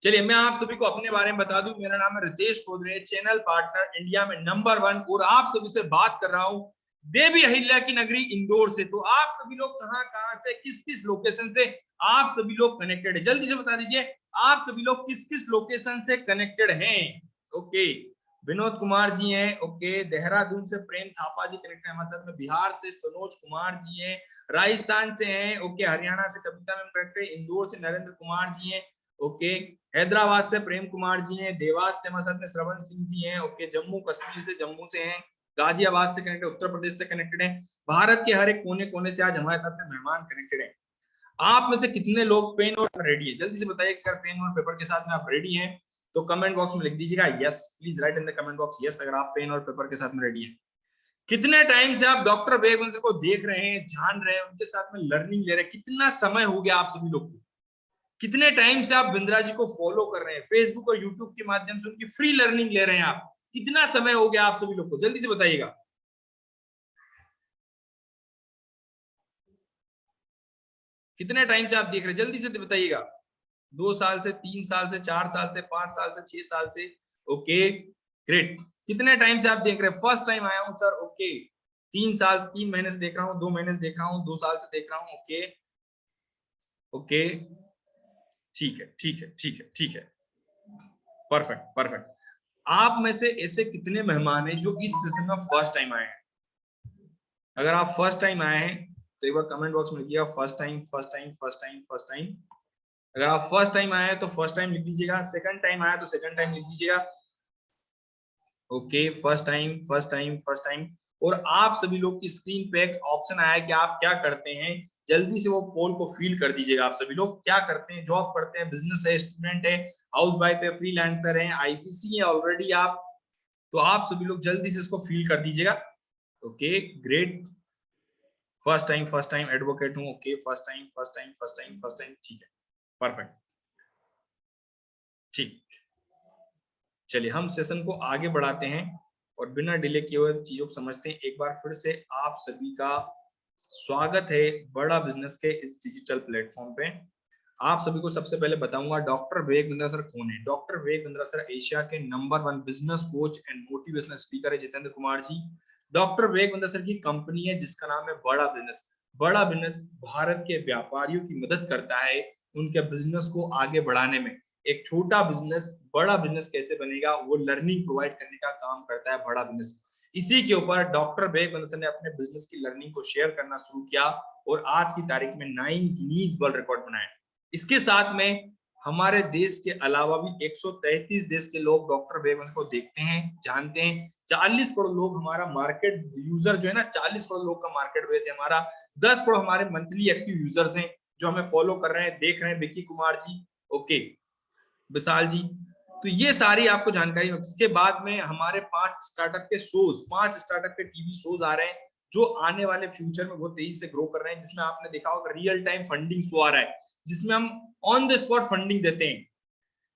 चलिए मैं आप सभी को अपने बारे में बता दूं, मेरा नाम है Ritesh Kodre, channel partner India में नंबर 1, और आप सभी से बात कर रहा हूं देवी अहिल्या की नगरी इंदौर से। तो आप सभी लोग कहां कहां से, किस किस लोकेशन से आप सभी लोग कनेक्टेड है, जल्दी से बता दीजिए आप सभी लोग किस किस लोकेशन से कनेक्टेड हैं। ओके, विनोद कुमार जी हैं। ओके, देहरादून से प्रेम थापा जी कनेक्टेड है हमारे साथ में, बिहार से सनोज कुमार जी हैं, राजस्थान से हैं। ओके, हरियाणा से कविता मैम कनेक्टेड, इंदौर से नरेंद्र कुमार जी हैं। ओके, हैदराबाद से प्रेम कुमार जी हैं, देवास से हमारे साथ में श्रवण सिंह जी हैं। ओके, जम्मू कश्मीर से, जम्मू से हैं, गाजियाबाद से कनेक्टेड, उत्तर प्रदेश से कनेक्टेड हैं। भारत के हर एक कोने कोने से आज हमारे साथ में मेहमान कनेक्टेड हैं। आप में से कितने लोग पेन और रेडी है, जल्दी से बताइए। अगर पेन और पेपर के साथ में आप रेडी हैं तो कमेंट बॉक्स में लिख दीजिएगा yes, please right in the comment box yes, अगर आप पेन और पेपर के साथ में रेडी हैं। कितने टाइम से आप डॉक्टर वेगवंश को देख रहे हैं, जान रहे हैं, उनके साथ में लर्निंग ले रहे हैं, कितना समय हो गया आप सभी लोग को? कितने टाइम से आप बिंद्रा जी को फॉलो कर रहे हैं, फेसबुक और यूट्यूब के माध्यम से उनकी फ्री लर्निंग ले रहे हैं आप? कितना समय हो गया आप सभी लोग को, जल्दी से बताइएगा। कितने टाइम से आप देख रहे हैं, जल्दी से बताइएगा। 2 साल से, 3 साल से, 4 साल से, 5 साल से, 6 साल से? Okay great. कितने टाइम से आप देख रहे हैं? फर्स्ट टाइम आया हूं सर। ओके, 3 साल, 3 महीने से देख रहा हूँ, 2 महीने से देख रहा हूँ, 2 साल से देख रहा हूँ। ओके ओके, ठीक है ठीक है ठीक है ठीक है, परफेक्ट परफेक्ट। आप में से ऐसे कितने मेहमान हैं जो इस सेशन में फर्स्ट टाइम आए हैं? अगर आप फर्स्ट टाइम आए हैं तो एक बार कमेंट बॉक्स में लिखिएगा first time first time first time first time. अगर आप फर्स्ट टाइम आए हैं तो फर्स्ट टाइम लिख दीजिएगा, सेकंड टाइम आया तो सेकंड टाइम लिख दीजिएगा। Okay, first time first time first time. और आप सभी लोग की स्क्रीन पे एक ऑप्शन आया है कि आप क्या करते हैं, जल्दी से वो पोल को फिल कर दीजिएगा। आप सभी लोग क्या करते हैं? जॉब करते हैं, बिजनेस है, स्टूडेंट है, हाउस वाइफ है, फ्रीलांसर है, आईपीसी है ऑलरेडी आप? तो आप सभी लोग जल्दी से इसको फिल कर दीजिएगा। Okay great, first time advocate हूं। Okay, first time first time first time first time, ठीक है, परफेक्ट, ठीक। चलिए हम सेशन को आगे बढ़ाते हैं और बिना डिले किए हुए चीजों को समझते हैं। एक बार फिर से आप सभी का स्वागत है बड़ा बिजनेस के इस डिजिटल प्लेटफॉर्म पे। आप सभी को सबसे पहले बताऊंगा डॉक्टर विवेक बिंद्रा सर कौन है। Doctor Vivek Bindra sir Asia के number 1 business coach and motivational speaker है, जितेंद्र कुमार जी। डॉक्टर विवेक बिंद्रा सर की कंपनी है जिसका नाम है बड़ा बिजनेस। बड़ा बिजनेस भारत के व्यापारियों की मदद करता है उनके बिजनेस को आगे बढ़ाने में। एक छोटा बिजनेस बड़ा बिजनेस कैसे बनेगा, वो लर्निंग प्रोवाइड करने का काम करता है बड़ा बिजनेस। इसी के ऊपर डॉक्टर विवेक बिंद्रा ने अपने बिजनेस की लर्निंग को शेयर करना शुरू किया और आज की तारीख में 9 गिनीज वर्ल्ड रिकॉर्ड बनाए। इसके साथ में हमारे देश के अलावा भी 133 देश के लोग डॉक्टर विवेक को देखते हैं, जानते हैं। 40 करोड़ लोग हमारा मार्केट यूजर जो है ना, 40 करोड़ लोग का मार्केट बेस है हमारा। 10 करोड़ हमारे मंथली एक्टिव यूजर्स हैं जो हमें फॉलो कर रहे हैं, देख रहे हैं। विक्की कुमार जी, ओके, विशाल जी, तो ये सारी आपको जानकारी। इसके बाद में हमारे 5 स्टार्टअप के शोज, 5 स्टार्टअप के टीवी शोज आ रहे हैं जो आने वाले फ्यूचर में बहुत तेजी से ग्रो कर रहे हैं, जिसमें आपने देखा होगा रियल टाइम फंडिंग शो आ रहा है जिसमें हम ऑन द स्पॉट फंडिंग देते हैं।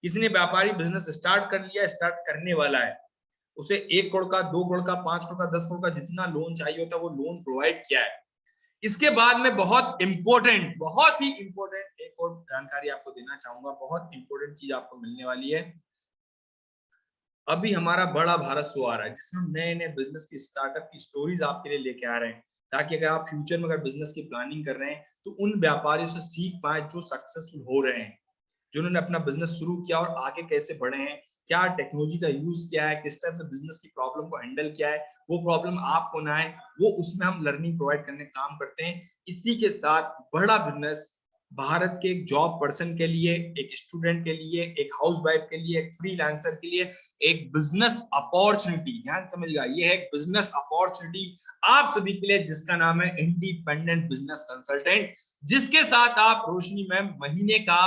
किसी ने व्यापारी बिजनेस स्टार्ट कर लिया, स्टार्ट करने वाला है, उसे 1 करोड़ का, 2 करोड़ का, 5 करोड़ का, 10 करोड़ का जितना लोन चाहिए होता है वो लोन प्रोवाइड किया है। इसके बाद में बहुत इंपॉर्टेंट, बहुत ही इंपॉर्टेंट एक और जानकारी आपको देना चाहूंगा, बहुत इंपॉर्टेंट चीज आपको मिलने वाली है। अभी हमारा बड़ा भारत शो आ रहा है जिसमें हम नए नए बिजनेस की, स्टार्टअप की स्टोरीज आपके लिए लेके आ रहे हैं, ताकि अगर आप फ्यूचर में अगर बिजनेस की प्लानिंग कर रहे हैं तो उन व्यापारियों से सीख पाए जो सक्सेसफुल हो रहे हैं, जिन्होंने अपना बिजनेस शुरू किया और आगे कैसे बढ़े हैं, क्या टेक्नोलॉजी का यूज किया है, किस टाइप से बिजनेस की प्रॉब्लम को हैंडल किया है, वो प्रॉब्लम आपको ना आए, वो उसमें हम लर्निंग प्रोवाइड करने का काम करते हैं। इसी के साथ बड़ा बिजनेस भारत के एक जॉब पर्सन के लिए, एक स्टूडेंट के लिए, एक हाउस वाइफ के लिए, एक फ्रीलांसर के लिए एक बिजनेस अपॉर्चुनिटी, ध्यान समझिएगा, ये है एक बिजनेस अपॉर्चुनिटी आप सभी के लिए, जिसका नाम है इंडिपेंडेंट बिजनेस कंसल्टेंट, जिसके साथ आप रोशनी मैम महीने का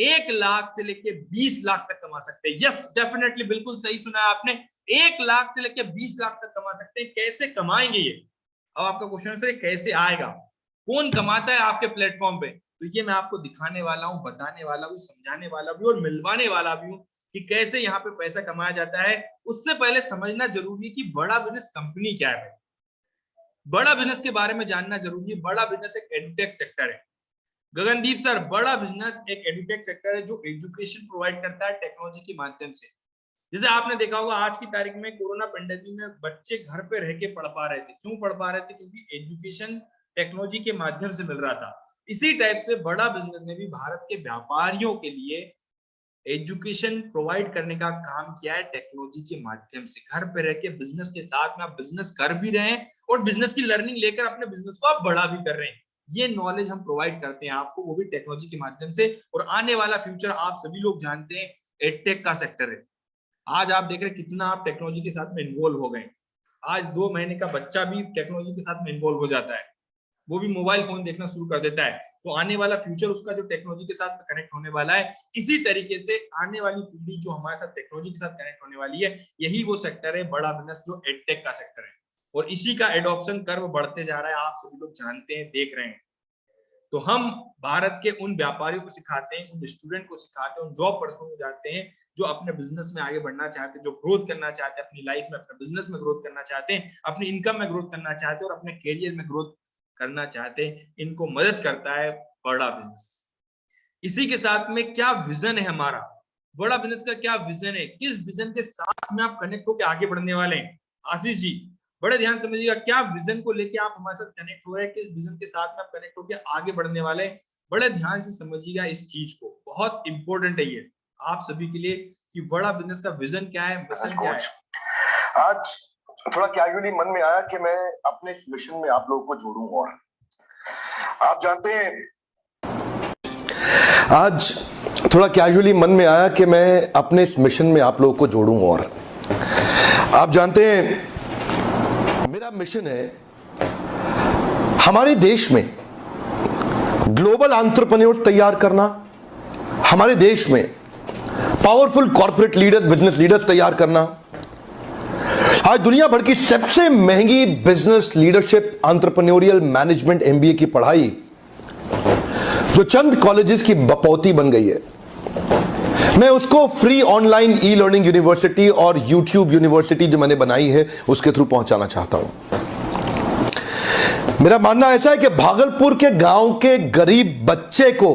1 लाख से लेके 20 लाख तक कमा सकते हैं। यस डेफिनेटली, बिल्कुल सही सुना है आपने, 1 लाख से लेके 20 लाख तक कमा सकते हैं। कैसे कमाएंगे ये? अब आपका क्वेश्चन है कैसे आएगा, कौन कमाता है आपके प्लेटफॉर्म पे? तो ये मैं आपको दिखाने वाला हूँ, बताने वाला हूँ, समझाने वाला भी और मिलवाने वाला भी हूँ कि कैसे यहाँ पे पैसा कमाया जाता है। उससे पहले समझना जरूरी है कि बड़ा बिजनेस कंपनी क्या है। बड़ा बिजनेस के बारे में जानना जरूरी है। बड़ा बिजनेस एक एडटेक सेक्टर है। गगनदीप सर, बड़ा बिजनेस एक एडुटेक सेक्टर है जो एजुकेशन प्रोवाइड करता है टेक्नोलॉजी के माध्यम से। जैसे आपने देखा होगा आज की तारीख में कोरोना पेंडेमिक में बच्चे घर पे रह के पढ़ पा रहे थे। क्यों पढ़ पा रहे थे? क्योंकि एजुकेशन टेक्नोलॉजी के माध्यम से मिल रहा था। इसी टाइप से बड़ा बिजनेस ने भी भारत के व्यापारियों के लिए एजुकेशन प्रोवाइड करने का काम किया है टेक्नोलॉजी के माध्यम से। घर पे रह के बिजनेस के साथ में आप बिजनेस कर भी रहे हैं और बिजनेस की लर्निंग लेकर अपने बिजनेस को आप बड़ा भी कर रहे हैं। ये नॉलेज हम प्रोवाइड करते हैं आपको, वो भी टेक्नोलॉजी के माध्यम से। और आने वाला फ्यूचर आप सभी लोग जानते हैं एडटेक का सेक्टर है। आज आप देख रहे हैं कितना आप टेक्नोलॉजी के साथ में इन्वॉल्व हो गए। आज 2 महीने का बच्चा भी टेक्नोलॉजी के साथ में इन्वॉल्व हो जाता है, वो भी मोबाइल फोन देखना शुरू कर देता है। तो आने वाला फ्यूचर उसका जो टेक्नोलॉजी के साथ कनेक्ट होने वाला है, इसी तरीके से आने वाली पीढ़ी जो हमारे साथ टेक्नोलॉजी के साथ कनेक्ट होने वाली है, यही वो सेक्टर है बड़ा बिजनेस जो एडटेक का सेक्टर है। और इसी का एडॉप्शन कर्व बढ़ते जा रहा है, आप सभी लोग जानते हैं, देख रहे हैं। तो हम भारत के उन व्यापारियों को सिखाते हैं, उन स्टूडेंट को सिखाते हैं, उन जॉब पर्सन को जानते हैं जो अपने बिजनेस में आगे बढ़ना चाहते हैं, जो ग्रोथ करना चाहते हैं अपनी लाइफ में, अपने बिजनेस में ग्रोथ करना चाहते हैं, अपनी इनकम में ग्रोथ करना चाहते हैं और अपने करियर में ग्रोथ करना चाहते हैं। इनको मदद करता है बड़ा बिजनेस। इसी के साथ में क्या विजन है हमारा, बड़ा बिजनेस का क्या विजन है, किस विजन के साथ में आप कनेक्ट होकर आगे बढ़ने वाले हैं? आशीष जी, बड़े ध्यान समझिएगा, क्या विजन को लेके आप हमारे साथ कनेक्ट हो रहे हैं, किस विजन के साथ में आप कनेक्ट होकर आगे बढ़ने वाले हैं? बड़े ध्यान से समझिएगा इस चीज को, बहुत इंपॉर्टेंट है ये आप सभी के लिए कि बड़ा बिजनेस का विजन क्या है, मिशन क्या है। आज थोड़ा कैजुअली मन में आया कि मैं अपने इस मिशन में आप लोगों को जोड़ूं। और आप जानते हैं, आज थोड़ा कैजुअली मन में आया कि मैं अपने इस मिशन में आप लोगों को जोड़ूं। और आप जानते हैं मेरा मिशन है हमारे देश में ग्लोबल एंटरप्रेन्योर तैयार करना, हमारे देश में powerful corporate leaders, business leaders तैयार करना। आज दुनिया भर की सबसे महंगी business leadership entrepreneurial management MBA की पढ़ाई जो चंद कॉलेजेस की बपौती बन गई है, मैं उसको free online e learning university और यूट्यूब यूनिवर्सिटी जो मैंने बनाई है उसके थ्रू पहुंचाना चाहता हूं। मेरा मानना ऐसा है कि भागलपुर के गांव के गरीब बच्चे को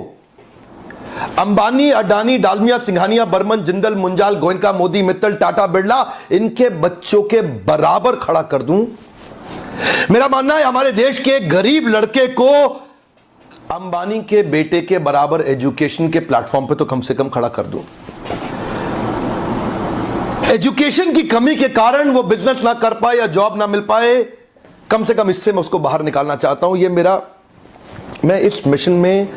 अंबानी, अडानी, डालमिया, सिंघानिया, बर्मन, जिंदल, मुंजाल, गोयनका, मोदी, मित्तल, टाटा, बिरला, इनके बच्चों के बराबर खड़ा कर दूं। मेरा मानना है हमारे देश के गरीब लड़के को अंबानी के बेटे के बराबर एजुकेशन के प्लेटफॉर्म पे तो कम से कम खड़ा कर दूं। एजुकेशन की कमी के कारण वो बिजनेस ना कर पाए या जॉब ना मिल पाए, कम से कम इससे मैं उसको बाहर निकालना चाहता हूं। मैं इस मिशन में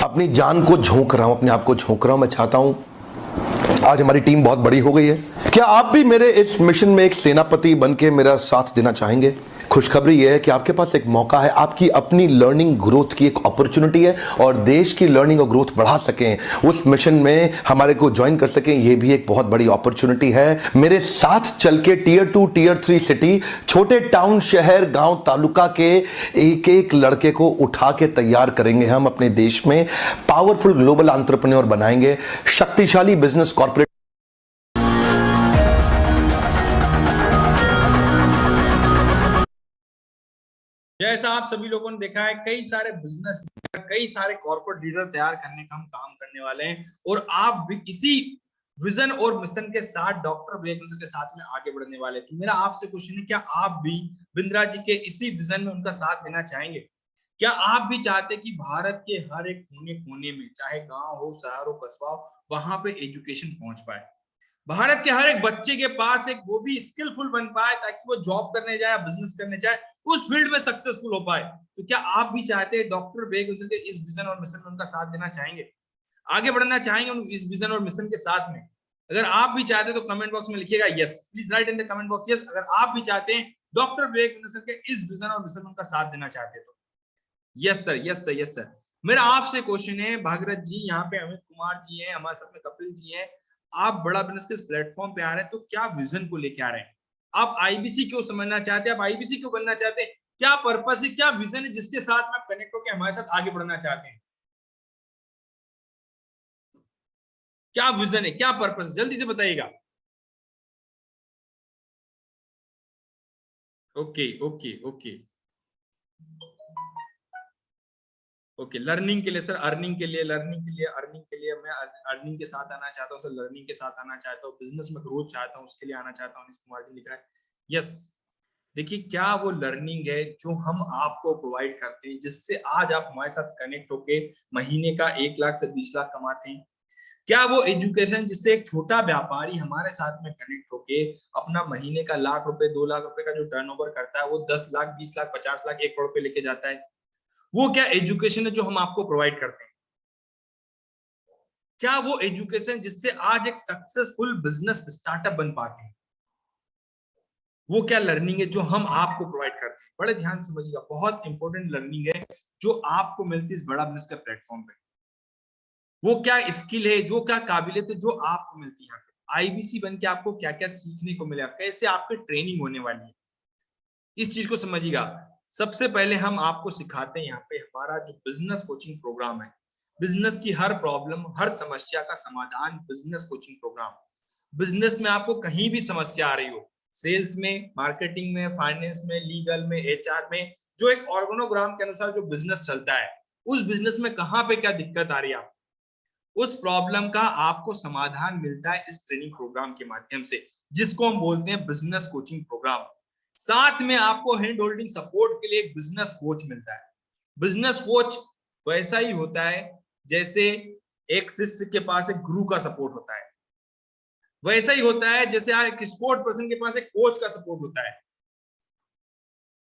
अपनी जान को झोंक रहा हूं, अपने आप को झोंक रहा हूं। मैं चाहता हूं, आज हमारी टीम बहुत बड़ी हो गई है, क्या आप भी मेरे इस मिशन में एक सेनापति बनके मेरा साथ देना चाहेंगे? खुशखबरी यह है कि आपके पास एक मौका है, आपकी अपनी लर्निंग ग्रोथ की एक अपॉर्चुनिटी है और देश की लर्निंग और ग्रोथ बढ़ा सकें, उस मिशन में हमारे को ज्वाइन कर सकें, यह भी एक बहुत बड़ी अपॉर्चुनिटी है। मेरे साथ चल के टियर 2, टियर 3 सिटी, छोटे टाउन, शहर, गांव, तालुका के एक एक लड़के को उठा के तैयार करेंगे हम अपने देश में, पावरफुल ग्लोबल एंटरप्रेन्योर बनाएंगे, शक्तिशाली बिजनेस कॉर्पोरेट। जैसा आप सभी लोगों ने देखा है, कई सारे बिजनेस, कई सारे कॉर्पोरेट लीडर तैयार करने का हम काम करने वाले हैं और आप भी इसी विजन और मिशन के साथ डॉक्टर विवेक के साथ में आगे बढ़ने वाले हैं। तो मेरा आपसे क्वेश्चन है, क्या आप भी बिंद्रा जी के इसी विजन में उनका साथ देना चाहेंगे? क्या आप भी चाहते कि भारत के हर एक कोने कोने में, चाहे गांव हो, शहर हो, कस्बा हो, वहां पे एजुकेशन पहुंच पाए, भारत के हर एक बच्चे के पास एक वो भी स्किलफुल बन पाए ताकि वो जॉब करने जाए, बिजनेस करने जाए, उस फील्ड में सक्सेसफुल हो पाए? तो क्या आप भी चाहते हैं डॉक्टर विवेक के इस विजन और मिशन में उनका साथ देना चाहेंगे, आगे बढ़ना चाहेंगे इस विजन और मिशन के साथ में? अगर आप भी चाहते हैं तो कमेंट बॉक्स में लिखिएगा yes, please right in the comment box yes, अगर आप भी चाहते हैं डॉक्टर विवेक के इस विजन और मिशन में उनका साथ देना चाहते हैं तो yes sir, yes sir, yes sir. मेरा आपसे क्वेश्चन है, भागीरथ जी, यहाँ पे अमित कुमार जी हैं, हमारे साथ में कपिल जी हैं, आप बड़ा बिजनेस के प्लेटफॉर्म पे आ रहे हैं तो क्या विजन को लेके आ रहे हैं? आप आईबीसी क्यों समझना चाहते हैं, आप आईबीसी क्यों बनना चाहते हैं, क्या पर्पस है, क्या विजन है जिसके साथ में आप कनेक्ट होकर हमारे साथ आगे बढ़ना चाहते हैं? क्या विजन है, क्या पर्पस, जल्दी से बताइएगा। Okay okay okay. Okay, learning के लिए सर, अर्निंग के लिए, अर्निंग के लिए मैं अर्निंग के साथ आना चाहता हूँ सर, लर्निंग के साथ आना चाहता हूँ, बिजनेस में ग्रोथ चाहता हूँ, उसके लिए आना चाहता हूँ, अनीश कुमार जी लिखा है। यस, देखिए क्या वो लर्निंग है जो हम आपको प्रोवाइड करते हैं, जिससे आज आप हमारे साथ कनेक्ट होके महीने का 1 लाख से 20 लाख कमाते हैं? क्या वो एजुकेशन जिससे एक छोटा व्यापारी हमारे साथ में कनेक्ट होके अपना महीने का 1 लाख रुपए 2 लाख रुपए का जो टर्नओवर करता है वो 10 लाख 20 लाख 50 लाख 1 करोड़ पे लेके जाता है? वो क्या एजुकेशन है जो हम आपको प्रोवाइड करते हैं? क्या वो एजुकेशन जिससे आज एक सक्सेसफुल बिजनेस स्टार्टअप बन पाते हैं? वो क्या लर्निंग है जो हम आपको प्रोवाइड करते हैं? बड़े ध्यान से समझिएगा, बहुत इंपॉर्टेंट लर्निंग है जो आपको मिलती है इस बड़ा बिजनेस के प्लेटफॉर्म पे। वो क्या स्किल है, जो क्या काबिलियत है जो आपको मिलती है यहाँ पे। आईबीसी बन के आपको क्या क्या सीखने को मिलेगा, कैसे आपकी ट्रेनिंग होने वाली है, इस चीज को समझिएगा। सबसे पहले हम आपको सिखाते हैं यहाँ पे हमारा जो बिजनेस कोचिंग प्रोग्राम है, बिजनेस की हर प्रॉब्लम, हर समस्या का समाधान, बिजनेस कोचिंग प्रोग्राम। बिजनेस में आपको कहीं भी समस्या आ रही हो, सेल्स में, मार्केटिंग में, फाइनेंस में, लीगल में, एचआर में, जो एक ऑर्गेनोग्राम के अनुसार जो बिजनेस चलता है, उस बिजनेस में कहाँ पे क्या दिक्कत आ रही है, उस प्रॉब्लम का आपको समाधान मिलता है इस ट्रेनिंग प्रोग्राम के माध्यम से, जिसको हम बोलते हैं बिजनेस कोचिंग प्रोग्राम। साथ में आपको हैंड होल्डिंग सपोर्ट के लिए एक बिजनेस कोच मिलता है। बिजनेस कोच वैसा ही होता है जैसे एक शिष्य के पास एक गुरु का सपोर्ट होता है, वैसा ही होता है जैसे एक स्पोर्ट्स पर्सन के पास एक कोच का सपोर्ट होता है।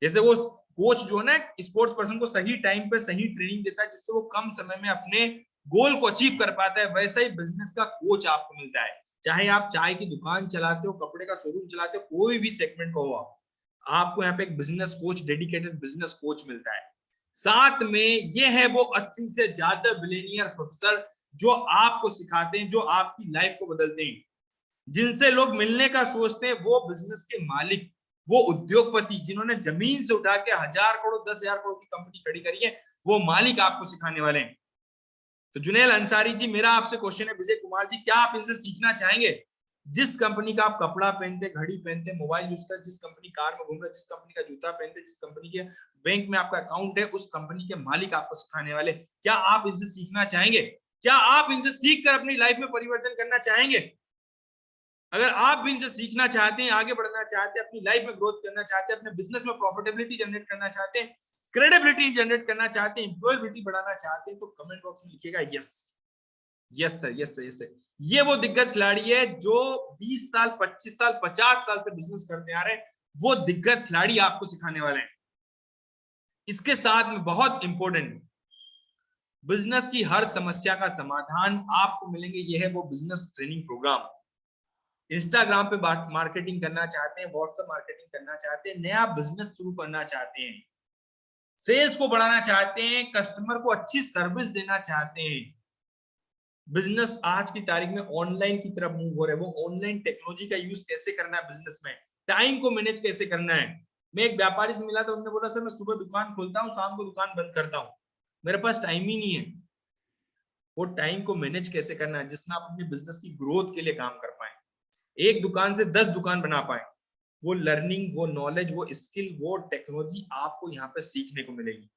जैसे वो कोच जो है ना स्पोर्ट्स पर्सन को सही टाइम पे सही ट्रेनिंग देता है जिससे वो कम समय में अपने गोल को अचीव कर पाता है, वैसा ही बिजनेस का कोच आपको मिलता है। चाहे आप चाय की दुकान चलाते हो, कपड़े का शोरूम चलाते हो, कोई भी सेगमेंट का हो, आपको यहाँ पे एक business coach, dedicated business coach मिलता है। साथ में ये है वो 80 से ज्यादा बिलियनियर प्रोफेसर जो आपको सिखाते हैं, जो आपकी लाइफ को बदलते हैं, जिनसे लोग मिलने का सोचते हैं, वो बिजनेस के मालिक, वो उद्योगपति जिन्होंने जमीन से उठा के 1000 करोड़ 10,000 करोड़ की कंपनी खड़ी करी है, वो मालिक आपको सिखाने वाले हैं। तो जुनैल अंसारी जी, मेरा आपसे क्वेश्चन है, विजय कुमार जी, क्या आप इनसे सीखना चाहेंगे? जिस कंपनी का आप कपड़ा पहनते, घड़ी पहनते, मोबाइल यूज करते, जिस कंपनी कार में घूम रहे, जिस कंपनी का जूता पहनते, जिस कंपनी के बैंक में आपका अकाउंट है, उस कंपनी के मालिक आपको सिखाने वाले, क्या आप इनसे सीखना चाहेंगे? क्या आप इनसे सीखकर अपनी लाइफ में परिवर्तन करना चाहेंगे? अगर आप भी इनसे सीखना चाहते हैं, आगे बढ़ना चाहते हैं, अपनी लाइफ में ग्रोथ करना चाहते हैं, अपने बिजनेस में प्रॉफिटेबिलिटी जनरेट करना चाहते हैं, क्रेडिबिलिटी जनरेट करना चाहते हैं, एम्प्लॉयबिलिटी बढ़ाना चाहते हैं, तो कमेंट बॉक्स में लिखिएगा yes, yes sir, yes sir, yes sir. ये वो दिग्गज खिलाड़ी है जो 20 साल 25 साल 50 साल से बिजनेस करते आ रहे हैं, वो दिग्गज खिलाड़ी आपको सिखाने वाले हैं। इसके साथ में बहुत इंपॉर्टेंट, बिजनेस की हर समस्या का समाधान आपको मिलेंगे, ये है वो बिजनेस ट्रेनिंग प्रोग्राम। इंस्टाग्राम पे मार्केटिंग करना चाहते हैं, व्हाट्सएप मार्केटिंग करना चाहते हैं, नया बिजनेस शुरू करना चाहते हैं, सेल्स को बढ़ाना चाहते हैं, कस्टमर को अच्छी सर्विस देना चाहते हैं, बिजनेस आज की तारीख में ऑनलाइन की तरफ मूव हो रहा है, वो ऑनलाइन टेक्नोलॉजी का यूज कैसे करना है बिजनेस में, टाइम को मैनेज कैसे करना है। मैं एक व्यापारी से मिला था, उन्होंने बोला सर मैं सुबह दुकान खोलता हूँ, शाम को दुकान बंद करता हूँ, मेरे पास टाइम ही नहीं है। वो टाइम को मैनेज कैसे करना है जिसमें आप अपने बिजनेस की ग्रोथ के लिए काम कर पाए, एक दुकान से 10 दुकान बना पाए, वो लर्निंग, वो नॉलेज, वो स्किल, वो टेक्नोलॉजी आपको यहाँ पे सीखने को मिलेगी।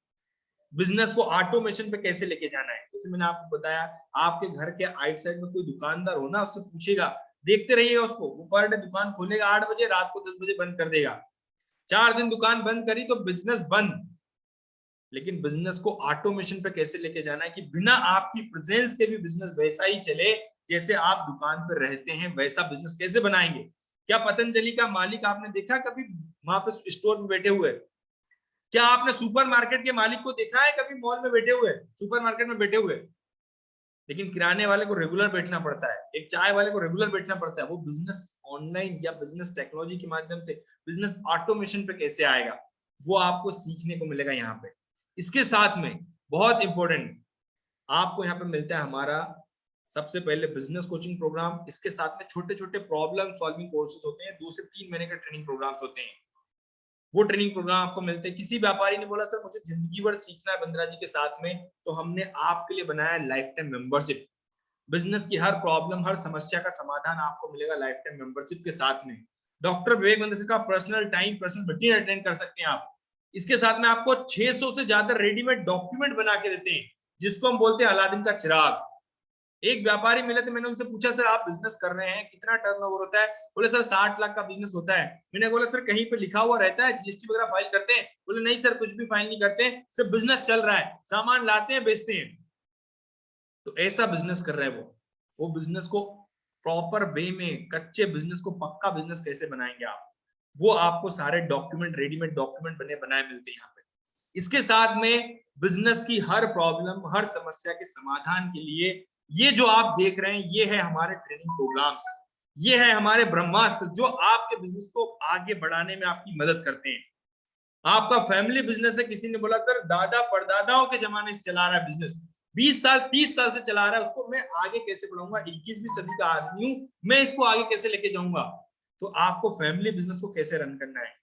बिजनेस को ऑटोमेशन पे कैसे लेके जाना है, जैसे मैंने आपको बताया, आपके घर के आइट साइड में कोई दुकानदार हो ना, उससे पूछेगा, देखते रहिएगा उसको, वो पर डे दुकान खोलेगा 8 बजे, रात को 10 बजे बंद कर देगा। 4 दिन दुकान बंद करी तो बिजनेस बंद। लेकिन बिजनेस को ऑटोमेशन पे कैसे लेके जाना है कि बिना आपकी प्रेजेंस के भी बिजनेस वैसा ही चले जैसे आप दुकान पर रहते हैं, वैसा बिजनेस कैसे बनाएंगे। क्या पतंजलि का मालिक आपने देखा कभी वहां पे स्टोर में बैठे हुए? क्या आपने सुपरमार्केट के मालिक को देखा है कभी मॉल में बैठे हुए, सुपरमार्केट में बैठे हुए? लेकिन किराने वाले को रेगुलर बैठना पड़ता है, एक चाय वाले को रेगुलर बैठना पड़ता है। वो बिजनेस ऑनलाइन या बिजनेस टेक्नोलॉजी के माध्यम से बिजनेस ऑटोमेशन पे कैसे आएगा, वो आपको सीखने को मिलेगा यहाँ पे। इसके साथ में बहुत इंपॉर्टेंट, आपको यहाँ पे मिलता है हमारा सबसे पहले बिजनेस कोचिंग प्रोग्राम। इसके साथ में छोटे छोटे प्रॉब्लम सॉल्विंग कोर्सेज होते हैं, 2 से 3 महीने के ट्रेनिंग प्रोग्राम्स होते हैं। वो ट्रेनिंग प्रोग्राम आपको मिलते हैं। किसी व्यापारी ने बोला सर मुझे जिंदगी भर सीखना है बंदरा जी के साथ में, तो हमने आपके लिए बनाया लाइफ टाइम मेंबरशिप। बिजनेस की हर प्रॉब्लम, हर समस्या का समाधान आपको मिलेगा लाइफ टाइम मेंबरशिप के साथ में। डॉक्टर विवेक बंदर का personal time, personal meeting attend कर सकते हैं आप। इसके साथ में आपको 600 से ज्यादा रेडीमेड डॉक्यूमेंट बना के देते हैं, जिसको हम बोलते हैं अलादीन का चिराग। एक व्यापारी मिले थे, मैंने उनसे पूछा सर आप बिजनेस कर रहे हैं, कितना टर्नओवर होता है? बोले सर 60 लाख का बिजनेस होता है। मैंने बोला सर कहीं पे लिखा हुआ रहता है, जीएसटी वगैरह फाइल करते हैं? बोले नहीं सर कुछ भी फाइल नहीं करते, सिर्फ बिजनेस चल रहा है, सामान लाते हैं बेचते हैं। तो ऐसा बिजनेस कर रहे हैं वो बिजनेस को प्रॉपर वे में, कच्चे बिजनेस को पक्का बिजनेस कैसे बनाएंगे आप, वो आपको सारे डॉक्यूमेंट, रेडीमेड डॉक्यूमेंट बने बनाए मिलते हैं यहाँ पे। इसके साथ में बिजनेस की हर प्रॉब्लम, हर समस्या के समाधान के लिए ये जो आप देख रहे हैं, ये है हमारे ट्रेनिंग प्रोग्राम्स, ये है हमारे ब्रह्मास्त्र, जो आपके बिजनेस को आगे बढ़ाने में आपकी मदद करते हैं। आपका फैमिली बिजनेस है, किसी ने बोला सर दादा परदादाओं के जमाने से चला रहा है बिजनेस, 20 साल 30 साल से चला रहा है, उसको मैं आगे कैसे बढ़ाऊंगा, 21वीं सदी का आदमी हूं मैं, इसको आगे कैसे लेके जाऊंगा? तो आपको फैमिली बिजनेस को कैसे रन करना है?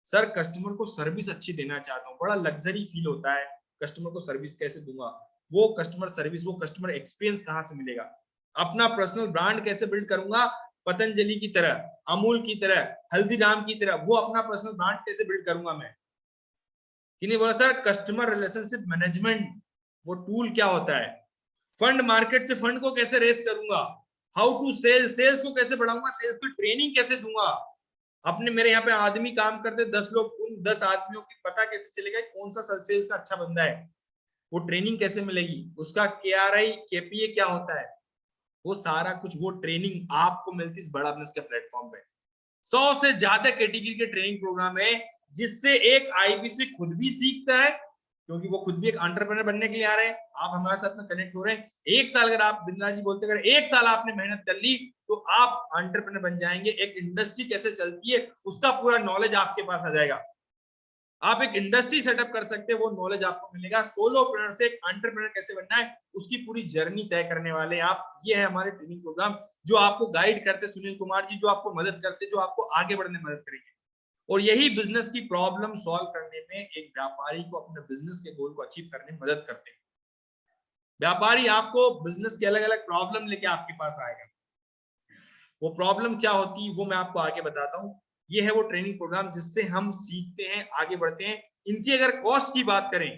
सर कस्टमर को सर्विस अच्छी देना चाहता हूँ, बड़ा लग्जरी फील होता है, कस्टमर को सर्विस कैसे दूंगा? वो कस्टमर सर्विस, वो कस्टमर एक्सपीरियंस कहाँ से मिलेगा? अपना पर्सनल ब्रांड कैसे बिल्ड करूंगा? पतंजलि की तरह, अमूल की तरह, हल्दीराम की तरह, वो अपना पर्सनल ब्रांड कैसे बिल्ड करूंगा मैं? कि नहीं बोला सर कस्टमर रिलेशनशिप मैनेजमेंट, वो टूल क्या होता है? फंड मार्केट से फंड को कैसे रेस करूंगा? हाउ टू सेल, सेल्स को कैसे बढ़ाऊंगा? सेल्स की ट्रेनिंग कैसे दूंगा? अपने मेरे यहाँ पे आदमी काम करते 10 लोग, उन 10 आदमियों की पता कैसे चलेगा कौन सा सेल्स का अच्छा बंदा है? वो ट्रेनिंग कैसे मिलेगी? उसका KRI KPA क्या होता है? वो सारा कुछ, वो ट्रेनिंग आपको मिलती है इस बड़ा बिजनेस के प्लेटफॉर्म पे। 100 से ज्यादा कैटेगरी के ट्रेनिंग प्रोग्राम है, जिससे एक IBC खुद भी सीखता है, क्योंकि वो खुद भी एक एंटरप्रेन्योर बनने के लिए आ रहे हैं, आप हमारे साथ में कनेक्ट हो रहे हैं। एक साल अगर आप, बिंद्रा जी बोलते अगर एक साल आपने मेहनत कर ली तो आप एंटरप्रेन्योर बन जाएंगे, एक इंडस्ट्री कैसे चलती है उसका पूरा नॉलेज आपके पास आ जाएगा, आप एक इंडस्ट्री सेटअप कर सकते हैं, वो नॉलेज आपको मिलेगा। सोलोप्रेन्योर से एक एंटरप्रेन्योर कैसे बनना है उसकी पूरी जर्नी तय करने वाले हैं आप। ये है हमारे ट्रेनिंग प्रोग्राम जो आपको गाइड करते सुनील कुमार जी, जो आपको मदद करते, जो आपको आगे बढ़ने में मदद करेंगे। और यही बिजनेस की प्रॉब्लम सॉल्व करने में एक व्यापारी को अपने बिजनेस के गोल को अचीव करने में मदद करते हैं। व्यापारी आपको बिजनेस के अलग अलग प्रॉब्लम लेके आपके पास आएगा, वो प्रॉब्लम क्या होती है वो मैं आपको आगे बताता हूँ। ये है वो ट्रेनिंग प्रोग्राम जिससे हम सीखते हैं, आगे बढ़ते हैं। इनकी अगर कॉस्ट की बात करें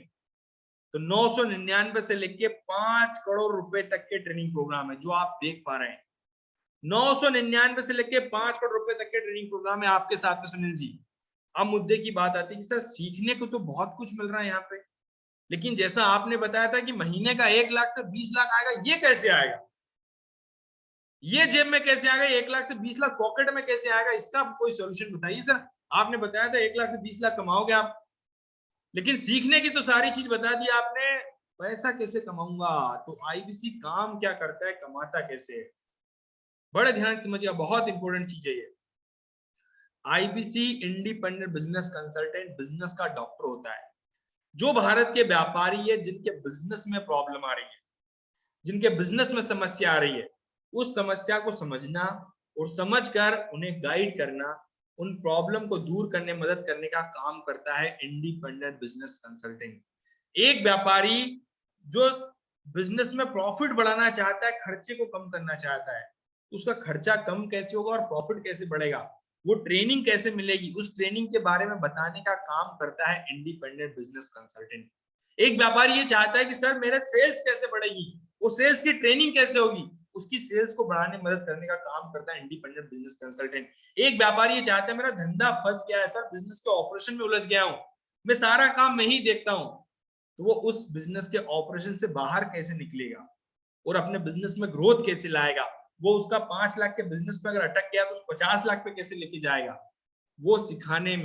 तो 999 से लेके 5 करोड़ रुपए तक के ट्रेनिंग प्रोग्राम है जो आप देख पा रहे हैं। 999 से लेके 5 करोड़ रुपए तक के ट्रेनिंग प्रोग्राम है आपके साथ में सुनील जी। अब मुद्दे की बात आती है कि सर सीखने को तो बहुत कुछ मिल रहा है यहाँ पे, लेकिन जैसा आपने बताया था कि महीने का 1 लाख से 20 लाख आएगा, ये कैसे आएगा? ये जेब में कैसे आएगा? 1 लाख से 20 लाख पॉकेट में कैसे आएगा? इसका कोई सोल्यूशन बताइए सर। आपने बताया था 1 लाख से 20 लाख कमाओगे आप, लेकिन सीखने की तो सारी चीज बता दी आपने, पैसा कैसे कमाऊंगा? तो IBC काम क्या करता है, कमाता कैसे है? बड़े ध्यान से समझिएगा, बहुत इंपॉर्टेंट चीज है ये। IBC independent business consultant business का डॉक्टर होता है। जो भारत के व्यापारी है जिनके बिजनेस में प्रॉब्लम आ रही है, जिनके बिजनेस में समस्या आ रही है, उस समस्या को समझना और समझकर उन्हें गाइड करना, उन प्रॉब्लम को दूर करने मदद करने का काम करता है इंडिपेंडेंट बिजनेस कंसल्टिंग। एक व्यापारी जो बिजनेस में प्रॉफिट बढ़ाना चाहता है, खर्चे को कम करना चाहता है, उसका खर्चा कम कैसे होगा और प्रॉफिट कैसे बढ़ेगा, वो ट्रेनिंग कैसे मिलेगी, उस ट्रेनिंग के बारे में बताने का काम करता है इंडिपेंडेंट बिजनेस कंसल्टेंट। एक व्यापारी ये चाहता है कि सर मेरे सेल्स कैसे बढ़ेगी, वो सेल्स की ट्रेनिंग कैसे होगी, उसकी सेल्स को बढ़ाने में मदद करने का काम करता है इंडिपेंडेंट बिजनेस कंसल्टेंट। एक व्यापारी ये चाहता है मेरा धंधा फंस गया है सर, बिजनेस के ऑपरेशन में उलझ गया हूं, मैं सारा काम मैं ही देखता हूं, तो वो उस बिजनेस के ऑपरेशन से बाहर कैसे निकलेगा और अपने बिजनेस में ग्रोथ कैसे लाएगा, वो उसका 5 लाख के बिजनेस पे अगर अटक गया तो उस 50 लाख पे कैसे लेके जाएगा, वो सिखाने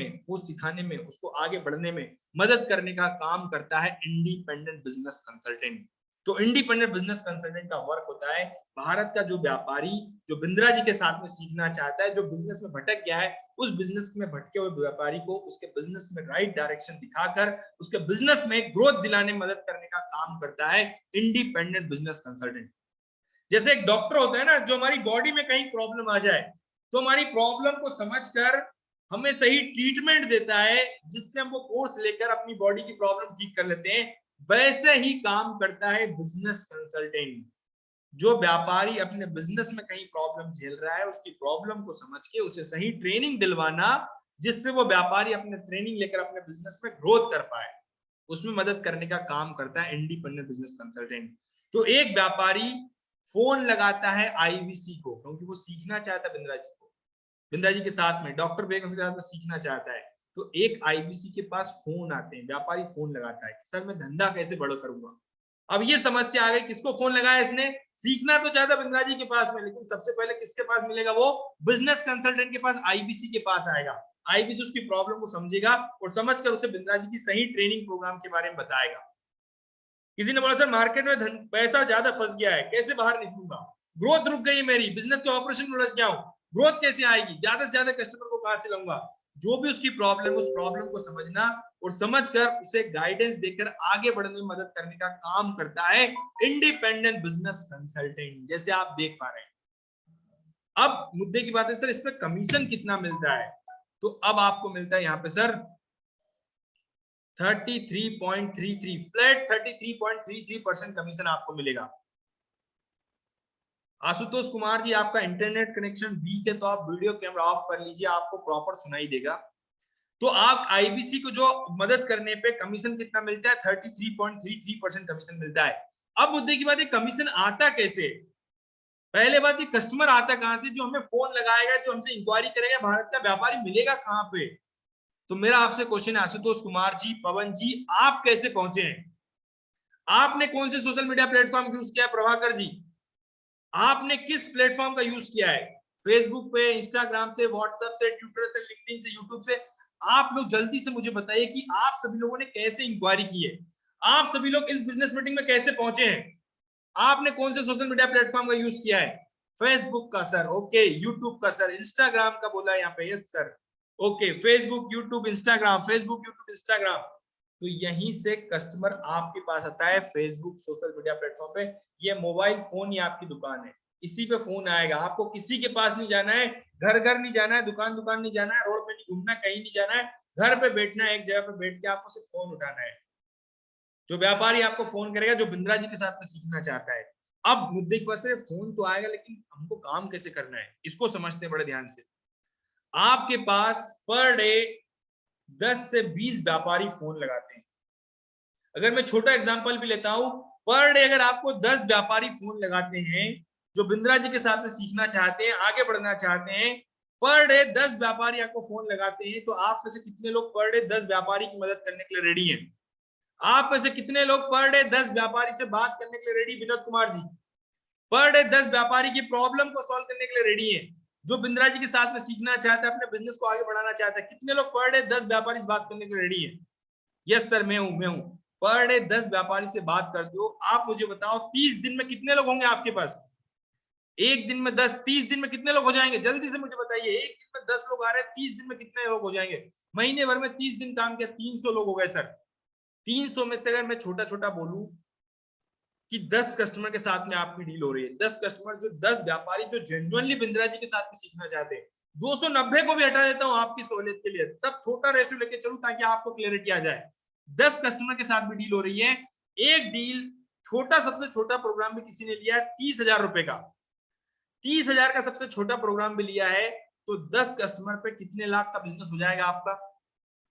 में उसको आगे बढ़ने में मदद करने का काम करता है इंडिपेंडेंट बिजनेस कंसल्टेंट। तो इंडिपेंडेंट बिजनेस कंसल्टेंट का वर्क होता है भारत का जो व्यापारी, जो बिंद्रा जी के साथ में सीखना चाहता है, जो बिजनेस में भटक गया है, उस बिजनेस में भटके हुए व्यापारी को उसके बिजनेस में राइट डायरेक्शन दिखाकर उसके बिजनेस में ग्रोथ दिलाने में मदद करने का काम करता है इंडिपेंडेंट बिजनेस कंसल्टेंट। जैसे एक डॉक्टर होता है ना, जो हमारी बॉडी में कहीं प्रॉब्लम आ जाए तो हमारी प्रॉब्लम को समझकर हमें सही ट्रीटमेंट देता है, जिससे हम वो कोर्स लेकर अपनी बॉडी की प्रॉब्लम ठीक कर लेते हैं। वैसे ही काम करता है बिजनेस कंसल्टेंट। जो व्यापारी अपने बिजनेस में कहीं प्रॉब्लम झेल रहा है, उसकी प्रॉब्लम को समझ के उसे सही ट्रेनिंग दिलवाना, जिससे वो व्यापारी अपने ट्रेनिंग लेकर अपने बिजनेस में ग्रोथ कर पाए, उसमें मदद करने का काम करता है इंडिपेंडेंट बिजनेस कंसल्टेंट। तो एक व्यापारी फोन लगाता है आईबीसी को, क्योंकि वो सीखना चाहता है बिंद्रा जी को, बिंद्रा जी के साथ में, डॉक्टर बेगम के साथ में सीखना चाहता है। तो एक आईबीसी के पास फोन आते हैं, व्यापारी फोन लगाता है, सर मैं धंधा कैसे बड़ा करूंगा। अब ये समस्या आ गई, किसको फोन लगाया इसने, सीखना तो चाहता बिंद्रा जी के पास में, लेकिन सबसे पहले किसके पास मिलेगा, वो बिजनेस कंसल्टेंट के पास, आईबीसी के पास आएगा। आईबीसी उसकी प्रॉब्लम को समझेगा और समझकर उसे बिंद्रा जी की सही ट्रेनिंग प्रोग्राम के बारे में बताएगा। किसी ने बोला सर मार्केट में पैसा ज्यादा फंस गया है, कैसे बाहर निकलूंगा, ग्रोथ रुक गई मेरी, बिजनेस के ऑपरेशन में उलझ गया हूं, ग्रोथ कैसे आएगी, ज्यादा से ज्यादा कस्टमर को कहां से लाऊंगा। जो भी उसकी प्रॉब्लम, उस प्रॉब्लम को समझना और समझकर उसे गाइडेंस देकर आगे बढ़ने में मदद करने का काम करता है इंडिपेंडेंट बिजनेस कंसल्टेंट, जैसे आप देख पा रहे हैं। अब मुद्दे की बात है सर इसमें कमीशन कितना मिलता है, तो अब आपको मिलता है यहाँ पे सर 33.33 फ्लैट 33.33% कमीशन आपको मिलेगा। आशुतोष कुमार जी, आपका इंटरनेट कनेक्शन वीक है तो आप वीडियो कैमरा ऑफ कर लीजिए, आपको प्रॉपर सुनाई देगा। तो आप आईबीसी को जो मदद करने पे कमीशन कितना मिलता है, 33.33% कमीशन मिलता है। अब मुद्दे की बात है कमीशन आता कैसे। पहले बात, ये कस्टमर आता कहां से, जो हमें फोन लगाएगा, जो हमसे इंक्वायरी करेगा, भारत का व्यापारी मिलेगा कहां पे। तो मेरा आपसे क्वेश्चन है आशुतोष कुमार जी, पवन जी, आप कैसे पहुंचे हैं, आपने कौन से सोशल मीडिया प्लेटफॉर्म यूज किया, प्रभाकर जी आपने किस प्लेटफॉर्म का यूज किया है, फेसबुक पे, इंस्टाग्राम से, व्हाट्सएप से, ट्विटर से, लिंक्डइन से, यूट्यूब से। आप लोग जल्दी से मुझे बताइए कि आप सभी लोगों ने कैसे इंक्वायरी की है, आप सभी लोग इस बिजनेस मीटिंग में कैसे पहुंचे हैं, आपने कौन से सोशल मीडिया प्लेटफॉर्म का यूज किया है। फेसबुक का सर, ओके, यूट्यूब का सर, इंस्टाग्राम का बोला है यहाँ पे, yes sir, okay, Facebook, YouTube, Instagram, Facebook, YouTube, Instagram. तो यहीं से कस्टमर आपके पास आता है, फेसबुक सोशल मीडिया प्लेटफॉर्म पे। ये मोबाइल फोन ही आपकी दुकान है, इसी पे फोन आएगा, आपको किसी के पास नहीं जाना है, घर घर नहीं जाना है, दुकान दुकान नहीं जाना है, रोड पे नहीं घूमना, कहीं नहीं जाना है, घर पे बैठना है, एक जगह पे बैठ के आपको सिर्फ फोन उठाना है। जो व्यापारी आपको फोन करेगा, जो बिंद्रा जी के साथ में सीखना चाहता है। अब मुद्दे की बात से फोन तो आएगा, लेकिन हमको काम कैसे करना है, इसको समझते हैं बड़े ध्यान से। आपके पास पर डे 10 से 20 व्यापारी फोन लगाते हैं। अगर मैं छोटा एग्जांपल भी लेता हूं, पर डे अगर आपको 10 व्यापारी फोन लगाते हैं, जो बिंद्रा जी के साथ में सीखना चाहते हैं, आगे बढ़ना चाहते हैं, पर डे 10 व्यापारी आपको फोन लगाते हैं, तो आप में से कितने लोग पर डे 10 व्यापारी की मदद करने के लिए रेडी हैं। आप में से कितने लोग पर डे 10 व्यापारी से बात करने के लिए ready, Vinod Kumar ji, per day 10 व्यापारी की प्रॉब्लम को सॉल्व करने के लिए रेडी है, जो बिंद्रा जी के साथ में सीखना चाहता है, अपने बिजनेस को आगे बढ़ाना चाहता है। कितने लोग पर डे 10 व्यापारी से बात करने के लिए रेडी है। यस सर, मैं हूं। पर डे 10 व्यापारी से बात करते हो, आप मुझे बताओ 30 दिन में कितने लोग होंगे आपके पास, एक दिन में 10, 30 दिन में कितने लोग हो जाएंगे, जल्दी से मुझे बताइए। एक दिन में 10 लोग आ रहे हैं, 30 दिन में कितने लोग हो जाएंगे। महीने भर में 30 दिन काम किया, 300 लोग हो गए सर। 300 में से अगर मैं छोटा छोटा बोलूं कि 10 कस्टमर के साथ में आपकी डील हो रही है, 10 कस्टमर, जो 10 व्यापारी जो जेन्युइनली बिंद्रा जी के साथ में सीखना चाहते हैं, 290 को भी हटा देता हूं आपकी सहूलियत के लिए, सब छोटा रेशियो लेके चलूं ताकि आपको क्लियरिटी आ जाए। 10 कस्टमर के साथ भी डील हो रही है, एक डील, छोटा, सबसे छोटा प्रोग्राम भी किसी ने लिया है 30,000 रुपए का, 30,000 का सबसे छोटा प्रोग्राम भी लिया है, तो 10 कस्टमर पे कितने लाख का बिजनेस हो जाएगा आपका,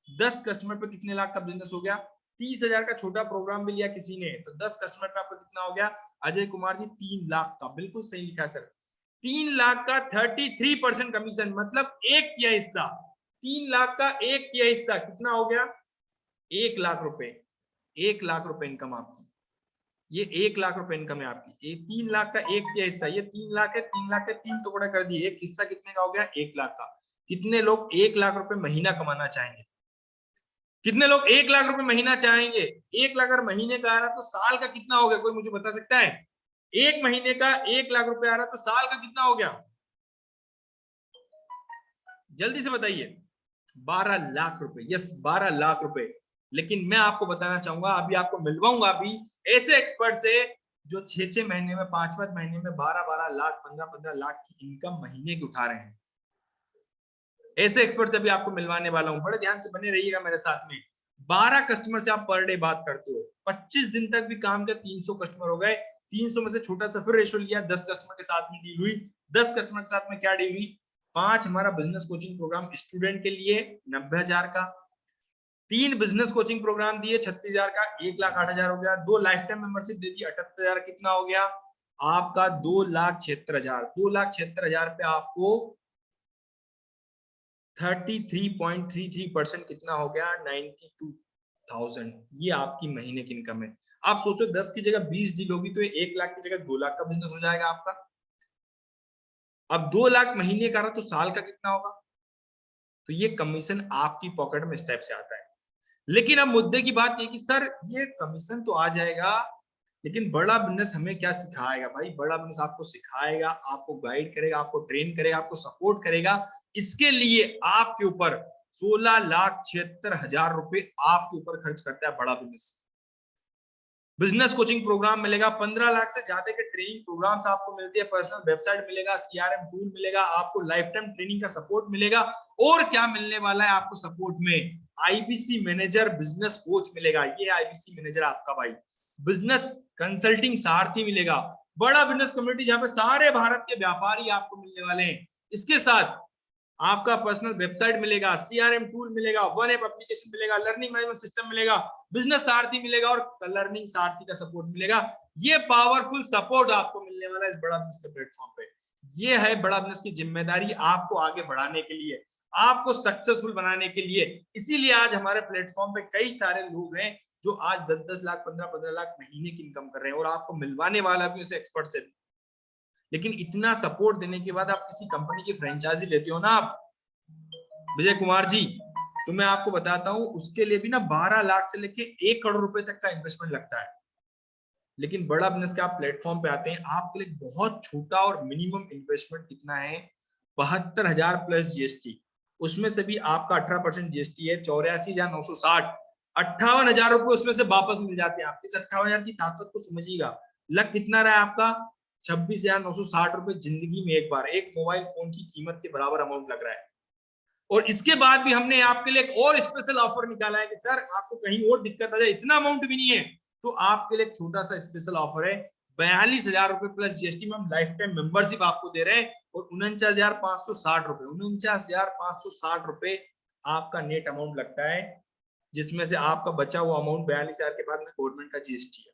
10 कस्टमर पे कितने लाख का बिजनेस हो गया। 30,000 का छोटा प्रोग्राम भी लिया किसी ने, तो 10 कस्टमर पे आपका कितना हो गया, अजय कुमार जी 3 लाख का, बिल्कुल सही लिखा सर, 3 लाख का 33% कमीशन, मतलब एक किया हिस्सा, 3 लाख का एक किया हिस्सा कितना हो गया, 1 लाख रुपए, 1 लाख रुपए इनकम आपकी, ये 1 लाख रुपए इनकम है आपकी। ये 3 लाख का एक किया हिस्सा, ये 3 लाख है, 3 लाख के 3 टुकड़ा कर दिए, एक हिस्सा कितने का हो गया, 1 लाख का। कितने लोग 1 लाख रुपए महीना कमाना चाहेंगे, कितने लोग 1 लाख रुपए महीना चाहेंगे। 1 लाख अगर महीने का आ रहा तो साल का कितना हो गया, कोई मुझे बता सकता है, एक महीने का 1 लाख रुपए आ रहा तो साल का कितना हो गया, जल्दी से बताइए। 12 लाख रुपए, यस 12 लाख रुपए। लेकिन मैं आपको बताना चाहूंगा, अभी आपको मिलवाऊंगा अभी ऐसे एक्सपर्ट से जो 6-6 महीने में, 5-5 महीने में 12-12 लाख, 15-15 लाख की इनकम महीने की उठा रहे हैं। ऐसे एक्सपर्ट से भी आपको मिलवाने वाला हूं, बड़े ध्यान से बने रहिएगा मेरे साथ में। 12 कस्टमर से आप पर डे बात करते हो, 25 दिन तक भी काम किया, 300 कस्टमर हो गए। 300 में से छोटा सा फिर रेशियो लिया, 10 कस्टमर के साथ में डील हुई, 10 कस्टमर के साथ में क्या डील हुई, 5 हमारा बिजनेस कोचिंग प्रोग्राम स्टूडेंट के लिए 90,000 का, 3 बिजनेस कोचिंग प्रोग्राम दिए 36,000 का, 1,08,000 हो गया, 2 लाइफ टाइम मेंबरशिप दे दी 78,000, कितना हो गया आपका 2,76,000। 2,76,000 पे आपको 33.33% कितना हो गया 92,000। ये आपकी महीने की इनकम है। आप सोचो 10 की जगह 20 डील होगी तो 1 लाख की जगह 2 लाख का बिजनेस हो जाएगा आपका। अब 2 लाख महीने का रहा तो साल का कितना होगा? तो ये कमीशन आपकी पॉकेट में इस टाइप से आता है। लेकिन अब मुद्दे की बात ये कि सर ये कमीशन तो आ जाएगा, लेकिन बड़ा बिजनेस हमें क्या सिखाएगा? भाई बड़ा बिजनेस आपको सिखाएगा, आपको गाइड करेगा, आपको ट्रेन करेगा, आपको सपोर्ट करेगा। इसके लिए आपके ऊपर 16,76,000 रुपए आपके ऊपर खर्च करता है बड़ा बिजनेस। बिजनेस कोचिंग प्रोग्राम मिलेगा, 15 लाख से ज्यादा के ट्रेनिंग प्रोग्राम्स आपको मिलती है, पर्सनल वेबसाइट मिलेगा, सीआरएम टूल मिलेगा, आपको लाइफ टाइम ट्रेनिंग का सपोर्ट मिलेगा। और क्या मिलने वाला है आपको सपोर्ट में? आईबीसी मैनेजर बिजनेस कोच मिलेगा। ये आईबीसी मैनेजर आपका भाई, बिजनेस कंसल्टिंग सारथी मिलेगा, बड़ा बिजनेस कम्युनिटी जहां पे सारे भारत के व्यापारी आपको मिलने वाले हैं। इसके साथ आपका पर्सनल वेबसाइट मिलेगा, सीआरएम टूल मिलेगा, वन ऐप एप्लीकेशन मिलेगा, लर्निंग मैनेजमेंट सिस्टम मिलेगा, बिजनेस सारथी मिलेगा और लर्निंग सारथी का सपोर्ट मिलेगा। ये पावरफुल सपोर्ट आपको मिलने वाला है इस बड़ा बिजनेस के प्लेटफॉर्म पे। ये है बड़ा बिजनेस की जिम्मेदारी आपको आगे बढ़ाने के लिए, आपको सक्सेसफुल बनाने के लिए। इसीलिए आज हमारे प्लेटफॉर्म पे कई सारे लोग हैं जो आज 10-10 लाख 15-15 लाख महीने की इनकम कर रहे हैं, और आपको मिलवाने वाला भी उस एक्सपर्ट से। लेकिन इतना सपोर्ट देने के बाद आप किसी कंपनी की फ्रेंचाइजी लेते हो ना आप विजय कुमार जी, तो मैं आपको बताता हूं उसके लिए भी ना 12 लाख से लेके 1 करोड़ रुपए तक का इन्वेस्टमेंट लगता है। लेकिन बड़ा बिजनेस के आप प्लेटफॉर्म पे आते हैं, आपके लिए बहुत छोटा और मिनिमम इन्वेस्टमेंट कितना है 72,000 प्लस जीएसटी। उसमें से भी आपका 18% जीएसटी है, 84,960। 58,000 रुपए उसमें से वापस मिल जाते हैं। आप इस 58,000 की ताकत को समझिएगा। लग कितना रहा है आपका 26,960 रुपए जिंदगी में एक बार, एक मोबाइल फोन की कीमत के बराबर अमाउंट लग रहा है। और इसके बाद भी हमने आपके लिए एक और स्पेशल ऑफर निकाला है कि सर आपको कहीं और दिक्कत आ जाए, इतना अमाउंट भी नहीं है तो आपके लिए एक छोटा सा स्पेशल ऑफर है 42,000 रुपए प्लस जीएसटी में हम लाइफ टाइम मेंबरशिप आपको दे रहे हैं, और 49,560 रुपए, 49,560 रुपए आपका नेट अमाउंट लगता है, जिसमें से आपका बचा हुआ अमाउंट 42,000 के बाद में गवर्नमेंट का जीएसटी है।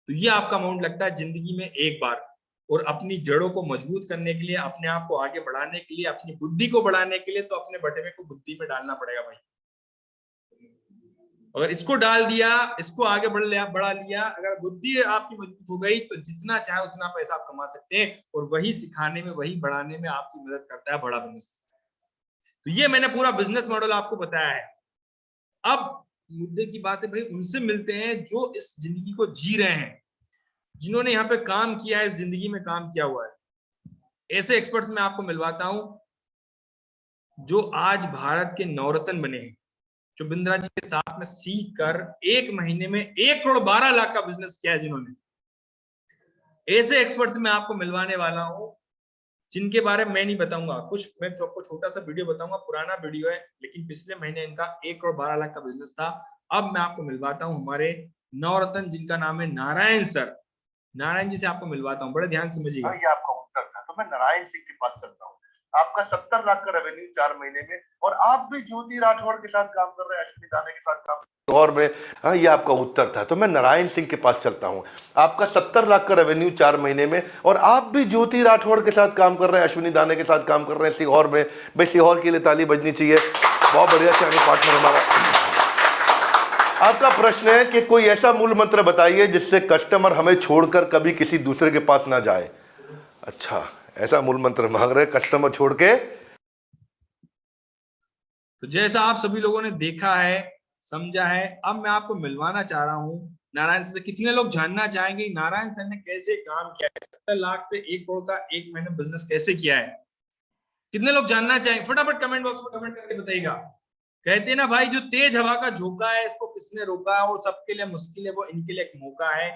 तो ये आपका अमाउंट लगता है जिंदगी में एक बार। और अपनी जड़ों को मजबूत करने के लिए, अपने आप को आगे बढ़ाने के लिए, अपनी बुद्धि को बढ़ाने के लिए तो अपने बटवे को बुद्धि में डालना पड़ेगा भाई। अगर इसको डाल दिया, इसको आगे बढ़ा लिया, अगर बुद्धि आपकी मजबूत हो गई तो जितना चाहे उतना पैसा आप कमा सकते हैं। और वही सिखाने में, वही बढ़ाने में आपकी मदद करता है बड़ा बिजनेस। तो ये मैंने पूरा बिजनेस मॉडल आपको बताया है। अब मुद्दे की बात है भाई, उनसे मिलते हैं जो इस जिंदगी को जी रहे हैं, जिन्होंने यहाँ पे काम किया है, इस जिंदगी में काम किया हुआ है। ऐसे एक्सपर्ट्स मैं आपको मिलवाता हूं जो आज भारत के नवरत्न बने हैं, जो बिंद्रा जी के साथ में सीख कर 1 महीने में 1 करोड़ 12 लाख का बिजनेस किया है जिन्होंने। ऐसे एक्सपर्ट्स मैं आपको मिलवाने वाला हूं जिनके बारे में मैं नहीं बताऊंगा कुछ, मैं आपको छोटा सा वीडियो बताऊंगा, पुराना वीडियो है, लेकिन पिछले महीने इनका 1 करोड़ 12 लाख का बिजनेस था। अब मैं आपको मिलवाता हूं हमारे नवरत्न जिनका नाम है नारायण सर। नारायण जी से आपको मिलवाता हूँ, बड़े ध्यान समझिएगा। ये आपका उत्तर था। तो मैं नारायण सिंह के पास चलता हूँ। आपका 70 लाख का रेवेन्यू 4 महीने में, और आप भी ज्योति राठौड़ के साथ काम कर रहे हैं, अश्विनी दाने के साथ काम और में। हाँ, ये आपका उत्तर था। तो मैं नारायण सिंह के पास चलता हूँ। आपका 70 लाख का रेवेन्यू 4 महीने में, और आप भी ज्योति राठौड़ के साथ काम कर रहे हैं, अश्विनी दाने के साथ काम कर रहे हैं सीहोर में। भाई सीहोर के लिए ताली बजनी चाहिए, बहुत बढ़िया चैनल पार्टनर हमारा। आपका प्रश्न है कि कोई ऐसा मूल मंत्र बताइए जिससे कस्टमर हमें छोड़कर कभी किसी दूसरे के पास ना जाए। अच्छा, ऐसा मूल मंत्र मांग रहे कस्टमर छोड़ के। तो जैसा आप सभी लोगों ने देखा है, समझा है, अब मैं आपको मिलवाना चाह रहा हूं नारायण सर से। कितने लोग जानना चाहेंगे नारायण सर ने कैसे काम किया है, 70 लाख से 1 करोड़ का 1 महीने बिजनेस कैसे किया है? कितने लोग जानना चाहेंगे? फटाफट कमेंट बॉक्स में कमेंट करके बताइएगा। कहते हैं ना भाई, जो तेज हवा का झोंका है इसको किसने रोका, और सबके लिए मुश्किल है वो इनके लिए एक मौका है।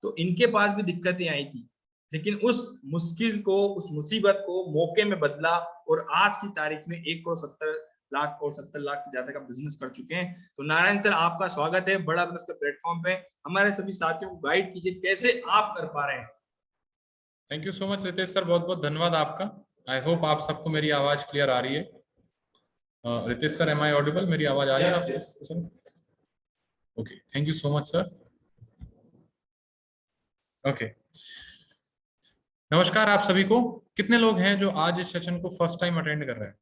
तो इनके पास भी दिक्कतें आई थी, लेकिन उस मुश्किल को, उस मुसीबत को मौके में बदला, और आज की तारीख में 1 करोड़ 70 लाख और 70 लाख से ज्यादा का बिजनेस कर चुके हैं। तो नारायण सर आपका स्वागत है बड़ा बिजनेस के प्लेटफॉर्म पे। हमारे सभी साथियों को गाइड कीजिए कैसे आप कर पा रहे हैं। Thank you so much Ritesh sir, बहुत बहुत धन्यवाद आपका। आई होप आप सबको मेरी आवाज क्लियर आ रही है। Ritesh sir, am I audible? मेरी आवाज आ रही है आपको? Okay, thank you so much sir. Okay, नमस्कार आप सभी को। कितने लोग हैं जो आज इस सेशन को फर्स्ट टाइम अटेंड कर रहे हैं,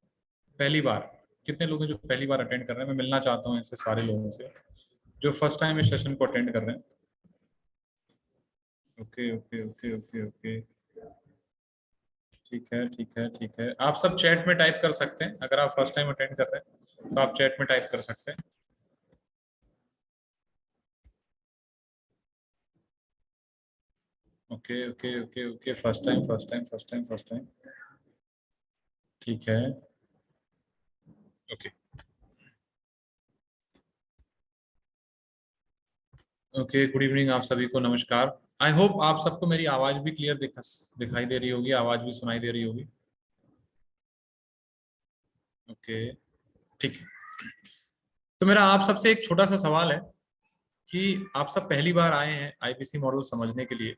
पहली बार? कितने लोग हैं जो पहली बार अटेंड कर रहे हैं? मैं मिलना चाहता हूं ऐसे सारे लोगों से जो फर्स्ट टाइम इस सेशन को अटेंड कर रहे हैं। Okay okay okay okay okay, ठीक है ठीक है ठीक है। आप सब चैट में टाइप कर सकते हैं, अगर आप फर्स्ट टाइम अटेंड कर रहे हैं तो आप चैट में टाइप कर सकते हैं। Okay okay okay okay, first time first time first time first time, ठीक है। ओके ओके, गुड इवनिंग आप सभी को, नमस्कार। आई होप आप सबको मेरी आवाज भी क्लियर दिखाई दे रही होगी, आवाज भी सुनाई दे रही होगी। ओके ठीक है, तो मेरा आप सबसे एक छोटा सा सवाल है कि आप सब पहली बार आए हैं आईबीसी मॉडल समझने के लिए।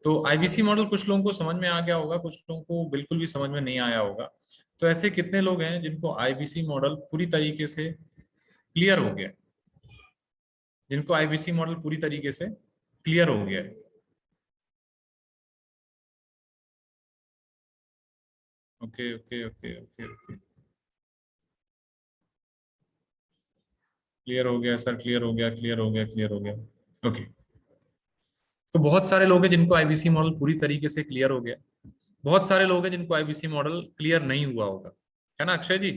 तो आईबीसी मॉडल कुछ लोगों को समझ में आ गया होगा, कुछ लोगों को बिल्कुल भी समझ में नहीं आया होगा। तो ऐसे कितने लोग हैं जिनको आईबीसी मॉडल पूरी तरीके से क्लियर हो गया, जिनको आईबीसी मॉडल पूरी तरीके से क्लियर हो गया है? Okay okay okay okay okay, clear हो गया सर, क्लियर हो गया, क्लियर हो गया, क्लियर हो गया। ओके, तो बहुत सारे लोग हैं जिनको आईबीसी मॉडल पूरी तरीके से क्लियर हो गया, बहुत सारे लोग हैं जिनको आईबीसी मॉडल क्लियर नहीं हुआ होगा, है ना अक्षय जी?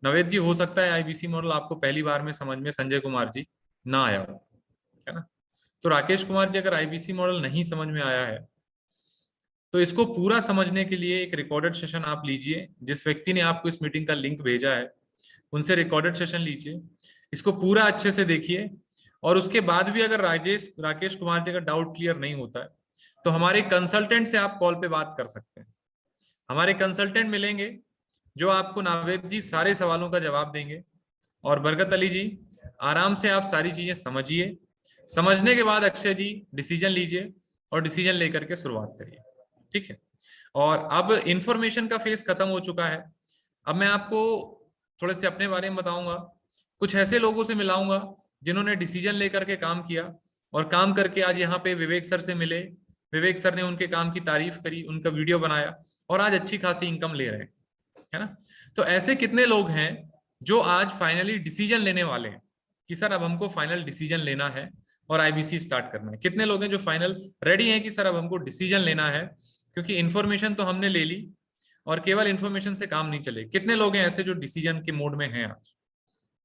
नवेद जी, हो सकता है आईबीसी मॉडल आपको पहली बार में समझ में, संजय कुमार जी, ना आया हो, है ना? तो राकेश कुमार जी, अगर आईबीसी मॉडल नहीं समझ में आया है तो इसको पूरा समझने के लिए एक रिकॉर्डेड सेशन आप लीजिए। जिस व्यक्ति ने आपको इस मीटिंग का लिंक भेजा है उनसे रिकॉर्डेड सेशन लीजिए, इसको पूरा अच्छे से देखिए, और उसके बाद भी अगर राकेश कुमार जी का डाउट क्लियर नहीं होता है तो हमारे कंसल्टेंट से आप कॉल पे बात कर सकते हैं। हमारे कंसल्टेंट मिलेंगे जो आपको, नावेद जी, सारे सवालों का जवाब देंगे, और बरकत अली जी, आराम से आप सारी चीजें समझिए। समझने के बाद अक्षय जी डिसीजन लीजिए, और डिसीजन लेकर के शुरुआत करिए, ठीक है? और अब इंफॉर्मेशन का फेज खत्म हो चुका है। अब मैं आपको थोड़े से अपने बारे में बताऊंगा, कुछ ऐसे लोगों से मिलाऊंगा जिन्होंने डिसीजन लेकर के काम किया, और काम करके आज यहाँ पे विवेक सर से मिले, विवेक सर ने उनके काम की तारीफ करी, उनका वीडियो बनाया, और आज अच्छी खासी इनकम ले रहे हैं, है ना? तो ऐसे कितने लोग हैं जो आज फाइनली डिसीजन लेने वाले हैं कि सर अब हमको फाइनल डिसीजन लेना है और आईबीसी स्टार्ट करना है? कितने लोग हैं जो फाइनल रेडी हैं कि सर अब हमको डिसीजन लेना है, क्योंकि इंफॉर्मेशन तो हमने ले ली और केवल इंफॉर्मेशन से काम नहीं चले? कितने लोग हैं ऐसे जो डिसीजन के मोड में हैं आज?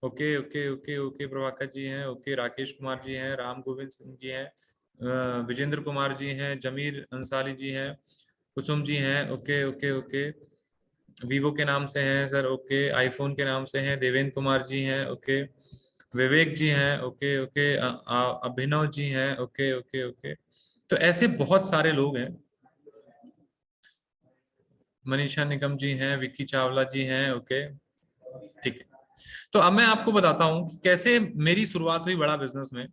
Okay okay okay okay, Prabhakar ji हैं, ओके, राकेश कुमार जी हैं, राम गोविंद सिंह जी हैं, विजेंद्र कुमार जी हैं, जमीर अंसारी जी हैं, कुसुम जी हैं, ओके ओके ओके, वीवो के नाम से हैं सर, ओके, आईफोन के नाम से हैं, देवेंद्र कुमार जी हैं, ओके, विवेक जी हैं, ओके ओके, अभिनव जी हैं, ओके ओके ओके। तो ऐसे बहुत सारे लोग हैं, मनीषा निगम जी हैं, विक्की चावला जी हैं, ओके, ठीक है। तो अब मैं आपको बताता हूं कि कैसे मेरी शुरुआत हुई बड़ा बिजनेस में।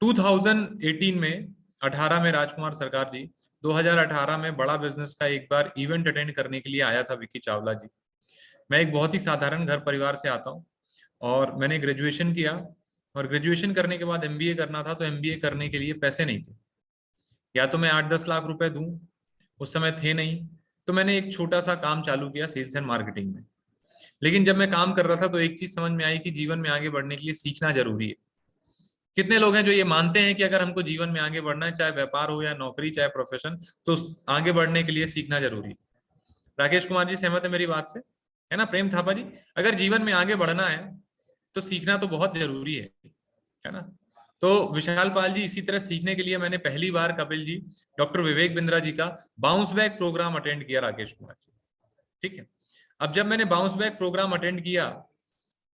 2018 में, 18 में राजकुमार सरकार जी, 2018 में बड़ा बिजनेस का एक बार इवेंट अटेंड करने के लिए आया था विक्की चावला जी। मैं एक बहुत ही साधारण घर परिवार से आता हूँ, और मैंने ग्रेजुएशन किया, और ग्रेजुएशन करने के बाद एमबीए करना था, तो एमबीए करने के लिए पैसे नहीं थे, या तो मैं 8-10 लाख रुपए दूं, उस समय थे नहीं, तो मैंने एक छोटा सा काम चालू किया सेल्स एंड मार्केटिंग में। लेकिन जब मैं काम कर रहा था तो एक चीज समझ में आई कि जीवन में आगे बढ़ने के लिए सीखना जरूरी है। कितने लोग हैं जो ये मानते हैं कि अगर हमको जीवन में आगे बढ़ना है, चाहे व्यापार हो या नौकरी, चाहे प्रोफेशन, तो आगे बढ़ने के लिए सीखना जरूरी है? राकेश कुमार जी सहमत है मेरी बात से, है ना? प्रेम थापा जी, अगर जीवन में आगे बढ़ना है तो सीखना तो बहुत जरूरी है ना? तो विशाल पाल जी, इसी तरह सीखने के लिए मैंने पहली बार कपिल जी, डॉक्टर विवेक बिंद्रा जी का बाउंस बैक प्रोग्राम अटेंड किया, राकेश कुमार जी, ठीक है? अब जब मैंने बाउंस बैक प्रोग्राम अटेंड किया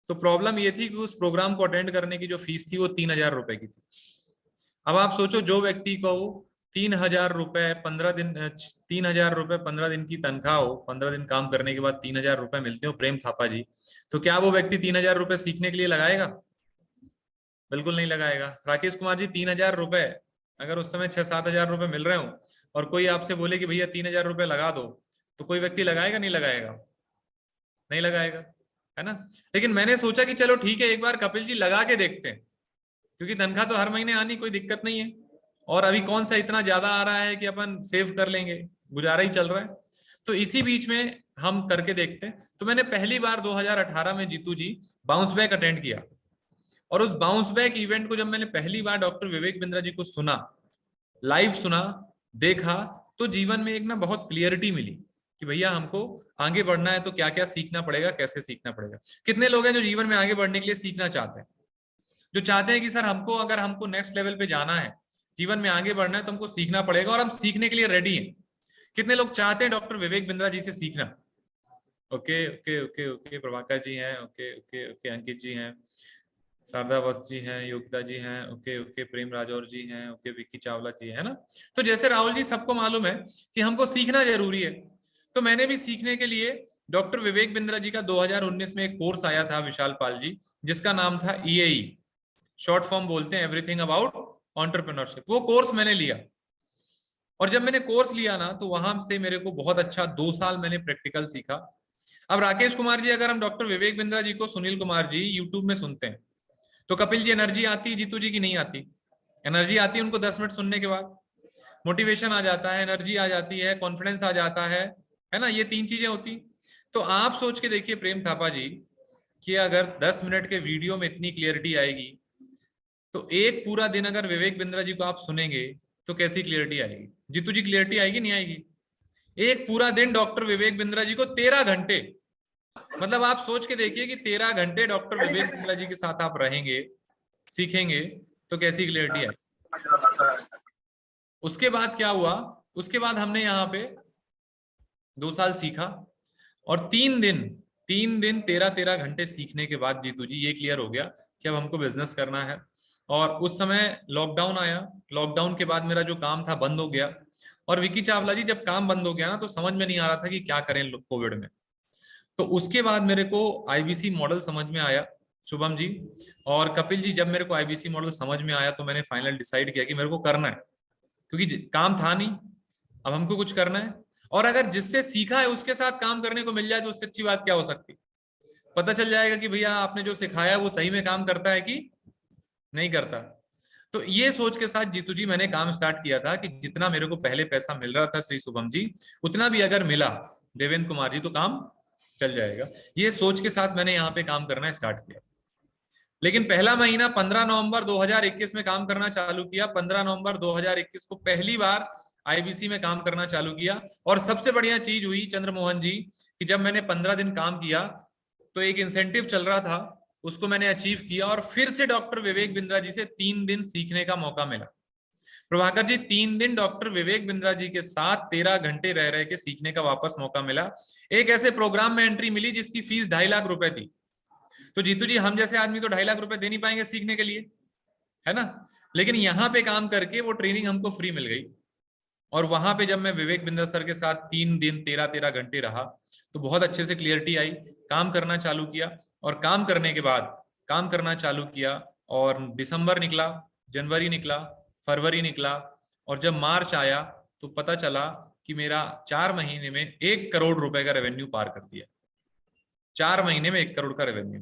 तो प्रॉब्लम ये थी कि उस प्रोग्राम को अटेंड करने की जो फीस थी वो 3,000 रुपए की थी। अब आप सोचो, जो व्यक्ति को 3,000 रुपए 15 दिन, 3,000 रुपए 15 दिन की तनख्वाह हो, 15 दिन काम करने के बाद 3,000 रुपए मिलते हो प्रेम थापा जी, तो क्या वो व्यक्ति 3,000 रुपए सीखने के लिए लगाएगा? बिल्कुल नहीं लगाएगा। राकेश कुमार जी, 3,000 रुपए अगर उस समय 6-7 हजार रुपए मिल रहे हो और कोई आपसे बोले कि भैया 3,000 रुपए लगा दो, तो कोई व्यक्ति लगाएगा नहीं लगाएगा? नहीं लगाएगा, है ना। लेकिन मैंने सोचा कि चलो ठीक है, एक बार कपिल जी लगा के देखते हैं, क्योंकि तनख्वाह तो हर महीने आनी, कोई दिक्कत नहीं है, और अभी कौन सा इतना ज्यादा आ रहा है कि अपन सेव कर लेंगे, गुजारा ही चल रहा है। तो इसी बीच में हम करके देखते हैं। तो मैंने पहली बार 2018 में जीतू जी बाउंस बैक अटेंड किया, और उस बाउंस बैक इवेंट को जब मैंने पहली बार डॉक्टर विवेक बिंद्रा जी को सुना, लाइव सुना, देखा, तो जीवन में एक ना बहुत क्लियरिटी मिली कि भैया हमको आगे बढ़ना है तो क्या क्या सीखना पड़ेगा, कैसे सीखना पड़ेगा। कितने लोग हैं जो जीवन में आगे बढ़ने के लिए सीखना चाहते हैं, जो चाहते हैं कि सर हमको अगर हमको नेक्स्ट लेवल पे जाना है, जीवन में आगे बढ़ना है, तो हमको सीखना पड़ेगा, और हम सीखने के लिए रेडी हैं। कितने लोग चाहते हैं डॉक्टर विवेक बिंद्रा जी से सीखना? Okay okay okay okay, Prabhakar ji हैं, okay okay okay, Ankit ji हैं, शारदा वत्स जी हैं, योगिता जी हैं, ओके ओके, प्रेम राजौर जी हैं, ओके, विक्की चावला जी है ना। तो जैसे राहुल जी, सबको मालूम है कि हमको सीखना जरूरी है। तो मैंने भी सीखने के लिए डॉक्टर विवेक बिंद्रा जी का 2019 में एक कोर्स आया था, विशाल पाल जी, जिसका नाम था EAE, शॉर्ट फॉर्म बोलते हैं एवरीथिंग अबाउट एंटरप्रेन्योरशिप। वो कोर्स मैंने लिया, और जब मैंने कोर्स लिया ना, तो वहां से मेरे को बहुत अच्छा 2 साल मैंने प्रैक्टिकल सीखा। अब राकेश कुमार जी, अगर हम डॉक्टर विवेक बिंद्रा जी को, सुनील कुमार जी यूट्यूब में सुनते हैं, तो कपिल जी एनर्जी आती है जीतू जी की? नहीं आती। एनर्जी आती है उनको 10 मिनट सुनने के बाद, मोटिवेशन आ जाता है, एनर्जी आ जाती है, कॉन्फिडेंस आ जाता है ना, ये 3 चीजें होती। तो आप सोच के देखिए प्रेम थापा जी, कि अगर 10 मिनट के वीडियो में इतनी क्लियरिटी आएगी, तो एक पूरा दिन अगर विवेक बिंद्रा जी को आप सुनेंगे तो कैसी क्लियरिटी आएगी? जीतू जी क्लियरिटी आएगी नहीं आएगी? एक पूरा दिन डॉक्टर विवेक बिंद्रा जी को 13 घंटे, मतलब आप सोच के देखिए कि 13 घंटे डॉक्टर विवेक बिंद्रा जी के साथ आप रहेंगे, सीखेंगे, तो कैसी क्लियरिटी आएगी? उसके बाद क्या हुआ? उसके बाद हमने यहाँ पे 2 साल सीखा, और 3 दिन 13 घंटे सीखने के बाद जीतू जी ये क्लियर हो गया कि अब हमको बिजनेस करना है। और उस समय लॉकडाउन आया, लॉकडाउन के बाद मेरा जो काम था बंद हो गया। और विक्की चावला जी, जब काम बंद हो गया ना, तो समझ में नहीं आ रहा था कि क्या करें कोविड में। तो उसके बाद मेरे को IBC मॉडल समझ में आया, शुभम जी और कपिल जी, जब मेरे को IBC मॉडल समझ में आया, तो मैंने फाइनल डिसाइड किया कि मेरे को करना है, क्योंकि काम था नहीं, अब हमको कुछ करना है। और अगर जिससे सीखा है उसके साथ काम करने को मिल जाए तो उससे अच्छी बात क्या हो सकती। पता चल जाएगा कि भैया आपने जो सिखाया वो सही में काम करता है कि नहीं करता। तो ये सोच के साथ जीतू जी मैंने काम स्टार्ट किया था कि जितना मेरे को पहले पैसा मिल रहा था श्री शुभम जी, उतना भी अगर मिला देवेंद्र कुमार जी, तो काम चल जाएगा। ये सोच के साथ मैंने यहाँ पे काम करना स्टार्ट किया। लेकिन पहला महीना 15 नवंबर 2021 में काम करना चालू किया। 15 नवंबर 2021 को पहली बार IBC में काम करना चालू किया। और सबसे बढ़िया चीज हुई चंद्रमोहन जी, कि जब मैंने 15 दिन काम किया तो एक इंसेंटिव चल रहा था, उसको मैंने अचीव किया, और फिर से डॉक्टर विवेक बिंद्रा जी से 3 दिन सीखने का मौका मिला। प्रभाकर जी, 3 दिन डॉक्टर विवेक बिंद्रा जी के साथ 13 घंटे रह रहे के सीखने का वापस मौका मिला। एक ऐसे प्रोग्राम में एंट्री मिली जिसकी फीस 2.5 लाख रुपए थी। तो जीतू जी, हम जैसे आदमी तो 2.5 लाख रुपए दे नहीं पाएंगे सीखने के लिए, है ना। लेकिन यहाँ पे काम करके वो ट्रेनिंग हमको फ्री मिल गई। और वहां पे जब मैं विवेक बिंद्रा सर के साथ 3 दिन 13 घंटे रहा, तो बहुत अच्छे से क्लियरिटी आई, काम करना चालू किया। और काम करने के बाद काम करना चालू किया, और दिसंबर निकला, जनवरी निकला, फरवरी निकला, और जब मार्च आया तो पता चला कि मेरा 4 महीने में 1 करोड़ रुपए का रेवेन्यू पार कर दिया। 4 महीने में 1 करोड़ का रेवेन्यू।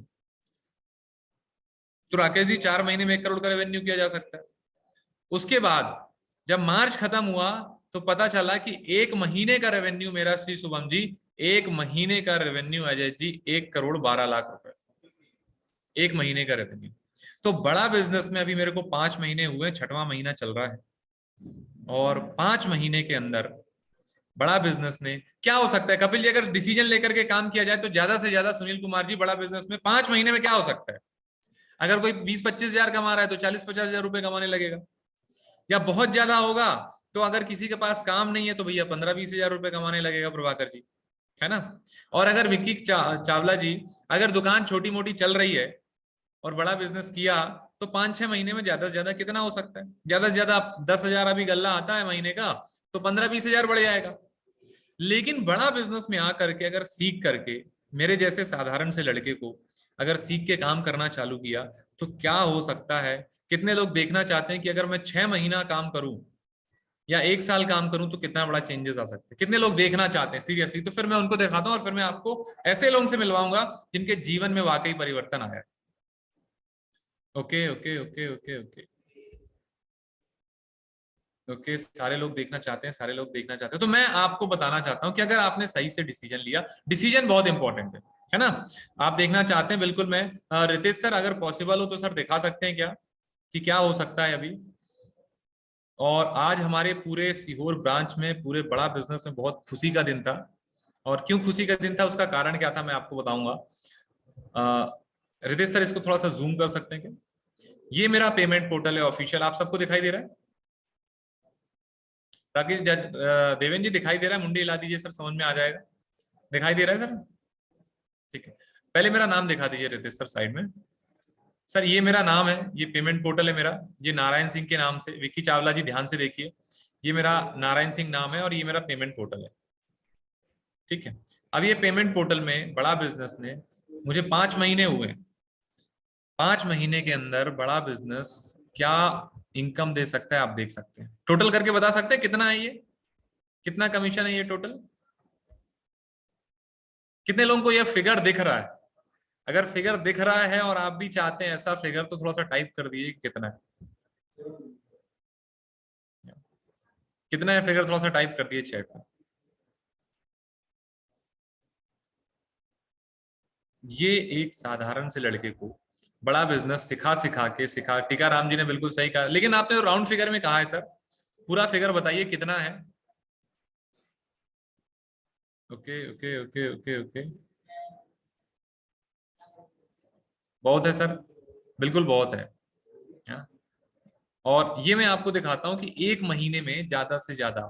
तो राकेश जी, 4 महीने में 1 करोड़ का रेवेन्यू किया जा सकता है। उसके बाद जब मार्च खत्म हुआ तो पता चला कि 1 महीने का रेवेन्यू मेरा श्री शुभम जी, 1 महीने का रेवेन्यू अजय जी 1 करोड़ 12 लाख रुपए, 1 महीने का रेवेन्यू। तो बड़ा बिजनेस में अभी मेरे को 5 महीने हुए, 6वां महीना चल रहा है, और 5 महीने के अंदर बड़ा बिजनेस ने क्या हो सकता है कपिल जी, अगर डिसीजन लेकर के काम किया जाए तो ज्यादा से ज्यादा सुनील कुमार जी, बड़ा बिजनेस में 5 महीने में क्या हो सकता है? अगर कोई 20-25 हजार कमा रहा है तो 40-50 हजार रुपए कमाने लगेगा, या बहुत ज्यादा होगा तो अगर किसी के पास काम नहीं है तो भैया 15-20 हजार रुपए कमाने लगेगा प्रभाकर जी, है ना। और अगर विक्की चावला जी, अगर दुकान छोटी मोटी चल रही है और बड़ा बिजनेस किया तो 5-6 महीने में ज्यादा से ज्यादा कितना हो सकता है? ज्यादा से ज्यादा 10 हजार अभी गल्ला आता है महीने का, तो 15-20 हजार बढ़ जाएगा। लेकिन बड़ा बिजनेस में आकर के अगर सीख करके मेरे जैसे साधारण से लड़के को अगर सीख के काम करना चालू किया तो क्या हो सकता है। कितने लोग देखना चाहते हैं कि अगर मैं 6 महीना काम करूं या 1 साल काम करूं तो कितना बड़ा चेंजेस आ सकते हैं, कितने लोग देखना चाहते हैं सीरियसली। तो फिर मैं उनको दिखाता हूं और फिर मैं आपको ऐसे लोगों से मिलवाऊंगा जिनके जीवन में वाकई परिवर्तन आया। Okay okay okay okay okay okay सारे लोग देखना चाहते हैं, सारे लोग देखना चाहते हैं। तो मैं आपको बताना चाहता हूं कि अगर आपने सही से डिसीजन लिया, डिसीजन बहुत इंपॉर्टेंट है ना। आप देखना चाहते हैं, बिल्कुल। मैं रितेश सर अगर पॉसिबल हो तो सर दिखा सकते हैं क्या कि क्या हो सकता है अभी। और आज हमारे पूरे सीहोर ब्रांच में, पूरे बड़ा बिजनेस में बहुत खुशी का दिन था। और क्यों खुशी का दिन था, उसका कारण क्या था, मैं आपको बताऊंगा। रितेश सर इसको थोड़ा सा जूम कर सकते हैं क्या? ये मेरा पेमेंट पोर्टल है ऑफिशियल, आप सबको दिखाई दे रहा है? ताकि देवेंद्र जी दिखाई दे रहा है? मुंडी हिला दीजिए सर, समझ में आ जाएगा। दिखाई दे रहा है सर? ठीक है, पहले मेरा नाम दिखा दीजिए रितेश सर साइड में। सर ये मेरा नाम है, ये पेमेंट पोर्टल है मेरा, ये नारायण सिंह के नाम से। विक्की चावला जी ध्यान से देखिए, ये मेरा नारायण सिंह नाम है और ये मेरा पेमेंट पोर्टल है। ठीक है, अब ये पेमेंट पोर्टल में बड़ा बिजनेस ने मुझे 5 महीने हुए, 5 महीने के अंदर बड़ा बिजनेस क्या इनकम दे सकता है आप देख सकते हैं। टोटल करके बता सकते हैं कितना है ये, कितना कमीशन है ये टोटल? कितने लोगों को ये फिगर दिख रहा है? अगर फिगर दिख रहा है और आप भी चाहते हैं ऐसा फिगर तो थोड़ा सा टाइप कर दीजिए कितना है, कितना है फिगर, थोड़ा सा टाइप कर दिए चैट में। ये एक साधारण से लड़के को बड़ा बिजनेस सिखा टीकाराम जी ने बिल्कुल सही कहा, लेकिन आपने राउंड फिगर में कहा है सर, पूरा फिगर बताइए कितना है। Okay okay okay okay okay, बहुत है सर, बिल्कुल बहुत है। हाँ? और ये मैं आपको दिखाता हूं कि 1 महीने में ज्यादा से ज्यादा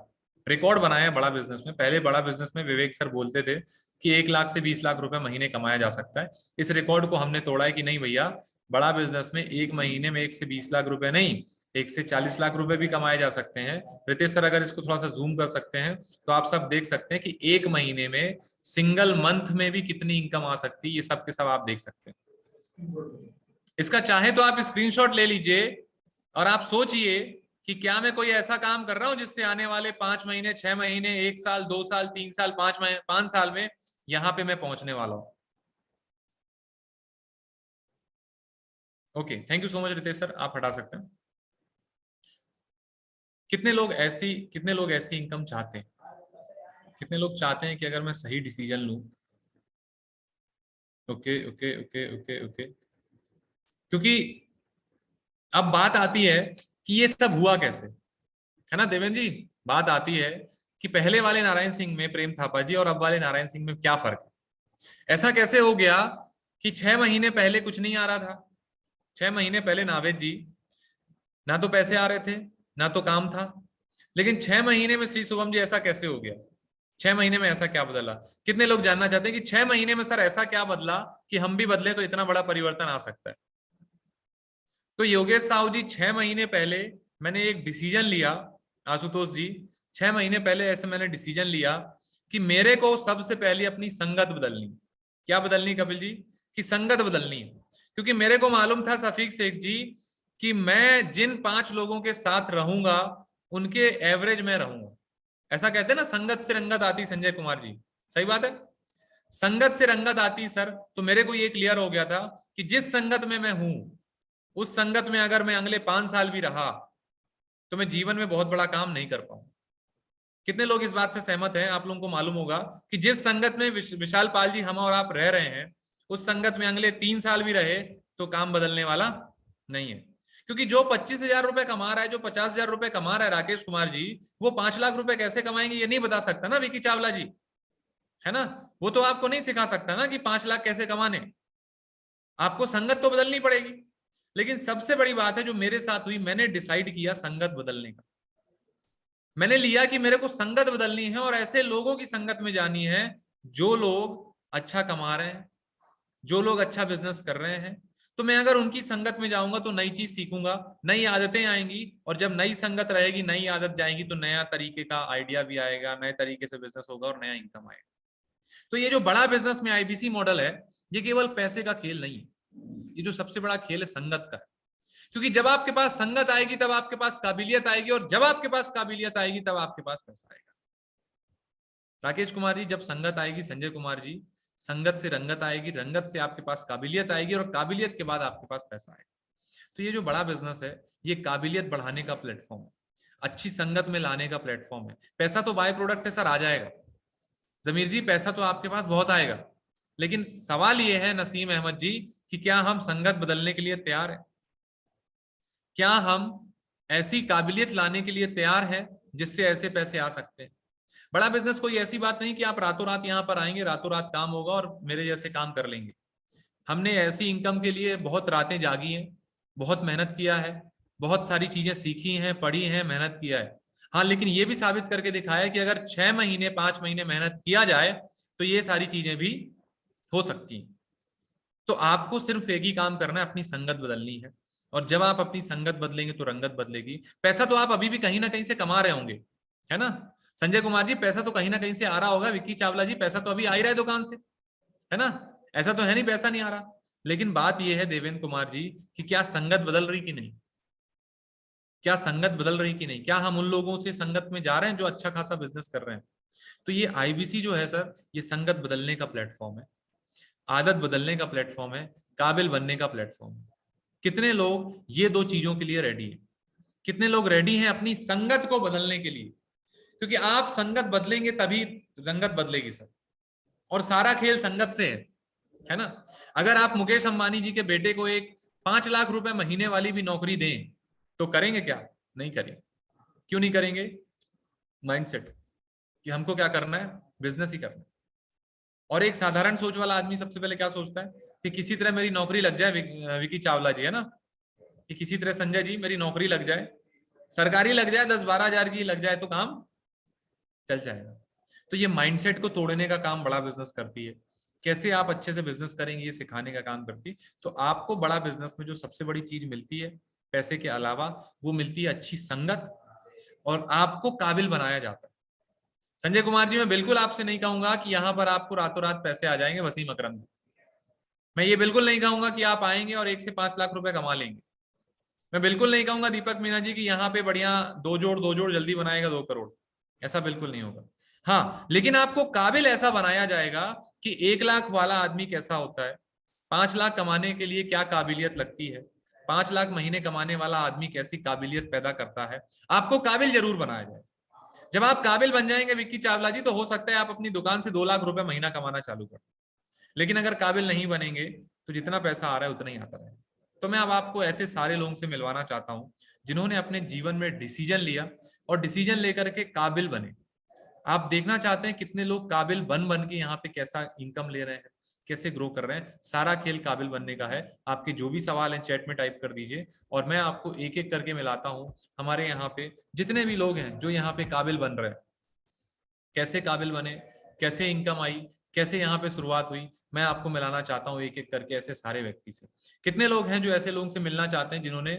रिकॉर्ड बनाया बड़ा बिजनेस में। पहले बड़ा बिजनेस में विवेक सर बोलते थे कि 1 लाख से 20 लाख रुपए महीने कमाया जा सकता है। इस रिकॉर्ड को हमने तोड़ा है कि नहीं भैया, बड़ा बिजनेस में 1 महीने में 1 से 20 लाख रुपए नहीं, 1 से 40 लाख रुपए भी कमाए जा सकते हैं। रितेश सर अगर इसको थोड़ा सा जूम कर सकते हैं तो आप सब देख सकते हैं कि 1 महीने में सिंगल मंथ में भी कितनी इनकम आ सकती है, ये सब के सब आप देख सकते हैं। इसका चाहे तो आप स्क्रीनशॉट ले लीजिए और आप सोचिए कि क्या मैं कोई ऐसा काम कर रहा हूं जिससे आने वाले 5 महीने, 6 महीने, 1 साल, 2 साल, 3 साल, 5 साल में यहां पे मैं पहुंचने वाला हूं। Okay, thank you so much Ritesh sir, आप हटा सकते हैं। कितने लोग ऐसी इनकम चाहते हैं? कितने लोग चाहते हैं कि अगर मैं सही डिसीजन लूं? Okay okay okay okay okay, क्योंकि अब बात आती है कि ये सब हुआ कैसे, है ना देवेंद्र जी? बात आती है कि पहले वाले नारायण सिंह में प्रेम थापा जी और अब वाले नारायण सिंह में क्या फर्क है? ऐसा कैसे हो गया कि 6 महीने पहले कुछ नहीं आ रहा था? 6 महीने पहले नावेद जी ना तो पैसे आ रहे थे ना तो काम था, लेकिन 6 महीने में श्री शुभम जी ऐसा कैसे हो गया? 6 महीने में ऐसा क्या बदला? कितने लोग जानना चाहते हैं कि 6 महीने में सर ऐसा क्या बदला कि हम भी बदले तो इतना बड़ा परिवर्तन आ सकता है? तो योगेश साहू जी, 6 महीने पहले मैंने एक डिसीजन लिया। आशुतोष जी, 6 महीने पहले ऐसे मैंने डिसीजन लिया कि मेरे को सबसे पहले अपनी संगत बदलनी। क्या बदलनी कपिल जी? कि संगत बदलनी है। क्योंकि मेरे को मालूम था सफीक शेख जी कि मैं जिन 5 लोगों के साथ रहूंगा उनके एवरेज में रहूंगा। ऐसा कहते हैं ना, संगत से रंगत आती, संजय कुमार जी, सही बात है। संगत से रंगत आती सर। तो मेरे को ये क्लियर हो गया था कि जिस संगत में मैं हूं उस संगत में अगर मैं अगले 5 साल भी रहा तो मैं जीवन में बहुत बड़ा काम नहीं कर पाऊंगा। कितने लोग इस बात से सहमत हैं? आप लोगों को मालूम होगा कि जिस संगत में विशाल पाल जी, हम और आप रह रहे हैं, उस संगत में अगले 3 साल भी रहे तो काम बदलने वाला नहीं है। क्योंकि जो 25,000 रुपए कमा रहा है, जो 50,000 रुपए कमा रहा है राकेश कुमार जी, वो 5 लाख रुपए कैसे कमाएंगे ये नहीं बता सकता ना विकी चावला जी, है ना? वो तो आपको नहीं सिखा सकता ना कि 5 लाख कैसे कमाने। आपको संगत तो बदलनी पड़ेगी। लेकिन सबसे बड़ी बात है जो मेरे साथ हुई, मैंने डिसाइड किया संगत बदलने का। मैंने लिया कि मेरे को संगत बदलनी है और ऐसे लोगों की संगत में जानी है जो लोग अच्छा कमा रहे हैं, जो लोग अच्छा बिजनेस कर रहे हैं। तो मैं अगर उनकी संगत में जाऊंगा तो नई चीज सीखूंगा, नई आदतें आएंगी, और जब नई संगत रहेगी, नई आदत जाएगी तो नया तरीके का आइडिया भी आएगा, नए तरीके से बिजनेस होगा और नया इनकम आएगा। तो ये जो बड़ा बिजनेस में आईबीसी मॉडल है, ये केवल पैसे का खेल नहीं है, ये जो सबसे बड़ा खेल है संगत का है। क्योंकि जब आपके पास संगत आएगी तब आपके पास काबिलियत आएगी, और जब आपके पास काबिलियत आएगी तब आपके पास पैसा आएगा। राकेश कुमार जी, जब संगत आएगी, संजय कुमार जी, संगत से रंगत आएगी, रंगत से आपके पास काबिलियत आएगी, और काबिलियत के बाद आपके पास पैसा आएगा। तो ये जो बड़ा बिजनेस है, ये काबिलियत बढ़ाने का प्लेटफॉर्म है, अच्छी संगत में लाने का प्लेटफॉर्म है। पैसा तो बाय प्रोडक्ट है सर, आ जाएगा। जमीर जी, पैसा तो आपके पास बहुत आएगा, लेकिन सवाल ये है नसीम अहमद जी कि क्या हम संगत बदलने के लिए तैयार हैं? क्या हम ऐसी काबिलियत लाने के लिए तैयार हैं जिससे ऐसे पैसे आ सकते हैं? बड़ा बिजनेस कोई ऐसी बात नहीं कि आप रातों रात यहां पर आएंगे, रातों रात काम होगा और मेरे जैसे काम कर लेंगे। हमने ऐसी इनकम के लिए बहुत रातें जागी हैं, बहुत मेहनत किया है, बहुत सारी चीजें सीखी हैं, पढ़ी हैं, मेहनत किया है। हाँ, लेकिन ये भी साबित करके दिखाया कि अगर 6 महीने 5 महीने मेहनत किया जाए तो ये सारी चीजें भी हो सकती हैं। तो आपको सिर्फ एक ही काम करना है, अपनी संगत बदलनी है, और जब आप अपनी संगत बदलेंगे तो रंगत बदलेगी। पैसा तो आप अभी भी कहीं ना कहीं से कमा रहे होंगे, है ना संजय कुमार जी? पैसा तो कहीं ना कहीं से आ रहा होगा। विक्की चावला जी, पैसा तो अभी आ ही रहा है दुकान से, है ना? ऐसा तो है नहीं पैसा नहीं आ रहा। लेकिन बात यह है देवेंद्र कुमार जी कि क्या संगत बदल रही कि नहीं? क्या संगत बदल रही कि नहीं? क्या हम उन लोगों से संगत में जा रहे हैं जो अच्छा खासा बिजनेस कर रहे हैं? तो ये आईबीसी जो है सर, ये संगत बदलने का प्लेटफॉर्म है, आदत बदलने का प्लेटफॉर्म है, काबिल बनने का प्लेटफॉर्म है। कितने लोग ये दो चीजों के लिए रेडी है? कितने लोग रेडी हैं अपनी संगत को बदलने के लिए? क्योंकि आप संगत बदलेंगे तभी रंगत बदलेगी सर, और सारा खेल संगत से है ना? अगर आप मुकेश अंबानी जी के बेटे को एक 5 लाख रुपए महीने वाली भी नौकरी दें तो करेंगे क्या? नहीं करेंगे। क्यों नहीं करेंगे? माइंडसेट कि हमको क्या करना है, बिजनेस ही करना है। और एक साधारण सोच वाला आदमी सबसे पहले क्या सोचता है कि किसी तरह मेरी नौकरी लग जाए, विकी चावला जी, है ना, कि किसी तरह संजय जी मेरी नौकरी लग जाए, सरकारी लग जाए, 10-12 हजार की लग जाए तो काम चल जाएगा। तो ये माइंडसेट को तोड़ने का काम बड़ा बिजनेस करती है। कैसे आप अच्छे से बिजनेस करेंगे ये सिखाने का काम करती है। तो आपको बड़ा बिजनेस में जो सबसे बड़ी चीज मिलती है पैसे के अलावा, वो मिलती है अच्छी संगत, और आपको काबिल बनाया जाता है। संजय कुमार जी, मैं बिल्कुल आपसे नहीं कहूंगा कि यहाँ पर आपको रातों रात पैसे आ जाएंगे वसीम अकरम जी। मैं ये बिल्कुल नहीं कहूंगा कि आप आएंगे और 1 से 5 लाख रुपए कमा लेंगे। मैं बिल्कुल नहीं कहूंगा दीपक मीना जी कि यहाँ पे बढ़िया 2 जोड़ जल्दी बनाएगा 2 करोड़। ऐसा बिल्कुल नहीं होगा। हाँ, लेकिन आपको काबिल ऐसा बनाया जाएगा कि 1 लाख वाला आदमी कैसा होता है, 5 लाख कमाने के लिए क्या काबिलियत लगती है, 5 लाख महीने कमाने वाला आदमी कैसी काबिलियत पैदा करता है। आपको काबिल जरूर बनाया जाए। जब आप काबिल बन जाएंगे विक्की चावला जी, तो हो सकता है आप अपनी दुकान से 2 लाख रुपए महीना कमाना चालू कर। लेकिन अगर काबिल नहीं बनेंगे तो जितना पैसा आ रहा है उतना ही आता रहेगा। तो मैं अब आपको ऐसे सारे लोगों से मिलवाना चाहता हूं जिन्होंने अपने जीवन में डिसीजन लिया और डिसीजन लेकर के काबिल बने। आप देखना चाहते हैं कितने लोग काबिल बन के यहाँ पे कैसा इनकम ले रहे हैं, कैसे ग्रो कर रहे हैं। सारा खेल काबिल बनने का है। आपके जो भी सवाल हैं चैट में टाइप कर दीजिए और मैं आपको एक एक करके मिलाता हूं। हमारे यहाँ पे जितने भी लोग हैं जो यहाँ पे काबिल बन रहे हैं, कैसे काबिल बने, कैसे इनकम आई, कैसे यहाँ पे शुरुआत हुई, मैं आपको मिलाना चाहता हूँ एक एक करके ऐसे सारे व्यक्ति से। कितने लोग हैं जो ऐसे लोगों से मिलना चाहते हैं जिन्होंने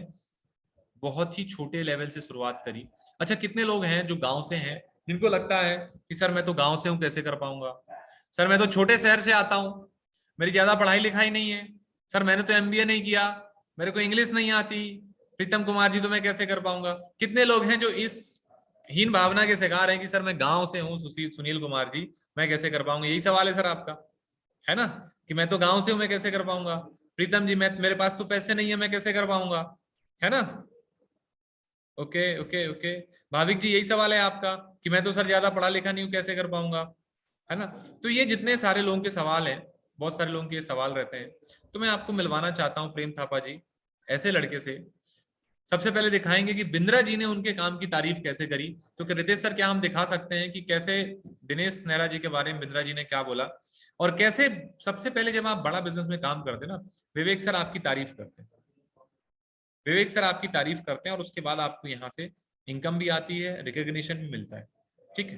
बहुत ही छोटे लेवल से शुरुआत करी? अच्छा, कितने लोग हैं जो गांव से हैं, जिनको लगता है कि सर मैं तो गांव से हूं, कैसे कर पाऊंगा, सर मैं तो छोटे शहर से आता हूं, मेरी ज्यादा पढ़ाई लिखाई नहीं है, सर मैंने तो एमबीए नहीं किया, मेरे को इंग्लिश नहीं आती, प्रीतम कुमार जी तो मैं कैसे कर पाऊंगा। कितने लोग हैं जो इस हीन भावना के शिकार हैं कि सर मैं गांव से हूँ, सुनील कुमार जी मैं कैसे कर पाऊंगा। यही सवाल है सर आपका, है ना, कि मैं तो गांव से हूं, मैं कैसे कर पाऊंगा। प्रीतम जी, मेरे पास तो पैसे नहीं है, मैं कैसे कर पाऊंगा, है ना। ओके ओके ओके, भाविक जी यही सवाल है आपका कि मैं तो सर ज्यादा पढ़ा लिखा नहीं हूं, कैसे कर पाऊंगा, है ना। तो ये जितने सारे लोगों के सवाल हैं, बहुत सारे लोगों के सवाल रहते हैं, तो मैं आपको मिलवाना चाहता हूँ प्रेम थापा जी ऐसे लड़के से। सबसे पहले दिखाएंगे कि बिंद्रा जी ने उनके काम की तारीफ कैसे करी। तो रितेश सर, क्या हम दिखा सकते हैं कि कैसे दिनेश नेहरा जी के बारे में बिंद्रा जी ने क्या बोला, और कैसे सबसे पहले जब आप बड़ा बिजनेस में काम करते हैं ना, विवेक सर आपकी तारीफ करते हैं, विवेक सर आपकी तारीफ करते हैं, और उसके बाद आपको यहाँ से इनकम भी आती है, रिकॉग्निशन भी मिलता है। ठीक है,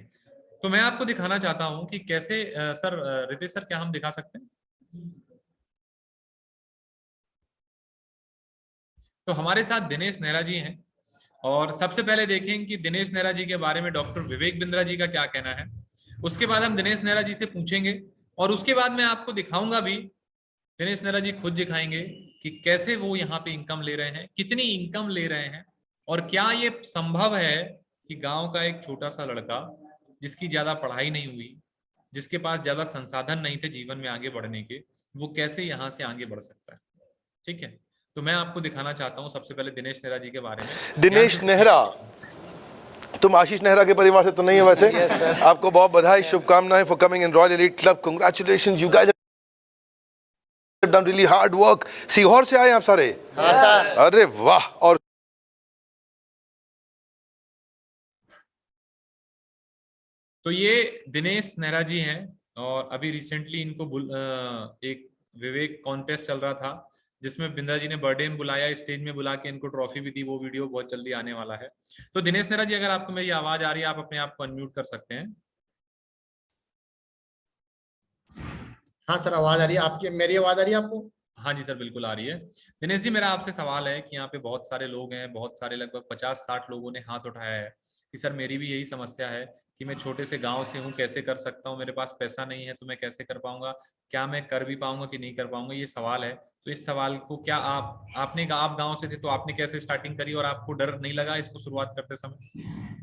तो मैं आपको दिखाना चाहता हूं कि कैसे सर, रितेश सर क्या हम दिखा सकते हैं। तो हमारे साथ दिनेश नेहरा जी हैं, और सबसे पहले देखें कि दिनेश नेहरा जी के बारे में डॉक्टर विवेक बिंद्रा जी का क्या कहना है। उसके बाद हम दिनेश नेहरा जी से पूछेंगे, और उसके बाद मैं आपको दिखाऊंगा भी, दिनेश नेहरा जी खुद दिखाएंगे कि कैसे वो यहाँ पे इनकम ले रहे हैं, कितनी इनकम ले रहे हैं, और क्या ये संभव है कि गांव का एक छोटा सा लड़का जिसकी ज्यादा पढ़ाई नहीं हुई, जिसके पास ज्यादा संसाधन नहीं थे जीवन में आगे बढ़ने के, वो कैसे यहाँ से आगे बढ़ सकता है। ठीक है, तो मैं आपको दिखाना चाहता हूँ सबसे पहले दिनेश नेहरा जी के बारे में। दिनेश नेहरा, तुम आशीष नेहरा के परिवार से तो नहीं हो वैसे? आपको बहुत बधाई, शुभकामनाएं for coming in royal elite club. Congratulations, you guys have done really hard work. Sehore से आए आप सारे? हाँ सर। अरे वाह। और तो ये दिनेश नेहरा जी हैं, और अभी रिसेंटली इनको एक विवेक कॉन्टेस्ट चल रहा था जिसमें बिंद्रा जी ने बर्थडे में बुलाया, स्टेज में बुला के इनको ट्रॉफी भी दी। वो वीडियो बहुत जल्दी आने वाला है। तो दिनेश नेहरा जी, अगर आपको मेरी आवाज आ रही है, आप अपने आप को अनम्यूट कर सकते हैं। हाँ सर, आवाज आ रही है आपकी, मेरी आवाज आ रही है आपको? हाँ जी सर, बिल्कुल आ रही है। दिनेश जी, मेरा आपसे सवाल है कि यहाँ पे बहुत सारे लोग हैं, बहुत सारे लगभग 50-60 लोगों ने हाथ उठाया है कि सर मेरी भी यही समस्या है कि मैं छोटे से गांव से हूँ, कैसे कर सकता हूँ, मेरे पास पैसा नहीं है तो मैं कैसे कर पाऊंगा, क्या मैं कर भी पाऊंगा कि नहीं कर पाऊंगा, ये सवाल है। तो इस सवाल को क्या आप गाँव से थे तो आपने कैसे स्टार्टिंग करी, और आपको डर नहीं लगा इसको शुरुआत करते समय?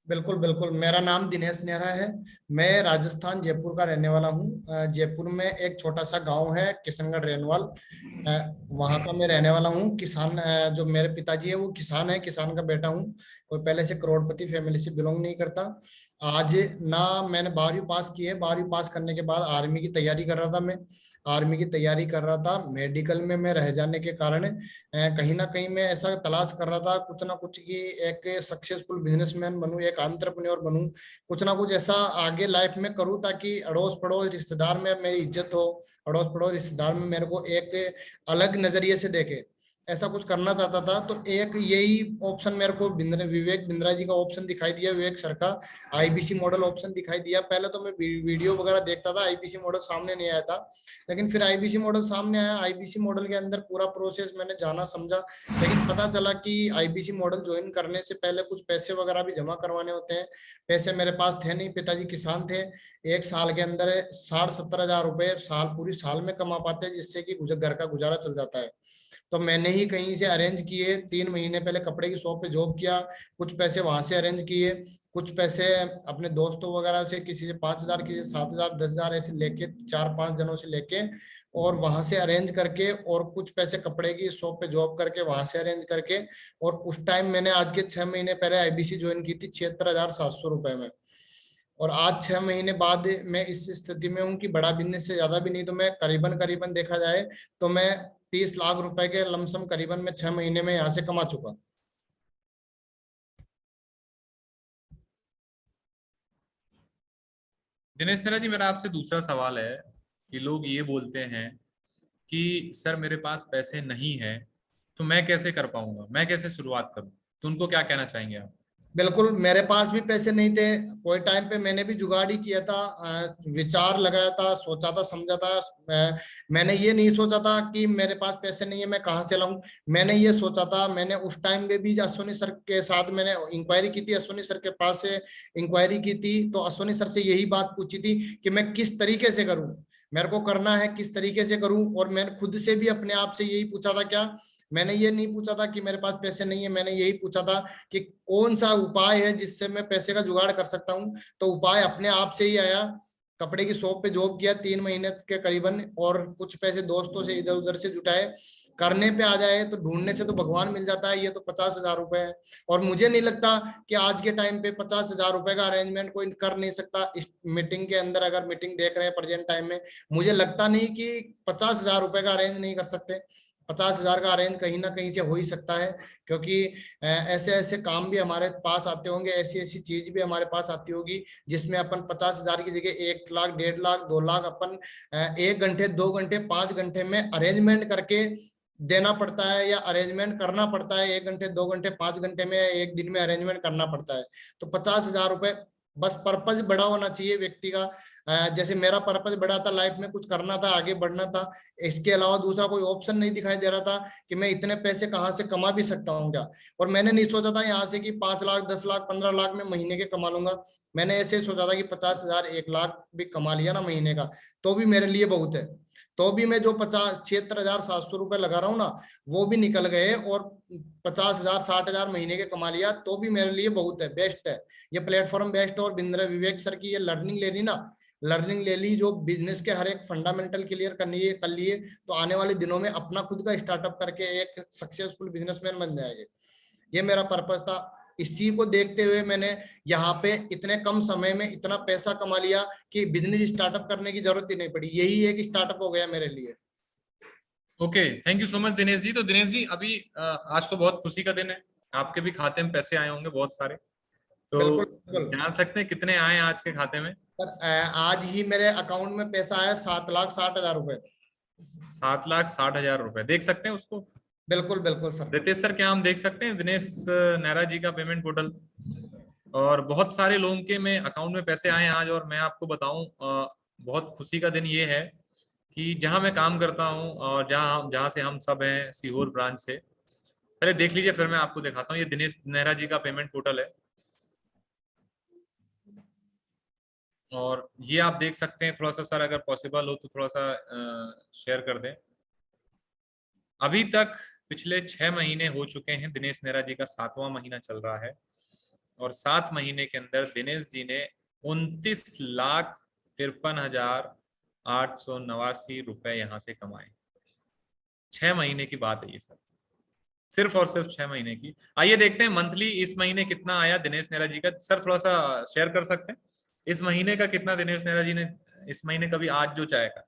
बिल्कुल बिल्कुल, मेरा नाम दिनेश नेहरा है। मैं राजस्थान जयपुर का रहने वाला हूँ। जयपुर में एक छोटा सा गांव है किशनगढ़ रेनवाल, वहाँ का मैं रहने वाला हूँ। किसान, जो मेरे पिताजी है वो किसान है, किसान का बेटा हूँ। कोई पहले से करोड़पति फैमिली से बिलोंग नहीं करता। आज ना मैंने 12वीं पास की है, 12वीं पास करने के बाद आर्मी की तैयारी कर रहा था। मैं आर्मी की तैयारी कर रहा था, मेडिकल में मैं रह जाने के कारण कहीं ना कहीं मैं ऐसा तलाश कर रहा था कुछ ना कुछ कि एक सक्सेसफुल बिजनेसमैन बनूं, एक एंटरप्रेन्योर बनूं, कुछ ना कुछ ऐसा आगे लाइफ में करूं ताकि अड़ोस पड़ोस रिश्तेदार में मेरी इज्जत हो, अड़ोस पड़ोस रिश्तेदार में मेरे को एक अलग नजरिए से देखे, ऐसा कुछ करना चाहता था। तो एक यही ऑप्शन मेरे को विवेक बिंद्रा जी का ऑप्शन दिखाई दिया, विवेक सर का आईबीसी मॉडल ऑप्शन दिखाई दिया। पहले तो मैं वीडियो वगैरह देखता था, आईबीसी मॉडल सामने नहीं आया था, लेकिन फिर आईबीसी मॉडल सामने आया। आईबीसी मॉडल के अंदर पूरा प्रोसेस मैंने जाना समझा, लेकिन पता चला कि आईबीसी मॉडल ज्वाइन करने से पहले कुछ पैसे वगैरह भी जमा करवाने होते हैं। पैसे मेरे पास थे नहीं, पिताजी किसान थे। एक साल के अंदर 60-70 हजार रुपए पूरी साल में कमा पाते हैं, जिससे कि घर का गुजारा चल जाता है। तो मैंने ही कहीं से अरेंज किए, 3 महीने पहले कपड़े की शॉप पे जॉब किया, कुछ पैसे वहां से अरेंज किए, कुछ पैसे अपने दोस्तों वगैरह से, किसी से 5,000, किसी से 7,000, 10,000 ऐसे लेके 4-5 जनों से लेके, और वहां से अरेंज करके, और कुछ पैसे कपड़े की शॉप पे जॉब करके वहां से अरेंज करके, और उस टाइम मैंने आज के 6 महीने पहले आईबीसी ज्वाइन की थी 76,700 रुपए में। और आज 6 महीने बाद मैं इस स्थिति में हूँ कि बड़ा बिजनेस से ज्यादा भी नहीं तो मैं करीबन देखा जाए तो मैं 30 लाख रुपए के लमसम करीबन में 6 महीने में यहाँ से कमा चुका। दिनेश नेहरा जी, मेरा आपसे दूसरा सवाल है कि लोग ये बोलते हैं कि सर मेरे पास पैसे नहीं है तो मैं कैसे कर पाऊंगा, मैं कैसे शुरुआत करूं, तो उनको क्या कहना चाहेंगे आप? बिल्कुल, मेरे पास भी पैसे नहीं थे। कोई टाइम पे मैंने भी जुगाड़ ही किया था, विचार लगाया था, सोचा था, समझा था। मैंने ये नहीं सोचा था कि मेरे पास पैसे नहीं है मैं कहाँ से लाऊं। मैंने ये सोचा था, मैंने उस टाइम में भी अश्विनी सर के साथ मैंने इंक्वायरी की थी, अश्विनी सर के पास से इंक्वायरी की थी, तो अश्विनी सर से यही बात पूछी थी कि मैं किस तरीके से करूं, मेरे को करना है किस तरीके से करूं। और मैंने खुद से भी अपने आप से यही पूछा था। क्या मैंने ये नहीं पूछा था कि मेरे पास पैसे नहीं है, मैंने यही पूछा था कि कौन सा उपाय है जिससे मैं पैसे का जुगाड़ कर सकता हूँ। तो उपाय अपने आप से ही आया। कपड़े की शॉप पे जॉब किया 3 महीने के करीबन, और कुछ पैसे दोस्तों से इधर उधर से जुटाए। करने पे आ जाए तो ढूंढने से तो भगवान मिल जाता है। ये तो 50,000 रुपए है, और मुझे नहीं लगता कि आज के टाइम पे 50,000 रुपए का अरेंजमेंट कोई कर नहीं सकता। इस मीटिंग के अंदर अगर मीटिंग देख रहे हैं प्रेजेंट टाइम में, मुझे लगता नहीं कि 50,000 रुपए का अरेंज नहीं कर सकते। 50,000 का अरेंज कहीं ना कहीं से हो ही सकता है, क्योंकि ऐसे ऐसे काम भी हमारे पास आते होंगे, ऐसी ऐसी चीज भी हमारे पास आती होगी जिसमें अपन 50,000 की जगह 1 लाख, 1.5 लाख, 2 लाख अपन 1 घंटे, 2 घंटे, 5 घंटे में अरेंजमेंट करके देना पड़ता है, या अरेंजमेंट करना पड़ता है। 1 घंटे, 2 घंटे, 5 घंटे में, एक दिन में अरेंजमेंट करना पड़ता है। तो 50,000 रुपए, बस पर्पज बड़ा होना चाहिए व्यक्ति का। जैसे मेरा पर्पज बड़ा था, लाइफ में कुछ करना था, आगे बढ़ना था। इसके अलावा दूसरा कोई ऑप्शन नहीं दिखाई दे रहा था कि मैं इतने पैसे कहाँ से कमा भी सकता हूँ क्या। और मैंने नहीं सोचा था यहाँ से कि 5 लाख, 10 लाख, 15 लाख में महीने के कमा लूंगा। मैंने ऐसे सोचा था कि 50,000, 1 लाख भी कमा लिया ना महीने का, तो भी मेरे लिए बहुत है। तो भी मैं जो 76,700 रुपए लगा रहा हूँ ना, वो भी निकल गए और 50,000 60,000 महीने के कमा लिया, तो भी मेरे लिए बहुत है, बेस्ट है ये प्लेटफॉर्म, बेस्ट। और बिंद्रा विवेक सर की ये लर्निंग ले ली ना, लर्निंग ले ली, जो बिजनेस के हर एक फंडामेंटल क्लियर करनी है कर लिए, तो आने वाले दिनों में अपना खुद का स्टार्टअप करके एक सक्सेसफुल बिजनेसमैन बन जाएंगे। ये मेरा पर्पस था। इसी को देखते हुए मैंने यहाँ पे इतने कम समय में इतना पैसा कमा लिया कि बिजनेस स्टार्टअप करने की जरूरत ही नहीं पड़ी। यही एक स्टार्टअप हो गया मेरे लिए। Okay, thank you so much Dinesh ji. तो दिनेश जी, अभी आज तो बहुत खुशी का दिन है, आपके भी खाते में पैसे आए होंगे बहुत सारे, तो बिल्कुल बिल्कुल जान सकते हैं कितने आए आज के खाते में? सर, आज ही मेरे अकाउंट में पैसा आया 7,60,000 रुपए। 7,60,000 रुपए देख सकते हैं उसको? बिल्कुल बिल्कुल सर। रितेश सर, क्या हम देख सकते हैं दिनेश नेहरा जी का पेमेंट पोर्टल? और बहुत सारे लोगों के में अकाउंट में पैसे आए आज। और मैं आपको बताऊं, बहुत खुशी का दिन ये है कि जहां मैं काम करता हूं और जहां से हम सब हैं, सीहोर ब्रांच से, पहले देख लीजिए फिर मैं आपको दिखाता हूँ। ये दिनेश नेहरा जी का पेमेंट पोर्टल है और ये आप देख सकते हैं। थोड़ा सा सर अगर पॉसिबल हो तो थोड़ा सा शेयर कर दें। अभी तक पिछले 6 महीने हो चुके हैं, दिनेश नेहरा जी का 7वां महीना चल रहा है और 7 महीने के अंदर दिनेश जी ने 29,53,889 रुपए यहाँ से कमाए। 6 महीने की बात है ये सर, सिर्फ और सिर्फ 6 महीने की। आइए देखते हैं मंथली इस महीने कितना आया दिनेश नेहरा जी का। सर थोड़ा सा शेयर कर सकते हैं इस महीने का कितना दिनेश नेहरा जी ने इस महीने कभी आज जो चाहेगा।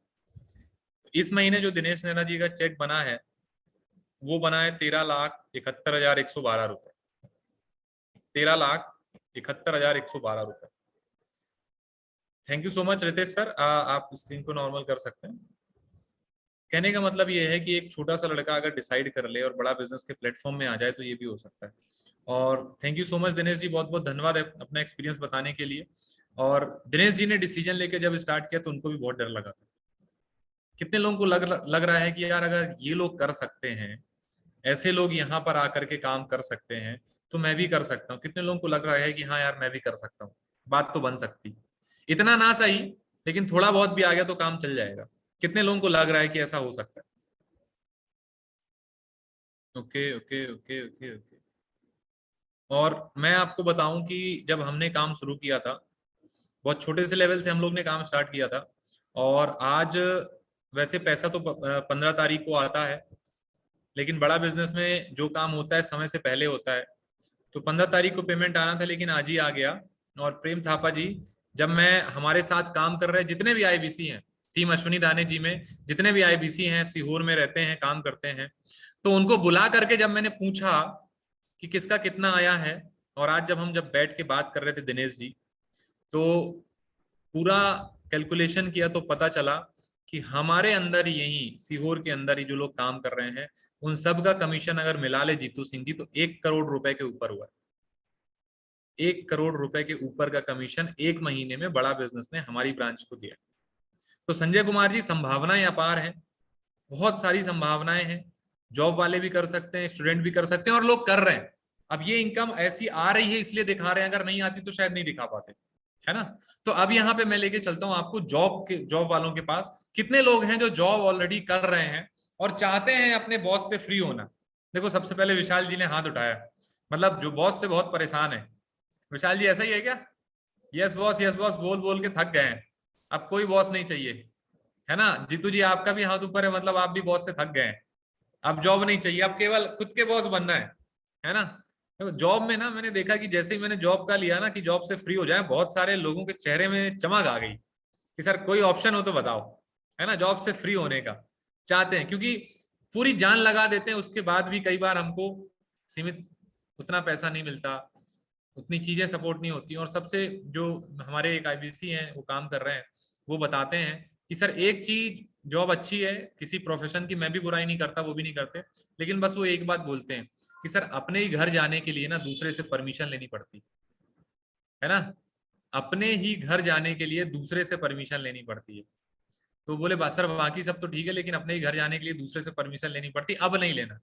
इस महीने जो दिनेश नेहरा जी का चेक बना है वो बना है 13,71,112 रुपए। 13,71,112 रुपए। Thank you so much Ritesh sir, आप स्क्रीन को नॉर्मल कर सकते हैं। कहने का मतलब ये है कि एक छोटा सा लड़का अगर डिसाइड कर ले और बड़ा बिजनेस के प्लेटफॉर्म में आ जाए तो ये भी हो सकता है। और thank you so much Dinesh ji, बहुत बहुत धन्यवाद अपना एक्सपीरियंस बताने के लिए। और दिनेश जी ने डिसीजन लेके जब स्टार्ट किया तो उनको भी बहुत डर लगा था। कितने लोगों को लग रहा है कि यार अगर ये लोग कर सकते हैं, ऐसे लोग यहाँ पर आकर के काम कर सकते हैं, तो मैं भी कर सकता हूँ। कितने लोगों को लग रहा है कि हाँ यार मैं भी कर सकता हूँ, बात तो बन सकती, इतना ना सही लेकिन थोड़ा बहुत भी आ गया तो काम चल जाएगा। कितने लोगों को लग रहा है कि ऐसा हो सकता है? Okay okay okay okay okay. और मैं आपको बताऊं कि जब हमने काम शुरू किया था, बहुत छोटे से लेवल से हम लोग ने काम स्टार्ट किया था और आज वैसे पैसा तो 15 तारीख को आता है, लेकिन बड़ा बिजनेस में जो काम होता है समय से पहले होता है। तो 15 तारीख को पेमेंट आना था लेकिन आज ही आ गया। और प्रेम थापा जी, जब मैं हमारे साथ काम कर रहे जितने भी आईबीसी हैं, टीम अश्विनी दाने जी में जितने भी आईबीसी हैं, सीहोर में रहते हैं, काम करते हैं, तो उनको बुला करके जब मैंने पूछा कि किसका कितना आया है, और आज जब हम बैठ के बात कर रहे थे दिनेश जी, तो पूरा कैलकुलेशन किया तो पता चला कि हमारे अंदर यही सीहोर के अंदर ही जो लोग काम कर रहे हैं उन सब का कमीशन अगर मिला ले जीतू सिंह जी तो 1 करोड़ रुपए के ऊपर हुआ है। 1 करोड़ रुपए के ऊपर का कमीशन एक महीने में बड़ा बिजनेस ने हमारी ब्रांच को दिया। तो संजय कुमार जी, संभावनाएं अपार हैं, बहुत सारी संभावनाएं हैं। जॉब वाले भी कर सकते हैं, स्टूडेंट भी कर सकते हैं और लोग कर रहे हैं। अब ये इनकम ऐसी आ रही है इसलिए दिखा रहे हैं, अगर नहीं आती तो शायद नहीं दिखा पाते, है ना। तो अब यहाँ पे मैं लेके चलता हूँ आपको जॉब वालों के पास। कितने लोग हैं जो जॉब ऑलरेडी कर रहे हैं और चाहते हैं अपने बॉस से फ्री होना? देखो सबसे पहले विशाल जी ने हाथ उठाया, मतलब जो बॉस से बहुत परेशान है। विशाल जी ऐसा ही है क्या? यस बॉस बोल बोल के थक गए हैं, अब कोई बॉस नहीं चाहिए, है ना। जीतू जी आपका भी हाथ ऊपर है, मतलब आप भी बॉस से थक गए हैं, अब जॉब नहीं चाहिए, अब केवल खुद के बॉस बनना है ना। तो जॉब में ना मैंने देखा कि जैसे ही मैंने जॉब का लिया ना कि जॉब से फ्री हो जाए, बहुत सारे लोगों के चेहरे में चमक आ गई कि सर कोई ऑप्शन हो तो बताओ, है ना। जॉब से फ्री होने का चाहते हैं क्योंकि पूरी जान लगा देते हैं, उसके बाद भी कई बार हमको सीमित उतना पैसा नहीं मिलता, उतनी चीजें सपोर्ट नहीं होती। और सबसे जो हमारे एक आईबीसी हैं वो काम कर रहे हैं, वो बताते हैं कि सर एक चीज जॉब अच्छी है किसी प्रोफेशन की, मैं भी बुराई नहीं करता, वो भी नहीं करते, लेकिन बस वो एक बात बोलते हैं कि सर अपने ही घर जाने के लिए ना दूसरे से परमिशन लेनी पड़ती है ना, अपने ही घर जाने के लिए दूसरे से परमिशन लेनी पड़ती है। तो बोले सर बाकी सब तो ठीक है लेकिन अपने ही घर जाने के लिए दूसरे से परमिशन लेनी पड़ती, अब नहीं लेना।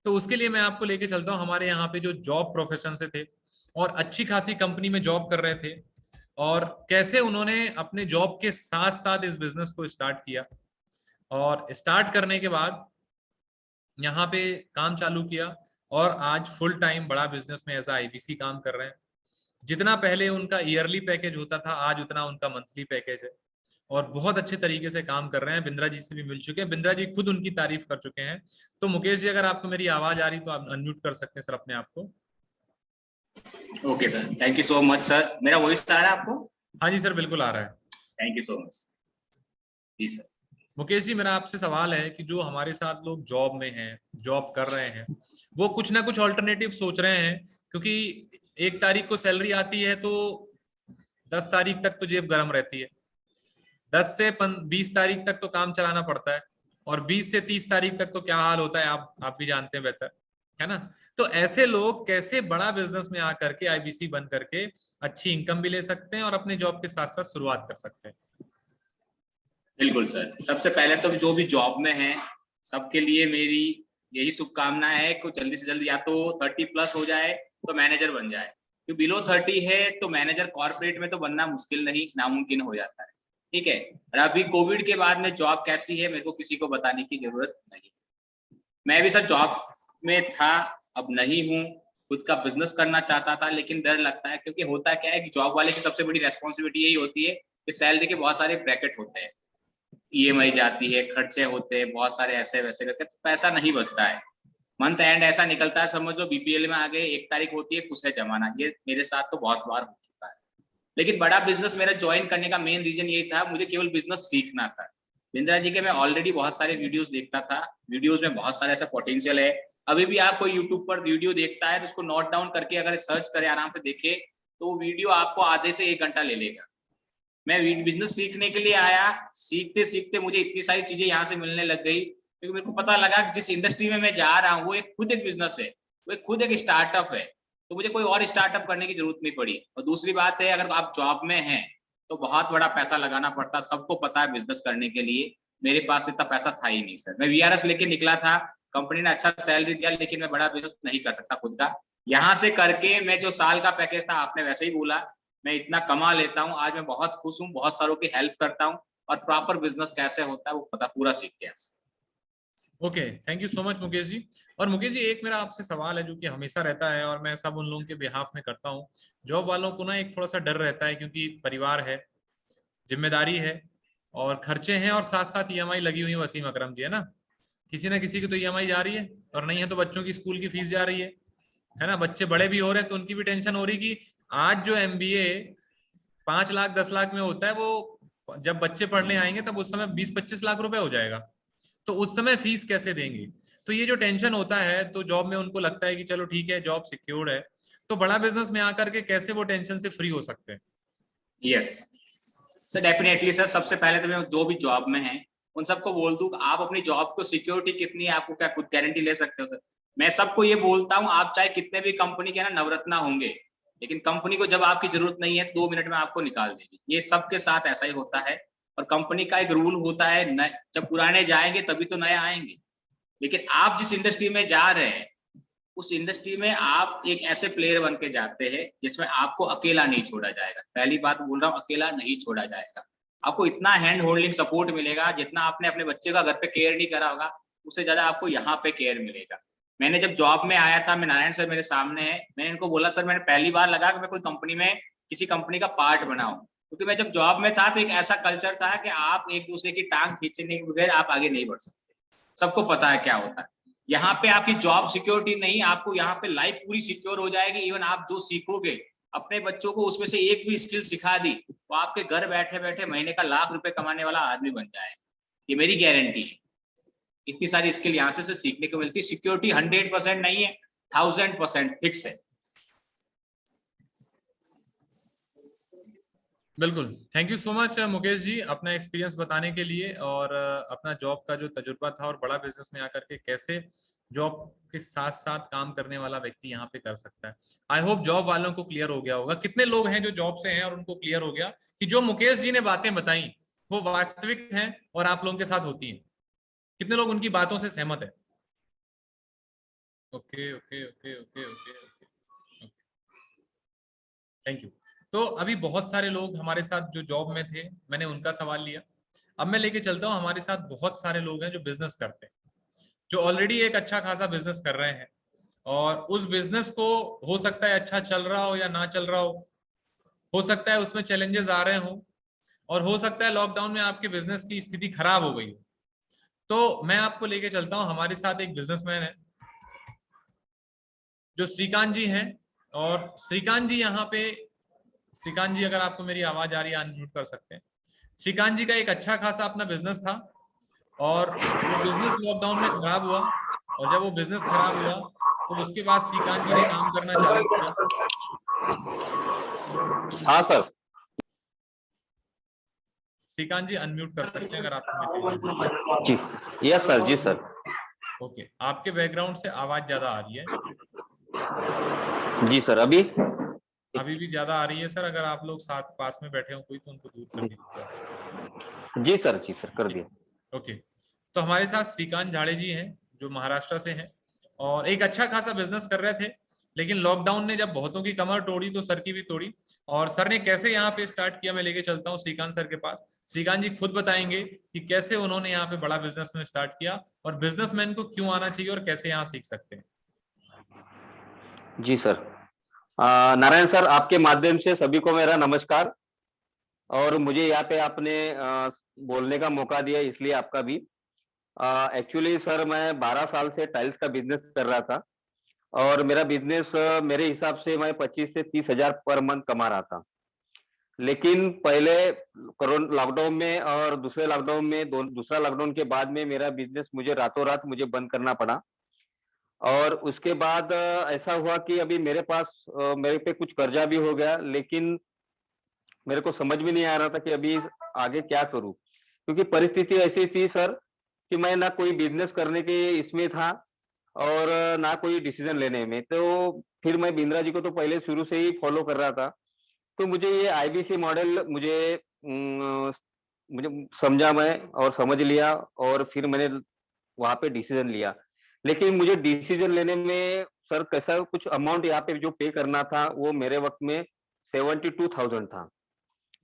तो उसके लिए मैं आपको लेके चलता हूँ हमारे यहाँ पे जो जॉब प्रोफेशन से थे और अच्छी खासी कंपनी में जॉब कर रहे थे, और कैसे उन्होंने अपने जॉब के साथ साथ इस बिजनेस को स्टार्ट किया। और स्टार्ट करने के बाद यहाँ पे काम चालू किया और आज फुल टाइम बड़ा बिजनेस में एज आईबीसी काम कर रहे हैं। जितना पहले उनका ईयरली पैकेज होता था, आज उतना उनका मंथली पैकेज है और बहुत अच्छे तरीके से काम कर रहे हैं। बिंद्रा जी से भी मिल चुके हैं, बिंद्रा जी खुद उनकी तारीफ कर चुके हैं। तो मुकेश जी, अगर आपको मेरी आवाज आ रही तो आप अनम्यूट कर सकते हैं सर अपने आप को। Okay sir, thank you so much sir. मेरा वॉइस आ रहा है आपको? हाँ जी सर, बिल्कुल आ रहा है। Thank you so much ji sir. Mukesh ji, मेरा आपसे सवाल है कि जो हमारे साथ लोग जॉब में हैं, जॉब कर रहे हैं, वो कुछ ना कुछ ऑल्टरनेटिव सोच रहे हैं, क्योंकि 1 तारीख को सैलरी आती है तो 10 तारीख तक तो जेब गर्म रहती है, 10 से 20 तारीख तक तो काम चलाना पड़ता है, और 20 से 30 तारीख तक तो क्या हाल होता है आप भी जानते हैं बेहतर, है ना। तो ऐसे लोग कैसे बड़ा बिजनेस में आकर के आईबीसी बन करके अच्छी इनकम भी ले सकते हैं और अपने जॉब के साथ साथ शुरुआत कर सकते हैं? बिल्कुल सर, सबसे पहले तो जो भी जॉब में है सबके लिए मेरी यही शुभकामना है कि जल्दी से जल्दी या तो 30+ हो जाए तो मैनेजर बन जाए, क्योंकि बिलो 30 है तो मैनेजर कॉर्पोरेट में तो बनना मुश्किल नहीं, नामुमकिन हो जाता है। ठीक है, और अभी कोविड के बाद में जॉब कैसी है मेरे को किसी को बताने की जरूरत नहीं। मैं भी सर जॉब में था, अब नहीं हूँ, खुद का बिजनेस करना चाहता था, लेकिन डर लगता है, क्योंकि होता क्या है कि जॉब वाले की सबसे बड़ी रेस्पॉन्सिबिलिटी यही होती है कि सैलरी के बहुत सारे ब्रैकेट होते हैं, ईएमआई जाती है, खर्चे होते हैं, बहुत सारे ऐसे वैसे करके पैसा नहीं बचता है। मंथ एंड ऐसा निकलता है, समझ लो बीपीएल में आ गए, 1 तारीख होती है, कुछ है जमाना। ये मेरे साथ तो बहुत बार हो चुका है। लेकिन बड़ा बिजनेस मेरा ज्वाइन करने का मेन रीजन यही था, मुझे केवल बिजनेस सीखना था। बिंद्रा जी के मैं ऑलरेडी बहुत सारे वीडियोस देखता था, वीडियोस में बहुत सारे ऐसा पोटेंशियल है। अभी भी आप कोई यूट्यूब पर वीडियो देखता है तो उसको नोट डाउन करके अगर सर्च करे, आराम से देखे, तो वीडियो आपको आधे से 1 घंटा ले लेगा। मैं बिजनेस सीखने के लिए आया, सीखते सीखते मुझे इतनी सारी चीजें यहाँ से मिलने लग गई, क्योंकि मेरे को पता लगा कि जिस इंडस्ट्री में मैं जा रहा हूँ वो खुद एक बिजनेस है, वो खुद एक स्टार्टअप है, तो मुझे कोई और स्टार्टअप करने की जरूरत नहीं पड़ी। और दूसरी बात है, अगर आप जॉब में हैं तो बहुत बड़ा पैसा लगाना पड़ता, सबको पता है बिजनेस करने के लिए। मेरे पास इतना पैसा था ही नहीं सर। मैं वीआरएस लेके निकला था, कंपनी ने अच्छा सैलरी दिया, लेकिन मैं बड़ा बिजनेस नहीं कर सकता खुद का। यहाँ से करके मैं जो साल का पैकेज था, आपने वैसे ही बोला, मैं इतना कमा लेता हूँ। आज मैं बहुत खुश हूँ, बहुत सारों की हेल्प करता हूँ, और प्रॉपर बिजनेस कैसे होता है वो पता पूरा सीख गया। Okay, thank you so much Mukesh ji. और मुकेश जी, एक मेरा आपसे सवाल है जो कि हमेशा रहता है, और मैं सब उन लोगों के बिहाफ में करता हूँ। जॉब वालों को ना एक थोड़ा सा डर रहता है, क्योंकि परिवार है, जिम्मेदारी है और खर्चे हैं, और साथ साथ ईएमआई लगी हुई है। वसीम अकरम जी, है ना, किसी ना किसी की तो ईएमआई जा रही है, और नहीं है तो बच्चों की स्कूल की फीस जा रही है ना। बच्चे बड़े भी हो रहे हैं तो उनकी भी टेंशन हो रही कि आज जो एमबीए 5 लाख 10 लाख में होता है, वो जब बच्चे पढ़ने आएंगे तब उस समय 20-25 लाख रुपए हो जाएगा, तो उस समय फीस कैसे देंगे। तो ये जो टेंशन होता है, तो जॉब में उनको लगता है कि चलो ठीक है, जॉब सिक्योर्ड है, तो बड़ा बिजनेस में आकर के कैसे वो टेंशन से फ्री हो सकते हैं? Yes sir, definitely sir. सबसे पहले तो मैं जो भी जॉब में है उन सबको बोल दूं, आप अपनी जॉब को सिक्योरिटी कितनी है, आपको क्या खुद गारंटी ले सकते हो सर। मैं सबको ये बोलता हूँ, आप चाहे कितने भी कंपनी के ना नवरत्ना होंगे, लेकिन कंपनी को जब आपकी जरूरत नहीं है 2 मिनट में आपको निकाल देगी। ये सबके साथ ऐसा ही होता है, और कंपनी का एक रूल होता है, जब पुराने जाएंगे तभी तो नए आएंगे। लेकिन आप जिस इंडस्ट्री में जा रहे हैं उस इंडस्ट्री में आप एक ऐसे प्लेयर बन के जाते हैं जिसमें आपको अकेला नहीं छोड़ा जाएगा। पहली बात बोल रहा हूँ, अकेला नहीं छोड़ा जाएगा। आपको इतना हैंड होल्डिंग सपोर्ट मिलेगा, जितना आपने अपने बच्चे का घर पे केयर नहीं करा होगा, उससे ज्यादा आपको यहाँ पे केयर मिलेगा। मैंने जब जॉब में आया था, मैं नारायण सर मेरे सामने है, मैंने इनको बोला सर मैंने पहली बार लगा कि मैं कोई कंपनी में किसी कंपनी का पार्ट बनाऊं, क्योंकि मैं जब जॉब में था तो एक ऐसा कल्चर था कि आप एक दूसरे की टांग खींचने के बगैर आप आगे नहीं बढ़ सकते। सबको पता है क्या होता है। यहाँ पे आपकी जॉब सिक्योरिटी नहीं, आपको यहाँ पे लाइफ पूरी सिक्योर हो जाएगी। इवन आप जो सीखोगे, अपने बच्चों को उसमें से एक भी स्किल सिखा दी तो आपके घर बैठे बैठे महीने का लाख रुपए कमाने वाला आदमी बन जाए, ये मेरी गारंटी है। इतनी सारी स्किल यहाँ से सीखने को मिलती है। सिक्योरिटी 100% नहीं है, 1000% फिक्स है। बिल्कुल, thank you so much Mukesh ji, अपना एक्सपीरियंस बताने के लिए, और अपना जॉब का जो तजुर्बा था और बड़ा बिजनेस में आकर के कैसे जॉब के साथ साथ काम करने वाला व्यक्ति यहाँ पे कर सकता है। आई होप जॉब वालों को क्लियर हो गया होगा। कितने लोग हैं जो जॉब से हैं और उनको क्लियर हो गया कि जो मुकेश जी ने बातें बताई वो वास्तविक हैं और आप लोगों के साथ होती हैं? कितने लोग उनकी बातों से सहमत है? Okay okay okay okay okay okay, thank you. तो अभी बहुत सारे लोग हमारे साथ जो जॉब में थे, मैंने उनका सवाल लिया। अब मैं लेके चलता हूँ, हमारे साथ बहुत सारे लोग हैं जो बिजनेस करते हैं, जो ऑलरेडी एक अच्छा खासा बिजनेस कर रहे हैं, और उस बिजनेस को हो सकता है अच्छा चल रहा हो या ना चल रहा हो सकता है उसमें चैलेंजेस आ रहे हों, और हो सकता है लॉकडाउन में आपके बिजनेस की स्थिति खराब हो गई हो। तो मैं आपको लेके चलता हूँ, हमारे साथ एक बिजनेसमैन है जो श्रीकांत जी हैं, और श्रीकांत जी यहाँ पे, श्रीकांत जी अगर आपको मेरी आवाज आ रही है अनम्यूट कर सकते हैं। श्रीकांत जी का एक अच्छा खासा अपना बिजनेस था, और वो बिजनेस लॉकडाउन में खराब हुआ, और जब वो बिजनेस खराब हुआ तो उसके बाद श्रीकांत जी ने काम करना चालू किया। हाँ सर। श्रीकांत जी अनम्यूट कर सकते हैं अगर आपको मेरी आवाज। जी यस सर, जी सर। ओके, आपके बैकग्राउंड से आवाज ज्यादा आ रही है। जी सर, अभी अभी भी ज्यादा आ रही है सर, अगर आप लोग साथ पास में बैठे हो कोई तो उनको दूर कर दीजिए। जी सर कर दिया। ओके, तो हमारे साथ श्रीकांत झाड़े जी हैं जो महाराष्ट्र से हैं, और एक अच्छा खासा बिजनेस कर रहे थे, लेकिन लॉकडाउन ने जब बहुतों की कमर तोड़ी तो सर की भी तोड़ी। और सर ने कैसे यहाँ पे स्टार्ट किया, मैं लेके चलता हूँ श्रीकांत सर के पास। श्रीकांत जी खुद बताएंगे कि कैसे उन्होंने यहाँ पे बड़ा बिजनेस में स्टार्ट किया, और बिजनेसमैन को क्यों आना चाहिए और कैसे यहाँ सीख सकते हैं। जी सर। नारायण सर, आपके माध्यम से सभी को मेरा नमस्कार, और मुझे यहाँ पे आपने बोलने का मौका दिया, इसलिए आपका भी। एक्चुअली सर, मैं 12 साल से टाइल्स का बिजनेस कर रहा था, और मेरा बिजनेस मेरे हिसाब से मैं 25 से 30 हजार पर मंथ कमा रहा था। लेकिन पहले कोरोना लॉकडाउन में और दूसरे लॉकडाउन में, दूसरा लॉकडाउन के बाद में मेरा बिजनेस मुझे रातों रात मुझे बंद करना पड़ा। और उसके बाद ऐसा हुआ कि अभी मेरे पास मेरे पे कुछ कर्जा भी हो गया, लेकिन मेरे को समझ में नहीं आ रहा था कि अभी आगे क्या करूं, क्योंकि परिस्थिति ऐसी थी सर कि मैं ना कोई बिजनेस करने के इसमें था और ना कोई डिसीजन लेने में। तो फिर मैं बिंद्रा जी को तो पहले शुरू से ही फॉलो कर रहा था, तो मुझे ये आईबीसी मॉडल मुझे समझा मैं और समझ लिया, और फिर मैंने वहां पे डिसीजन लिया। लेकिन मुझे डिसीजन लेने में सर कैसा कुछ अमाउंट यहाँ पे जो पे करना था वो मेरे वक्त में 72,000 था,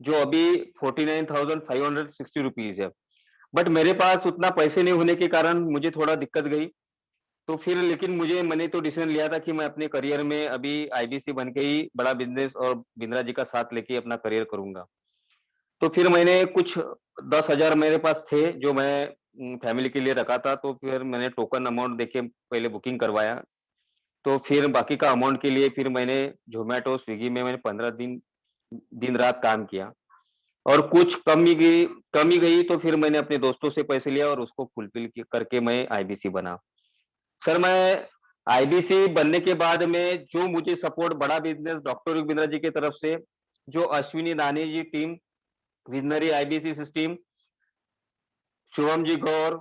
जो अभी 49,560 रुपीज है। बट मेरे पास उतना पैसे नहीं होने के कारण मुझे थोड़ा दिक्कत गई। तो फिर लेकिन मैंने तो डिसीजन लिया था कि मैं अपने करियर में अभी आईबीसी बन के ही बड़ा बिजनेस और बिंद्रा जी का साथ लेके अपना करियर करूंगा। तो फिर मैंने कुछ 10,000 मेरे पास थे जो मैं फैमिली के लिए रखा था, तो फिर मैंने टोकन अमाउंट देके पहले बुकिंग करवाया। तो फिर बाकी का अमाउंट के लिए फिर मैंने जोमेटो स्विगी में मैंने 15 दिन दिन रात काम किया, और कुछ कमी गई तो फिर मैंने अपने दोस्तों से पैसे लिया और उसको फुलफिल करके मैं आईबीसी बना। सर, मैं आईबीसी बनने के बाद में जो मुझे सपोर्ट बड़ा बिजनेस डॉक्टर योगेंद्र जी की तरफ से, जो Ashwini Dani ji team, visionary IBC system, Shubham ji Gaur,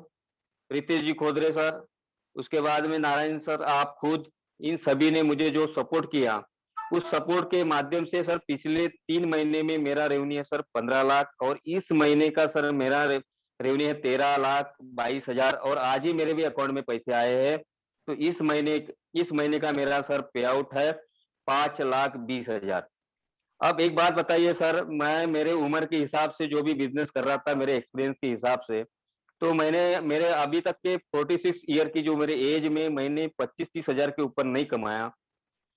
Ritesh ji Khodre sir, उसके बाद में नारायण सर, आप खुद, इन सभी ने मुझे जो सपोर्ट किया, उस सपोर्ट के माध्यम से सर पिछले 3 महीने में मेरा रेवेन्यू है सर 15 लाख, और इस महीने का सर मेरा रेवेन्यू है 13,22,000, और आज ही मेरे भी अकाउंट में पैसे आए हैं। तो इस महीने का मेरा सर पे आउट है 5,20,000। अब एक बात बताइए सर, मैं मेरे उम्र के हिसाब से जो भी बिजनेस कर रहा था, मेरे एक्सपीरियंस के हिसाब से, तो मैंने मेरे अभी तक के 46 ईयर की जो मेरे एज में मैंने 25-30 हजार के ऊपर नहीं कमाया।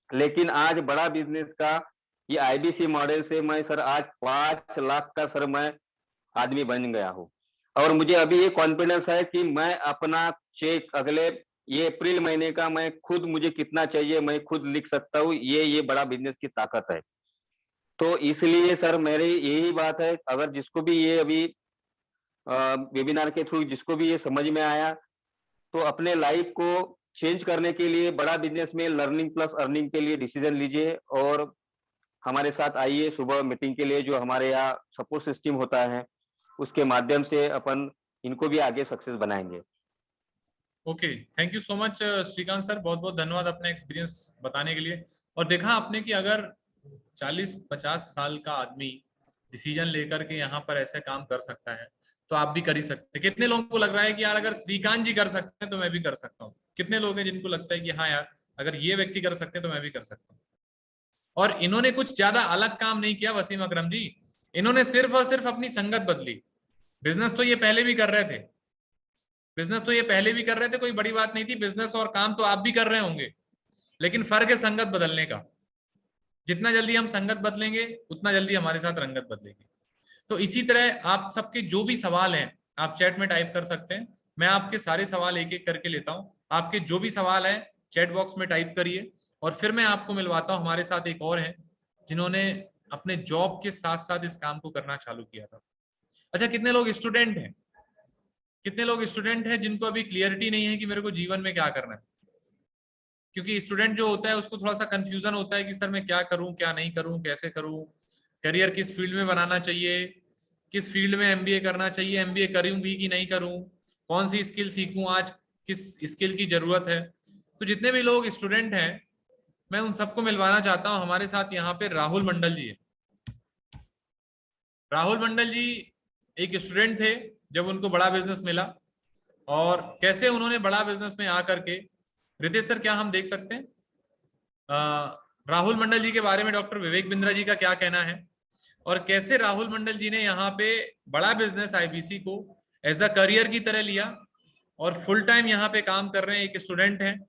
लेकिन आज बड़ा बिजनेस का ये आईबीसी मॉडल से मैं सर आज 5 लाख का सर मैं आदमी बन गया हूँ। और मुझे अभी ये कॉन्फिडेंस है कि मैं अपना चेक अगले ये अप्रैल महीने का मैं खुद, मुझे कितना चाहिए मैं खुद लिख सकता हूँ। ये बड़ा बिजनेस की ताकत है। तो इसलिए सर मेरी यही बात है, अगर जिसको भी ये अभी वेबिनार के थ्रू जिसको भी ये समझ में आया, तो अपने लाइफ को चेंज करने के लिए बड़ा बिजनेस में लर्निंग प्लस अर्निंग के लिए डिसीजन लीजिए, और हमारे साथ आइए सुबह मीटिंग के लिए, जो हमारे यहाँ सपोर्ट सिस्टम होता है, उसके माध्यम से अपन इनको भी आगे सक्सेस बनाएंगे। Okay, thank you so much Shrikant sir, बहुत बहुत धन्यवाद अपना एक्सपीरियंस बताने के लिए। और देखा आपने कि अगर 40-50 साल का आदमी डिसीजन लेकर के यहाँ पर ऐसे काम कर सकता है तो आप भी कर ही सकते हैं। कितने लोगों को लग रहा है कि यार अगर श्रीकांत जी कर सकते हैं तो मैं भी कर सकता हूँ? कितने लोग हैं जिनको लगता है कि हाँ यार अगर ये व्यक्ति कर सकते हैं तो मैं भी कर सकता हूँ? और इन्होंने कुछ ज्यादा अलग काम नहीं किया वसीम अकरम जी, इन्होंने सिर्फ और सिर्फ अपनी संगत बदली। बिजनेस तो ये पहले भी कर रहे थे, बिजनेस तो ये पहले भी कर रहे थे, कोई बड़ी बात नहीं थी। बिजनेस और काम तो आप भी कर रहे होंगे, लेकिन फर्क है संगत बदलने का। जितना जल्दी हम संगत बदलेंगे उतना जल्दी हमारे साथ रंगत बदलेगी। तो इसी तरह आप सबके जो भी सवाल हैं आप चैट में टाइप कर सकते हैं। मैं आपके सारे सवाल एक एक करके लेता हूं। आपके जो भी सवाल हैं चैट बॉक्स में टाइप करिए, और फिर मैं आपको मिलवाता हूं हमारे साथ एक और है जिन्होंने अपने जॉब के साथ साथ इस काम को करना चालू किया था। अच्छा, कितने लोग स्टूडेंट हैं? कितने लोग स्टूडेंट हैं जिनको अभी क्लियरिटी नहीं है कि मेरे को जीवन में क्या करना है? क्योंकि स्टूडेंट जो होता है उसको थोड़ा सा कंफ्यूजन होता है कि सर मैं क्या करूं, क्या नहीं करूं, कैसे करूं, करियर किस फील्ड में बनाना चाहिए, किस फील्ड में एमबीए करना चाहिए, एमबीए करूं भी कि नहीं करूं, कौन सी स्किल सीखूं, आज किस स्किल की जरूरत है। तो जितने भी लोग स्टूडेंट हैं मैं उन सबको मिलवाना चाहता हूं। हमारे साथ यहाँ पे राहुल मंडल जी है। राहुल मंडल जी एक स्टूडेंट थे जब उनको बड़ा बिजनेस मिला, और कैसे उन्होंने बड़ा बिजनेस में आकर के, रितेश सर क्या हम देख सकते हैं राहुल मंडल जी के बारे में डॉक्टर विवेक बिंद्रा जी का क्या कहना है, और कैसे राहुल मंडल जी ने यहाँ पे बड़ा बिजनेस आईबीसी को एज अ करियर की तरह लिया और फुल टाइम यहाँ पे काम कर रहे हैं, एक स्टूडेंट है।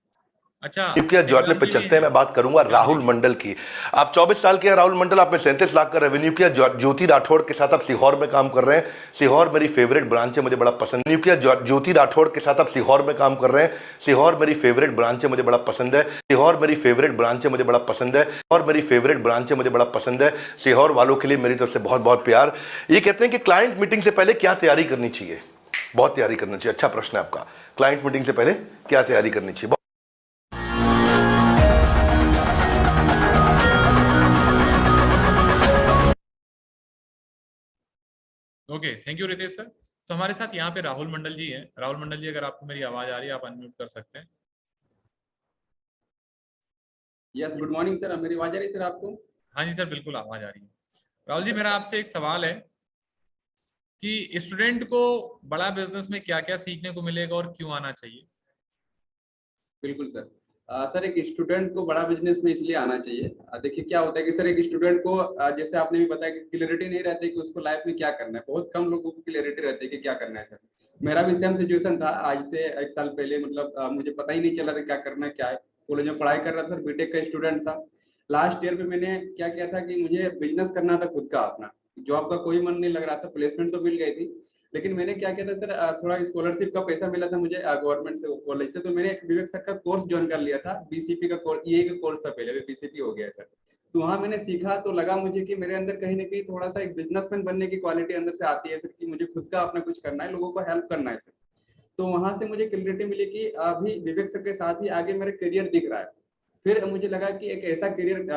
अच्छा, जॉर्ज पे चलते हैं, मैं बात करूंगा राहुल मंडल की। आप 24 साल के हैं राहुल मंडल, आपने 37 लाख का रेवेन्यू किया। ज्योति राठौड़ के साथ आप सीहोर में काम कर रहे हैं। सीहोर मेरी फेवरेट ब्रांच है, मुझे बड़ा पसंद है। ज्योति राठौड़ के साथ आप सीहोर में काम कर रहे हैं। सीहोर मेरी फेवरेट ब्रांच है, मुझे बड़ा पसंद है। सीहोर मेरी फेवरेट ब्रांच है, मुझे बड़ा पसंद है। और मेरी फेवरेट ब्रांच है, मुझे बड़ा पसंद है। सीहोर वालों के लिए मेरी तरफ से बहुत बहुत प्यार। ये कहते हैं कि क्लाइंट मीटिंग से पहले क्या तैयारी करनी चाहिए? बहुत तैयारी करनी चाहिए। अच्छा प्रश्न है आपका, क्लाइंट मीटिंग से पहले क्या तैयारी करनी चाहिए? Okay, thank you Ritesh sir. तो हमारे साथ यहाँ पे राहुल मंडल जी हैं। राहुल मंडल जी, अगर आपको मेरी आवाज आ रही है आप अनम्यूट कर सकते हैं। Yes, good morning sir. मेरी आवाज आ रही है सर आपको? हाँ जी सर, बिल्कुल आवाज आ रही है। राहुल जी, मेरा आपसे एक सवाल है कि स्टूडेंट को बड़ा बिजनेस में क्या क्या सीखने को मिलेगा और क्यों आना चाहिए? बिल्कुल सर। सर, एक स्टूडेंट को बड़ा बिजनेस में इसलिए आना चाहिए। देखिए क्या होता है कि सर एक स्टूडेंट को जैसे आपने भी बताया कि क्लियरिटी नहीं रहती कि उसको लाइफ में क्या करना है। बहुत कम लोगों को क्लियरिटी रहती है कि क्या करना है सर। मेरा भी सेम सिचुएशन था। आज से 1 साल पहले मतलब मुझे पता ही नहीं चला था क्या करना है, क्या है। कॉलेज में पढ़ाई कर रहा था, बीटेक का स्टूडेंट था। लास्ट ईयर में मैंने क्या किया था कि मुझे बिजनेस करना था खुद का अपना। जॉब का कोई मन नहीं लग रहा था, प्लेसमेंट तो मिल गई थी, लेकिन मैंने क्या किया था सर, थोड़ा स्कॉलरशिप का पैसा मिला था मुझे गवर्नमेंट से, कॉलेज से। तो मैंने विवेक सर का कोर्स ज्वाइन कर लिया था। बीसीपी का कोर्स, ये का कोर्स था पहले, बीसीपी हो गया सर। तो वहां मैंने सीखा तो लगा मुझे कि मेरे अंदर कहीं ना कहीं थोड़ा सा एक बिजनेसमैन बनने की क्वालिटी अंदर से आती है सर, कि मुझे खुद का अपना कुछ करना है, लोगों को हेल्प करना है सर। तो वहां से मुझे क्लियरिटी मिली कि अभी विवेक सर के साथ ही आगे मेरा करियर दिख रहा है। फिर मुझे लगा कि एक ऐसा करियर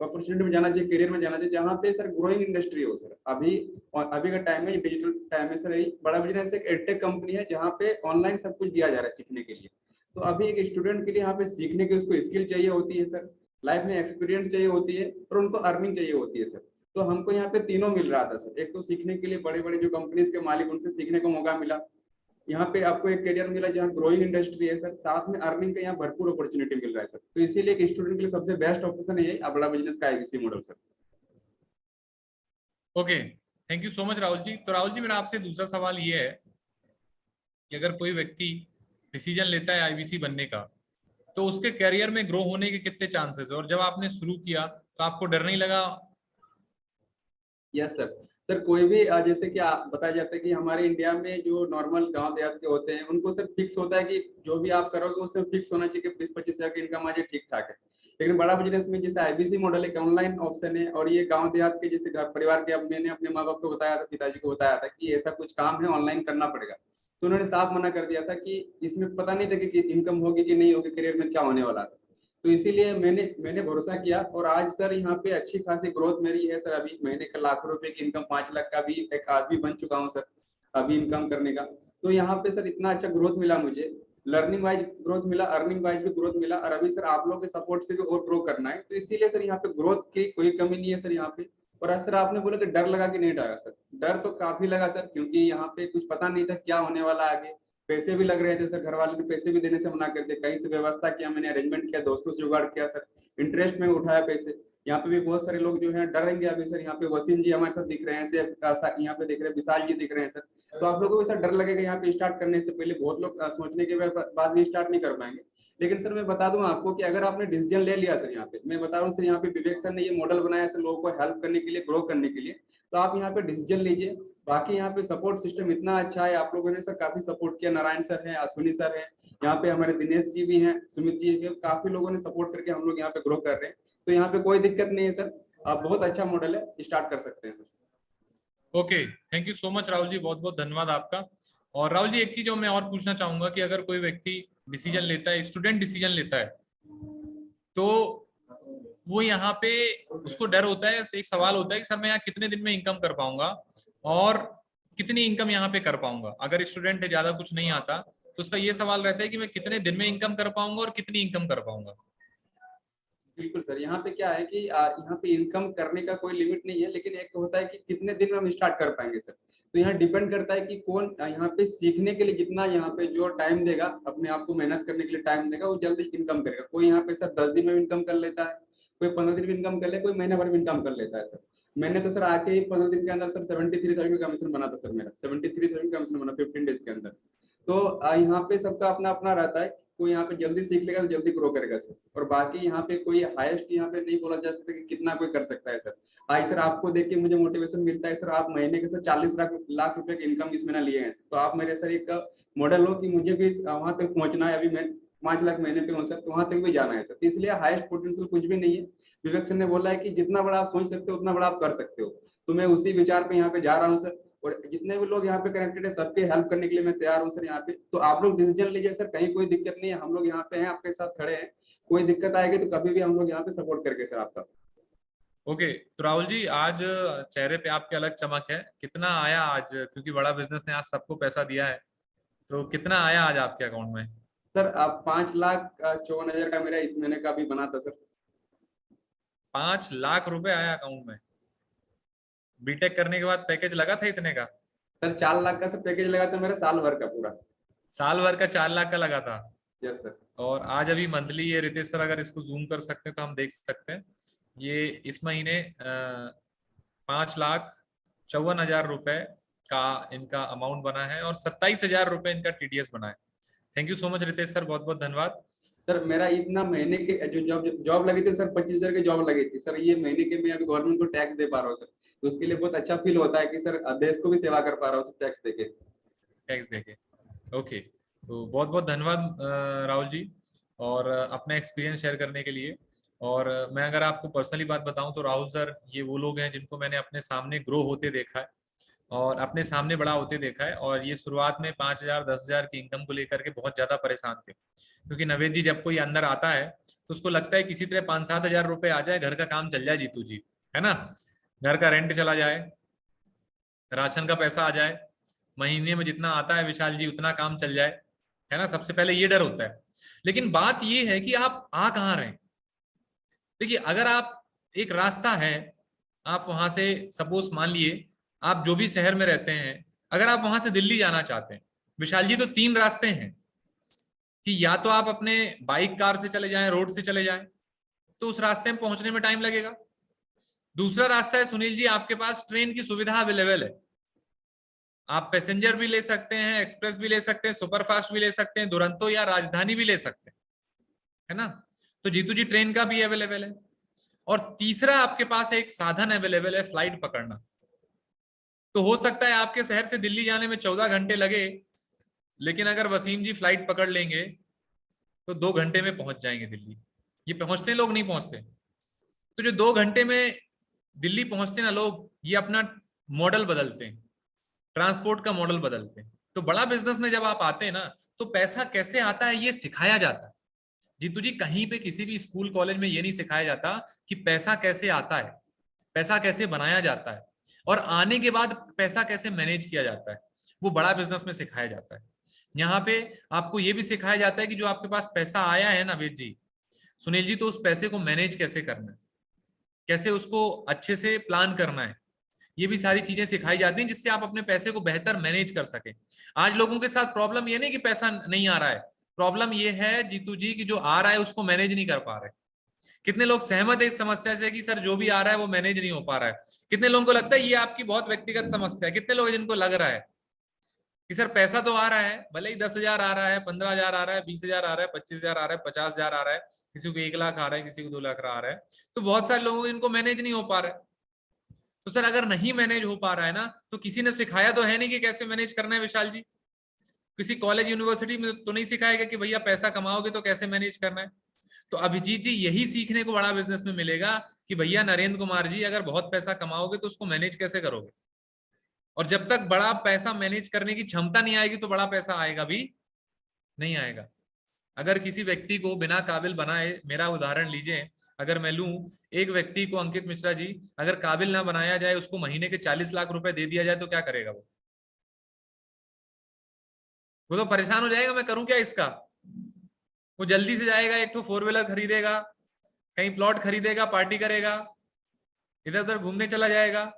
अपॉर्चुनिटी में जाना चाहिए, करियर में जाना चाहिए जहाँ पे सर ग्रोइंग इंडस्ट्री हो सर। अभी का टाइम में, डिजिटल टाइम में सर, बड़ा बिजनेस एक एडटेक कंपनी है जहाँ पे ऑनलाइन सब कुछ दिया जा रहा है सीखने के लिए। तो अभी एक स्टूडेंट के लिए यहाँ पे सीखने की उसको स्किल चाहिए होती है सर, लाइफ में एक्सपीरियंस चाहिए होती है, और उनको अर्निंग चाहिए होती है सर। तो हमको यहाँ पे तीनों मिल रहा था सर। एक तो सीखने के लिए बड़े बड़े जो कंपनीज के मालिक, उनसे सीखने का मौका मिला। यहाँ पे आपको एक करियर मिला जहाँ ग्रोइंग इंडस्ट्री है सर, साथ में अर्निंग का यहाँ भरपूर अपॉर्चुनिटी मिल रहा है सर। तो इसीलिए एक स्टूडेंट के लिए सबसे बेस्ट ऑप्शन है ये बड़ा बिजनेस का IBC model sir. Okay, thank you so much Rahul ji. तो राहुल जी, मेरा आपसे दूसरा सवाल ये है कि अगर कोई व्यक्ति डिसीजन लेता है आईबीसी बनने का, तो उसके करियर में ग्रो होने के कितने चांसेस है? और जब आपने शुरू किया तो आपको डर नहीं लगा? Yes sir. सर कोई भी जैसे कि आप बताया जाता है कि हमारे इंडिया में जो नॉर्मल गांव देहात के होते हैं उनको सर फिक्स होता है कि जो भी आप करोगे उसमें फिक्स होना चाहिए कि 20-25 हजार की इनकम आज ठीक ठाक है। लेकिन बड़ा बिजनेस में जैसे आईबीसी मॉडल एक ऑनलाइन ऑप्शन है, और ये गांव देहात के जैसे घर परिवार के, अब मैंने अपने माँ बाप को बताया था, पिताजी को बताया था कि ऐसा कुछ काम है, ऑनलाइन करना पड़ेगा। तो उन्होंने साफ मना कर दिया था कि इसमें पता नहीं था कि इनकम होगी कि नहीं होगी, करियर में क्या होने वाला था। तो इसीलिए मैंने भरोसा किया, और आज सर यहाँ पे अच्छी खासी ग्रोथ मेरी है सर। अभी महीने का लाखों रुपए की इनकम, 5 लाख का भी एक आदमी बन चुका हूँ सर अभी इनकम करने का। तो यहाँ पे सर इतना अच्छा ग्रोथ मिला मुझे, लर्निंग वाइज ग्रोथ मिला, अर्निंग वाइज भी ग्रोथ मिला, और अभी सर आप लोग के सपोर्ट से भी और ग्रो करना है। तो इसीलिए सर यहाँ पे ग्रोथ की कोई कमी नहीं है सर यहाँ पे। और सर आपने बोला कि डर लगा कि नहीं लगा सर, डर तो काफी लगा सर, क्योंकि यहाँ पे कुछ पता नहीं था क्या होने वाला आगे। पैसे भी लग रहे थे सर, घर वाले ने पैसे भी देने से मना कर दिया, कहीं से व्यवस्था किया, मैंने अरेंजमेंट किया, दोस्तों से जुगाड़ किया सर, इंटरेस्ट में उठाया पैसे। यहाँ पे भी बहुत सारे लोग जो हैं डरेंगे अभी सर। यहाँ पे वसीम जी हमारे साथ दिख रहे हैं, यहाँ पे दिख रहे हैं, विशाल जी दिख रहे हैं सर। तो आप लोगों को सर डर लगेगा यहाँ पे स्टार्ट करने से पहले, बहुत लोग सोचने के बाद में स्टार्ट नहीं कर पाएंगे। लेकिन सर मैं बता दूं आपको कि अगर आपने डिसीजन ले लिया सर, यहाँ पे मैं बता रहा हूँ सर, यहाँ पे विवेक सर ने ये मॉडल बनाया सर लोगों को हेल्प करने के लिए, ग्रो करने के लिए, तो आप यहाँ पे डिसीजन लीजिए। बाकी यहाँ पे सपोर्ट सिस्टम इतना अच्छा है, आप लोगों ने सर काफी सपोर्ट किया, नारायण सर है, अश्विनी सर है, यहाँ पे हमारे दिनेश जी भी हैं, सुमित जी भी, काफी लोगों ने सपोर्ट करके हम लोग यहाँ पे ग्रो कर रहे हैं। तो यहाँ पे कोई दिक्कत नहीं है सर, आप बहुत अच्छा मॉडल है, स्टार्ट कर सकते हैं sir. Okay, thank you so much Rahul ji, बहुत बहुत धन्यवाद आपका। और राहुल जी एक चीज जो मैं और पूछना चाहूंगा कि अगर कोई व्यक्ति डिसीजन लेता है, स्टूडेंट डिसीजन लेता है, तो वो यहाँ पे उसको डर होता है, एक सवाल होता है कि सर मैं यहाँ कितने दिन में इनकम कर पाऊंगा और कितनी इनकम यहाँ पे कर पाऊंगा। अगर स्टूडेंट है, ज्यादा कुछ नहीं आता, तो उसका ये सवाल रहता है कि मैं कितने दिन में इनकम कर पाऊंगा और कितनी इनकम कर पाऊंगा। बिल्कुल सर, यहाँ पे क्या है कि यहाँ पे इनकम करने का कोई लिमिट नहीं है, लेकिन एक होता है कि कितने दिन में हम स्टार्ट कर पाएंगे सर। तो यहाँ डिपेंड करता है कि कौन यहाँ पे सीखने के लिए जितना यहाँ पे जो टाइम देगा, अपने आप को मेहनत करने के लिए टाइम देगा, वो जल्दी इनकम करेगा। कोई यहाँ पे सर 10 दिन में इनकम कर लेता है, कोई 15 दिन में इनकम कर ले, कोई महीने भर में इनकम कर लेता है सर। मैंने तो सर आके ही 15 दिन के अंदर सर 73,000 का कमीशन बना था सर, मेरा 73,000 का कमीशन बना 15 डेज के अंदर। तो यहाँ पे सबका अपना अपना रहता है, कोई यहाँ पे जल्दी सीख लेगा तो जल्दी ग्रो करेगा सर। और बाकी यहाँ पे कोई हाईएस्ट यहाँ पे नहीं बोला जा सकता कि कितना कोई कर सकता है सर। आज सर आपको देख के मुझे मोटिवेशन मिलता है सर, आप महीने के सर 40 लाख रुपए की इनकम इस महीना लिए हैं, तो आप मेरे सर एक मॉडल हो कि मुझे भी वहां तक पहुंचना है। अभी मैं 5 लाख महीने पे हूँ सर, तो वहां तक भी जाना है सर। तो इसलिए हाईएस्ट पोटेंशियल कुछ भी नहीं है। विवेक सर ने बोला है कि जितना बड़ा आप सोच सकते हो उतना बड़ा आप कर सकते हो, तो मैं उसी विचार पे यहाँ पे जा रहा हूँ सर। और जितने भी लोग यहाँ पे कनेक्टेड है, सबके हेल्प करने के लिए मैं तैयार हूँ सर यहाँ पे। तो आप लोग डिसीजन लीजिए सर, कहीं कोई दिक्कत नहीं है, हम लोग यहाँ पे हैं, आपके साथ खड़े हैं। कोई दिक्कत आएगी तो कभी भी हम लोग यहाँ पे सपोर्ट करके सर आपका। ओके, तो राहुल जी आज चेहरे पे आपके अलग चमक है, कितना आया आज, क्योंकि बड़ा बिजनेस ने आज सबको पैसा दिया है, तो कितना आया आज आपके अकाउंट में? सर अब 5,54,000 का मेरा इस महीने का भी बना था सर। 5 लाख रुपए आया अकाउंट में? बीटेक करने के बाद पैकेज लगा था इतने का? सर 4 लाख का सर पैकेज लगा था मेरा, साल भर का पूरा। साल भर का 4 लाख का लगा था? Yes sir. और आज अभी मंथली, ये रितेश सर अगर इसको जूम कर सकते हैं तो हम देख सकते हैं, ये इस महीने 5,54,000 रुपए का इनका अमाउंट बना है और 27,000 रुपए इनका टीडीएस बना है। Thank you so much Ritesh sir, बहुत बहुत धन्यवाद। सर मेरा इतना महीने के जो जॉब लगी थी सर, 25,000 की जॉब लगी थी सर, ये महीने के मैं अभी गवर्नमेंट को टैक्स दे पा रहा हूँ सर, तो उसके लिए बहुत अच्छा फील होता है कि सर देश को भी सेवा कर पा रहा हूँ टैक्स देके। ओके, तो बहुत बहुत धन्यवाद राहुल जी, और अपना एक्सपीरियंस शेयर करने के लिए। और मैं अगर आपको पर्सनली बात बताऊं तो राहुल सर ये वो लोग हैं जिनको मैंने अपने सामने ग्रो होते देखा है और अपने सामने बड़ा होते देखा है। और ये शुरुआत में 5,000 10,000 की इनकम को लेकर के बहुत ज्यादा परेशान थे, क्योंकि नवेद जी जब कोई अंदर आता है तो उसको लगता है किसी तरह 5-7 हजार रुपए आ जाए, घर का काम चल जाए, जीतू जी है ना, घर का रेंट चला जाए, राशन का पैसा आ जाए, महीने में जितना आता है विशाल जी उतना काम चल जाए, है ना। सबसे पहले ये डर होता है। लेकिन बात ये है कि आप आ कहाँ रहे हैं। देखिए, अगर आप एक रास्ता है, आप वहां से सपोज मान लिए आप जो भी शहर में रहते हैं, अगर आप वहां से दिल्ली जाना चाहते हैं विशाल जी, तो 3 रास्ते हैं कि या तो आप अपने बाइक कार से चले जाएं, रोड से चले जाएं, तो उस रास्ते में पहुंचने में टाइम लगेगा। दूसरा रास्ता है सुनील जी, आपके पास ट्रेन की सुविधा अवेलेबल है, आप पैसेंजर भी ले सकते हैं, एक्सप्रेस भी ले सकते हैं, सुपरफास्ट भी ले सकते हैं, दुरंतो या राजधानी भी ले सकते हैं, है ना। तो जीतू जी ट्रेन का भी अवेलेबल है। और तीसरा आपके पास एक साधन अवेलेबल है, फ्लाइट पकड़ना। तो हो सकता है आपके शहर से दिल्ली जाने में 14 घंटे लगे, लेकिन अगर वसीम जी फ्लाइट पकड़ लेंगे तो 2 घंटे में पहुंच जाएंगे दिल्ली। ये पहुंचते लोग नहीं पहुंचते, तो जो 2 घंटे में दिल्ली पहुंचते ना लोग, ये अपना मॉडल बदलते हैं, ट्रांसपोर्ट का मॉडल बदलते हैं। तो बड़ा बिजनेस में जब आप आते हैं ना, तो पैसा कैसे आता है ये सिखाया जाता है। जीतू जी कहीं पे किसी भी स्कूल कॉलेज में ये नहीं सिखाया जाता कि पैसा कैसे आता है, पैसा कैसे बनाया जाता है, और आने के बाद पैसा कैसे मैनेज किया जाता है, वो बड़ा बिजनेस में सिखाया जाता है। यहाँ पे आपको ये भी सिखाया जाता है कि जो आपके पास पैसा आया है ना वेद जी, सुनील जी, तो उस पैसे को मैनेज कैसे करना है, कैसे उसको अच्छे से प्लान करना है, ये भी सारी चीजें सिखाई जाती हैं, जिससे आप अपने पैसे को बेहतर मैनेज कर सके। आज लोगों के साथ प्रॉब्लम ये नहीं कि पैसा नहीं आ रहा है, प्रॉब्लम ये है जीतू जी कि जो आ रहा है उसको मैनेज नहीं कर पा रहे। कितने लोग सहमत है इस समस्या से कि सर जो भी आ रहा है वो मैनेज नहीं हो पा रहा है? कितने लोगों को लगता है ये आपकी बहुत व्यक्तिगत समस्या है? कितने लोग जिनको लग रहा है? कि सर पैसा तो आ रहा है, भले ही 10,000 आ रहा है, 15,000 आ रहा है, 20,000 आ रहा है, 25,000 आ रहा है, 50,000 आ रहा है, किसी को 1 लाख आ रहा है, किसी को 2 लाख आ रहा है, तो बहुत सारे लोगों को इनको मैनेज नहीं हो पा रहा है। तो सर अगर नहीं मैनेज हो पा रहा है ना, तो किसी ने सिखाया तो है नहीं कि कैसे मैनेज करना है विशाल जी। किसी कॉलेज यूनिवर्सिटी में तो नहीं सिखाएगा कि भैया पैसा कमाओगे तो कैसे मैनेज करना है। तो अभिजीत जी यही सीखने को बड़ा बिजनेस में मिलेगा कि भैया नरेंद्र कुमार जी अगर बहुत पैसा कमाओगे तो उसको मैनेज कैसे करोगे। और जब तक बड़ा पैसा मैनेज करने की क्षमता नहीं आएगी तो बड़ा पैसा आएगा भी नहीं आएगा। अगर किसी व्यक्ति को बिना काबिल बनाए, मेरा उदाहरण लीजिए, अगर मैं लूं एक व्यक्ति को, अंकित मिश्रा जी, अगर काबिल ना बनाया जाए, उसको महीने के 40 लाख रुपए दे दिया जाए तो क्या करेगा वो तो परेशान हो जाएगा, मैं करूं क्या इसका। वो जल्दी से जाएगा, एक तो 4 व्हीलर खरीदेगा, कहीं प्लॉट खरीदेगा, पार्टी करेगा, इधर उधर घूमने चला जाएगा।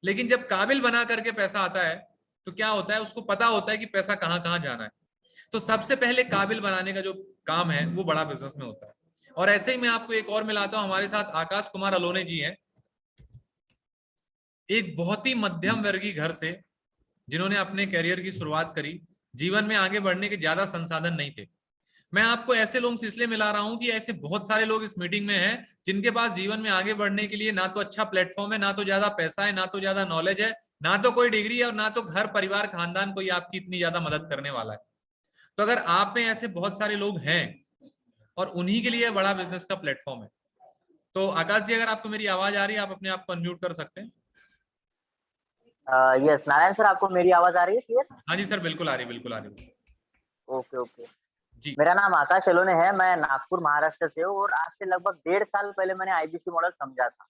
लेकिन जब काबिल बना करके पैसा आता है तो क्या होता है, उसको पता होता है कि पैसा कहां कहां जाना है। तो सबसे पहले काबिल बनाने का जो काम है वो बड़ा बिजनेस में होता है। और ऐसे ही मैं आपको एक और मिलाता हूं, हमारे साथ आकाश कुमार अलोने जी हैं, एक बहुत ही मध्यम वर्गीय घर से, जिन्होंने अपने करियर की शुरुआत करी। जीवन में आगे बढ़ने के ज्यादा संसाधन नहीं थे। मैं आपको ऐसे लोगों से इसलिए मिला रहा हूं कि ऐसे बहुत सारे लोग इस मीटिंग में हैं जिनके पास जीवन में आगे बढ़ने के लिए ना तो अच्छा प्लेटफॉर्म है, ना तो ज्यादा पैसा है, ना तो ज्यादा नॉलेज है, ना तो कोई डिग्री है, और ना तो घर परिवार खानदान कोई आपकी इतनी ज्यादा मदद करने वाला है। तो अगर आप में ऐसे बहुत सारे लोग हैं और उन्हीं के लिए बड़ा बिजनेस का प्लेटफॉर्म है। तो आकाश जी अगर आपको मेरी आवाज आ रही है, आप अपने आप को अनम्यूट कर सकते हैं। यस नारायण सर, आपको मेरी आवाज आ रही है क्लियर? हाँ जी सर, बिल्कुल आ रही है, बिल्कुल आ रही है। Okay okay. जी मेरा नाम आकाश अलोने है, मैं नागपुर महाराष्ट्र से हूँ और आज से लगभग 1.5 साल पहले मैंने आईबीसी मॉडल समझा था,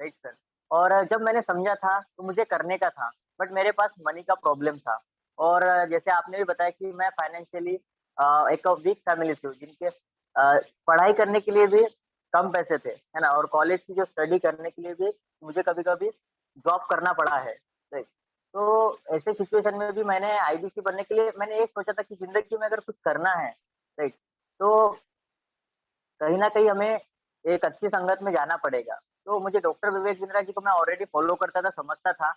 राइट सर। और जब मैंने समझा था तो मुझे करने का था, बट मेरे पास मनी का प्रॉब्लम था। और जैसे आपने भी बताया कि मैं फाइनेंशियली एक वीक फैमिली से हूँ, जिनके पढ़ाई करने के लिए भी कम पैसे थे, है ना, और कॉलेज की जो स्टडी करने के लिए भी मुझे कभी कभी जॉब करना पड़ा है, राइट। तो ऐसे सिचुएशन में भी मैंने आईबीसी बनने के लिए मैंने एक सोचा था कि जिंदगी में अगर कुछ करना है, राइट, तो कहीं न कहीं हमें एक अच्छी संगत में जाना पड़ेगा। तो मुझे डॉक्टर विवेक बिंद्रा जी को मैं ऑलरेडी फॉलो करता था, समझता था।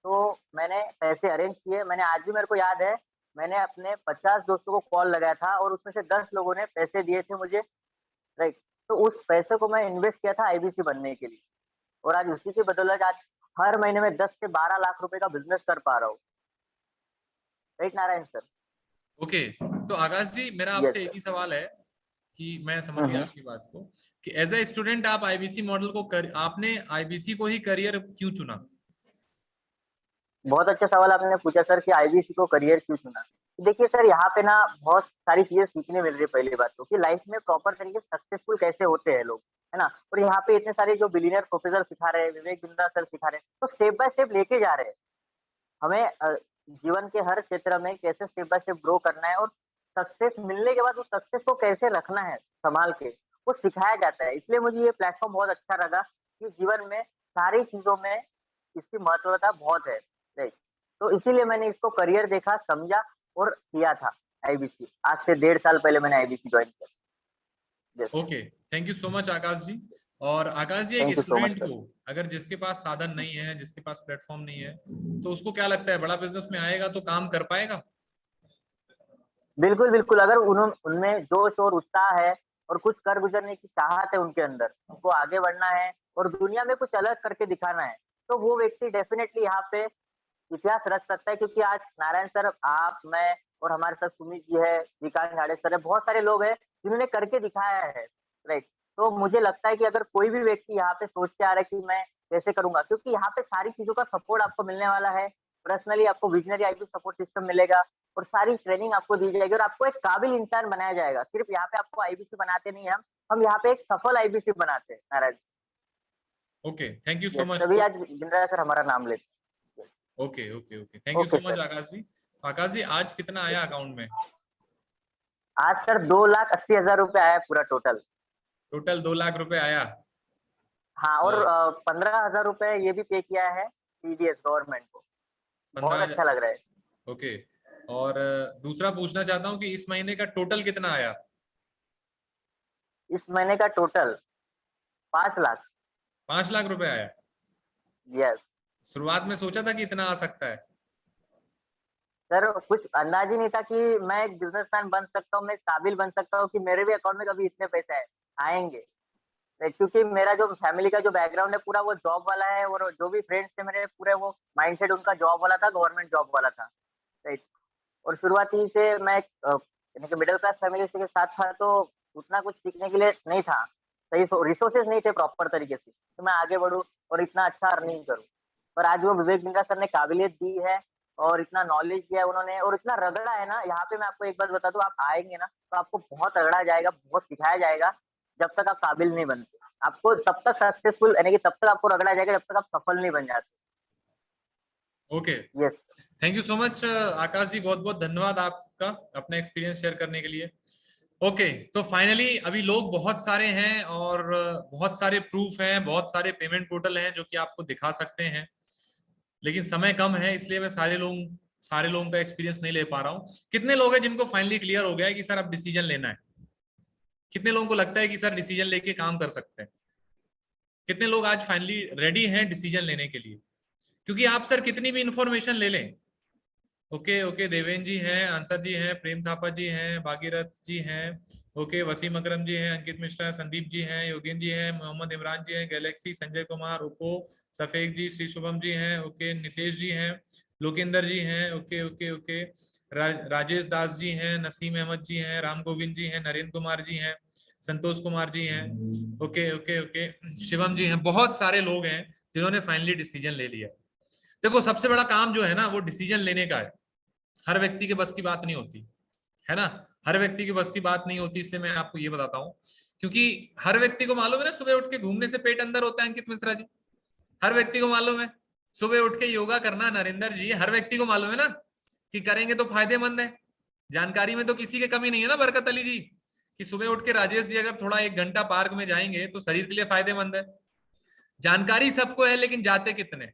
तो मैंने पैसे अरेंज किए, मैंने आज भी मेरे को याद है, मैंने अपने 50 दोस्तों को कॉल लगाया था और उसमें से 10 लोगों ने पैसे दिए थे मुझे, राइट। तो उस पैसे को मैं इन्वेस्ट किया था आईबीसी बनने के लिए और आज उसी की बदौलत आज हर महीने में 10 से 12 लाख रुपए का बिज़नेस कर पा रहा हूँ। Right Narayan sir? ओके। तो आकाश जी मेरा यस आपसे एक सर। ही सवाल है कि मैं समझ हुँ, गया हुँ। आपकी बात को, कि एज ए स्टूडेंट आप आईबीसी मॉडल को आपने आईबीसी को ही करियर क्यों चुना। बहुत अच्छा सवाल आपने पूछा सर कि आईबीसी को करियर क्यों चुना। देखिए सर, यहाँ पे ना बहुत सारी चीजें सीखने मिल रही है। पहली बात तो कि लाइफ में प्रॉपर तरीके से सक्सेसफुल कैसे होते हैं लोग, है ना। और यहाँ पे इतने सारे जो बिलियनर प्रोफेसर सिखा रहे हैं, विवेक बिंद्रा सर सिखा रहे हैं, तो स्टेप बाय स्टेप लेके जा रहे हैं हमें जीवन के हर क्षेत्र में कैसे स्टेप बाय स्टेप ग्रो करना है और सक्सेस मिलने के बाद उस सक्सेस को कैसे रखना है संभाल के, वो सिखाया जाता है। इसलिए मुझे ये प्लेटफॉर्म बहुत अच्छा लगा कि जीवन में सारी चीजों में इसकी महत्वता बहुत है, राइट। तो इसीलिए मैंने इसको करियर देखा, समझा और किया था आईबीसी। आज से 1.5 साल पहले मैंने आईबीसी ज्वाइन किया। Okay, thank you so much Akash ji. और आकाश जी एक thank you so much student sir. को अगर जिसके पास साधन नहीं है, जिसके पास प्लेटफॉर्म नहीं है, तो उसको क्या लगता है बड़ा बिजनेस में आएगा तो काम कर पाएगा। बिल्कुल, बिल्कुल। अगर उनमें जोश और उत्साह है और कुछ कर गुजरने की चाहत है उनके अंदर, उनको आगे बढ़ना है और दुनिया में कुछ अलग करके दिखाना है, तो वो व्यक्ति डेफ़िनेटली यहाँ पे इतिहास रच सकता है। क्योंकि आज नारायण सर, आप, मैं और हमारे साथ सुमित जी है, विकास झाड़े सर है, बहुत सारे लोग हैं जिन्होंने करके दिखाया है, राइट। तो मुझे लगता है कि अगर कोई भी व्यक्ति यहाँ पे सोच के आ रहा है कि मैं कैसे करूँगा, क्योंकि यहाँ पे सारी चीज़ों का सपोर्ट आपको मिलने वाला है। पर्सनली आपको विज़नरी आईटी सपोर्ट सिस्टम मिलेगा और सारी ट्रेनिंग आपको दी जाएगी और आपको एक काबिल इंसान बनाया जाएगा। सिर्फ यहाँ पे आपको आईबीसी बनाते नहीं हैं हम यहाँ पे एक सफल आईबीसी बनाते हैं Narayan. Okay, thank you so yes, much. तभी आज बिंद्रा सर हमारा नाम लेते हैं। Okay okay okay, thank you okay so much sir. Akash ji. तो आकाश जी आज कितना आया अकाउंट में। आज सर 2,80,000 रुपए आया पूरा टोटल। टोटल 2 लाख रुपए आया। हाँ, और और 15,000 रुपए ये भी पे किया है टीडीएस गवर्नमेंट को। बहुत 15,000। अच्छा लग रहा है। ओके। और दूसरा पूछना चाहता हूँ कि इस महीने का टोटल कितना आया। इस महीने का टोटल 5 लाख। 5 लाख रुपए आया। यस शुरुआत में सोचा था कि इतना आ सकता है। सर कुछ अंदाज ही नहीं था कि मैं एक बिजनेसमैन बन सकता हूँ, मैं काबिल बन सकता हूँ कि मेरे भी अकाउंट में कभी इतने पैसे आएंगे। क्योंकि मेरा जो फैमिली का जो बैकग्राउंड है पूरा वो जॉब वाला है, और जो भी फ्रेंड्स थे मेरे पूरे वो माइंडसेट उनका जॉब वाला था, गवर्नमेंट जॉब वाला था, राइट। और शुरुआती से मैं यानी कि मिडिल क्लास फैमिली के साथ था, तो उतना कुछ सीखने के लिए नहीं था, सही रिसोर्सेज नहीं थे प्रॉपर तरीके से, तो मैं आगे बढ़ूँ और इतना अच्छा अर्निंग करूँ। पर आज वो विवेक बिंद्रा सर ने काबिलियत दी है और इतना नॉलेज दिया है उन्होंने, और इतना रगड़ा है ना यहाँ पे। मैं आपको एक बात बता दूं, आप आएंगे ना तो आपको बहुत रगड़ा जाएगा, बहुत सिखाया जाएगा। जब तक आप काबिल नहीं बनते, आपको तब तक सक्सेसफुल यानी कि तब तक आपको रगड़ा जाएगा जब तक आप सफल नहीं बन जाते। Okay, yes, thank you so much Akash ji, बहुत बहुत धन्यवाद आपका अपना एक्सपीरियंस शेयर करने के लिए। ओके, तो फाइनली अभी लोग बहुत सारे हैं और बहुत सारे प्रूफ हैं, बहुत सारे पेमेंट पोर्टल हैं जो कि आपको दिखा सकते हैं, लेकिन समय कम है इसलिए मैं सारे लोगों का एक्सपीरियंस नहीं ले पा रहा हूँ। कितने लोग हैं जिनको फाइनली क्लियर हो गया है कि सर अब डिसीजन लेना है? कितने लोगों को लगता है कि सर डिसीजन लेके काम कर सकते हैं? कितने लोग आज फाइनली रेडी हैं डिसीजन लेने के लिए? क्योंकि आप सर कितनी भी इंफॉर्मेशन ले लें, ओके, देवेंद्र जी हैं, आंसर जी हैं, प्रेम थापा जी हैं, भागीरथ जी हैं, ओके, वसीम अकरम जी हैं, अंकित मिश्रा, संदीप जी हैं, योगेंद्र जी हैं, मोहम्मद इमरान जी हैं, गैलेक्सी, संजय कुमार, उपो, सफेद जी, श्री शुभम जी हैं, ओके, नितेश जी हैं, लोकेंद्र जी हैं, ओके, राजेश दास जी हैं, नसीम अहमद जी हैं, राम गोविंद जी हैं, नरेंद्र कुमार जी हैं, संतोष कुमार जी हैं, ओके, शिवम जी हैं। बहुत सारे लोग हैं जिन्होंने फाइनली डिसीजन ले लिया। देखो, सबसे बड़ा काम जो है ना वो डिसीजन लेने का है। हर व्यक्ति के बस की बात नहीं होती है ना, हर व्यक्ति की बस की बात नहीं होती, इसलिए मैं आपको ये बताता हूँ। क्योंकि हर व्यक्ति को मालूम है ना, सुबह उठ के घूमने से पेट अंदर होता है, अंकित मिश्रा जी, हर व्यक्ति को मालूम है। सुबह उठ के योगा करना, नरेंद्र जी, हर व्यक्ति को मालूम है ना कि करेंगे तो फायदेमंद है। जानकारी में तो किसी की कमी नहीं है ना बरकत अली जी, कि सुबह उठ के राजेश जी अगर थोड़ा 1 घंटा पार्क में जाएंगे तो शरीर के लिए फायदेमंद है। जानकारी सबको है, लेकिन जाते कितने?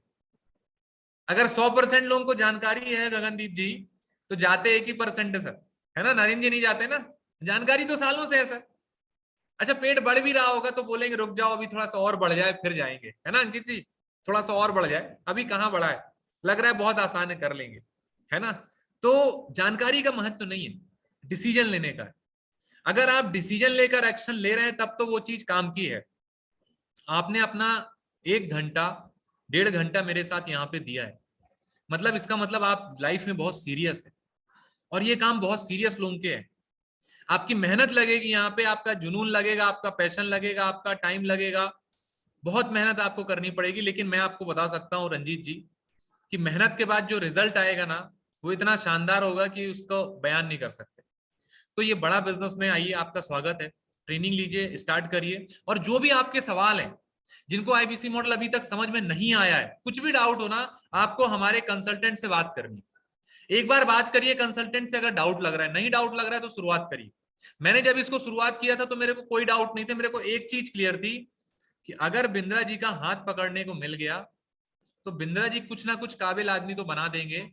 अगर 100% लोगों को जानकारी है गगनदीप जी, तो जाते 1% है सर, है ना? नरेंद्र जी नहीं जाते ना, जानकारी तो सालों से है सर। अच्छा, पेट बढ़ भी रहा होगा तो बोलेंगे रुक जाओ अभी थोड़ा सा और बढ़ जाए फिर जाएंगे, है ना अंकित जी? थोड़ा सा और बढ़ जाए, अभी कहाँ बढ़ा है, लग रहा है बहुत आसान है, कर लेंगे, है ना? तो जानकारी का महत्व नहीं है, डिसीजन लेने का है। अगर आप डिसीजन लेकर एक्शन ले रहे हैं तब तो वो चीज काम की है। आपने अपना 1 घंटा 1.5 घंटा मेरे साथ यहाँ पे दिया है, मतलब इसका मतलब आप लाइफ में बहुत सीरियस है, और ये काम बहुत सीरियस लोगों के है। आपकी मेहनत लगेगी यहाँ पे, आपका जुनून लगेगा, आपका पैशन लगेगा, आपका टाइम लगेगा, बहुत मेहनत आपको करनी पड़ेगी। लेकिन मैं आपको बता सकता हूँ रंजीत जी कि मेहनत के बाद जो रिजल्ट आएगा ना वो इतना शानदार होगा कि उसको बयान नहीं कर सकते। तो ये बड़ा बिजनेस में आइए, आपका स्वागत है, ट्रेनिंग लीजिए, स्टार्ट करिए। और जो भी आपके सवाल हैं, जिनको आईबीसी मॉडल अभी तक समझ में नहीं आया है, कुछ भी डाउट हो ना, आपको हमारे कंसल्टेंट से बात करनी। एक बार बात करिए कंसल्टेंट से, अगर डाउट लग रहा है, नहीं डाउट लग रहा है तो शुरुआत करिए। मैंने जब इसको शुरुआत किया था तो मेरे को कोई डाउट नहीं थे, मेरे को एक चीज क्लियर थी कि अगर बिंद्रा जी का हाथ पकड़ने को मिल गया तो बिंद्रा जी कुछ ना कुछ काबिल आदमी तो बना देंगे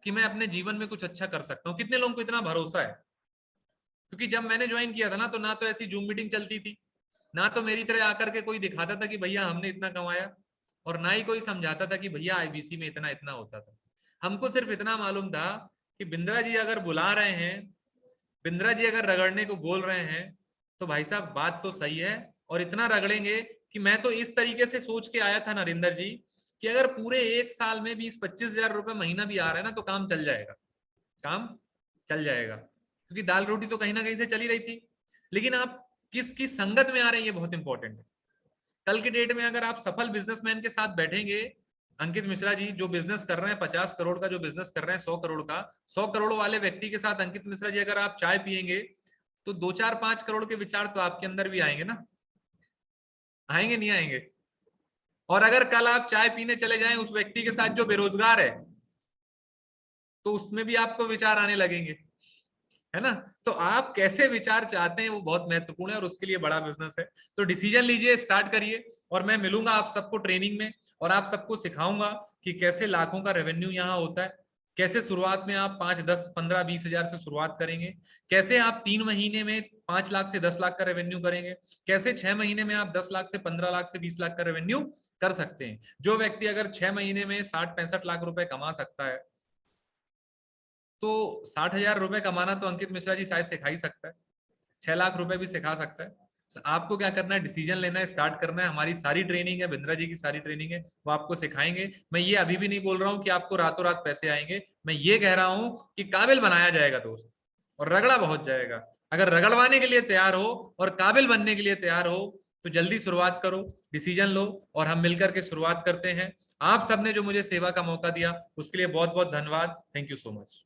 कि मैं अपने जीवन में कुछ अच्छा कर सकता हूँ। कितने लोगों को इतना भरोसा है? क्योंकि जब मैंने ज्वाइन किया था ना तो ना तो ऐसी जूम मीटिंग चलती थी, ना तो मेरी तरह आकर के कोई दिखाता था कि भैया हमने इतना कमाया, और ना ही कोई समझाता था कि भैया आईबीसी में इतना इतना होता था। हमको सिर्फ इतना मालूम था कि बिंद्रा जी अगर बुला रहे हैं, बिंद्रा जी अगर रगड़ने को बोल रहे हैं तो भाई साहब बात तो सही है, और इतना रगड़ेंगे कि मैं तो इस तरीके से सोच के आया था नरेंद्र जी कि अगर पूरे 1 साल में 20-25 हजार रुपए महीना भी आ रहा है ना तो काम चल जाएगा, काम चल जाएगा। क्योंकि दाल रोटी तो कहीं ना कहीं से चली रही थी, लेकिन आप किसकी संगत में आ रहे हैं ये बहुत इंपॉर्टेंट है। कल के डेट में अगर आप सफल बिजनेसमैन के साथ बैठेंगे, अंकित मिश्रा जी जो बिजनेस कर रहे हैं 50 करोड़ का, जो बिजनेस कर रहे हैं 100 करोड़ का, 100 करोड़ वाले व्यक्ति के साथ अंकित मिश्रा जी अगर आप चाय पियेंगे तो 2-4-5 करोड़ के विचार तो आपके अंदर भी आएंगे ना, आएंगे नहीं आएंगे? और अगर कल आप चाय पीने चले जाएं उस व्यक्ति के साथ जो बेरोजगार है तो उसमें भी आपको विचार आने लगेंगे, है ना? तो आप कैसे विचार चाहते हैं वो बहुत महत्वपूर्ण है, और उसके लिए बड़ा बिजनेस है। तो डिसीजन लीजिए, स्टार्ट करिए, और मैं मिलूंगा आप सबको ट्रेनिंग में और आप सबको सिखाऊंगा कि कैसे लाखों का रेवेन्यू यहाँ होता है, कैसे शुरुआत में आप 5, 10, 15, 20 हजार से शुरुआत करेंगे, कैसे आप 3 महीने में 5 लाख से 10 लाख का रेवेन्यू करेंगे, कैसे 6 महीने में आप 10 लाख से 15 लाख से 20 लाख का रेवेन्यू कर सकते हैं। जो व्यक्ति अगर 6 महीने में 60-65 लाख रुपए कमा सकता है तो 60,000 रुपए कमाना तो अंकित मिश्रा जी शायद सिखा ही सकता है, 6 लाख रुपए भी सिखा सकता है। आपको क्या करना है, डिसीजन लेना है, स्टार्ट करना है। हमारी सारी ट्रेनिंग है, बिंद्रा जी की सारी ट्रेनिंग है, वो आपको सिखाएंगे। मैं ये अभी भी नहीं बोल रहा हूँ कि आपको रातों रात पैसे आएंगे, मैं ये कह रहा हूँ कि काबिल बनाया जाएगा दोस्त, और रगड़ा बहुत जाएगा। अगर रगड़वाने के लिए तैयार हो और काबिल बनने के लिए तैयार हो तो जल्दी शुरुआत करो, डिसीजन लो, और हम मिलकर के शुरुआत करते हैं। आप सबने जो मुझे सेवा का मौका दिया उसके लिए बहुत बहुत धन्यवाद। Thank you so much.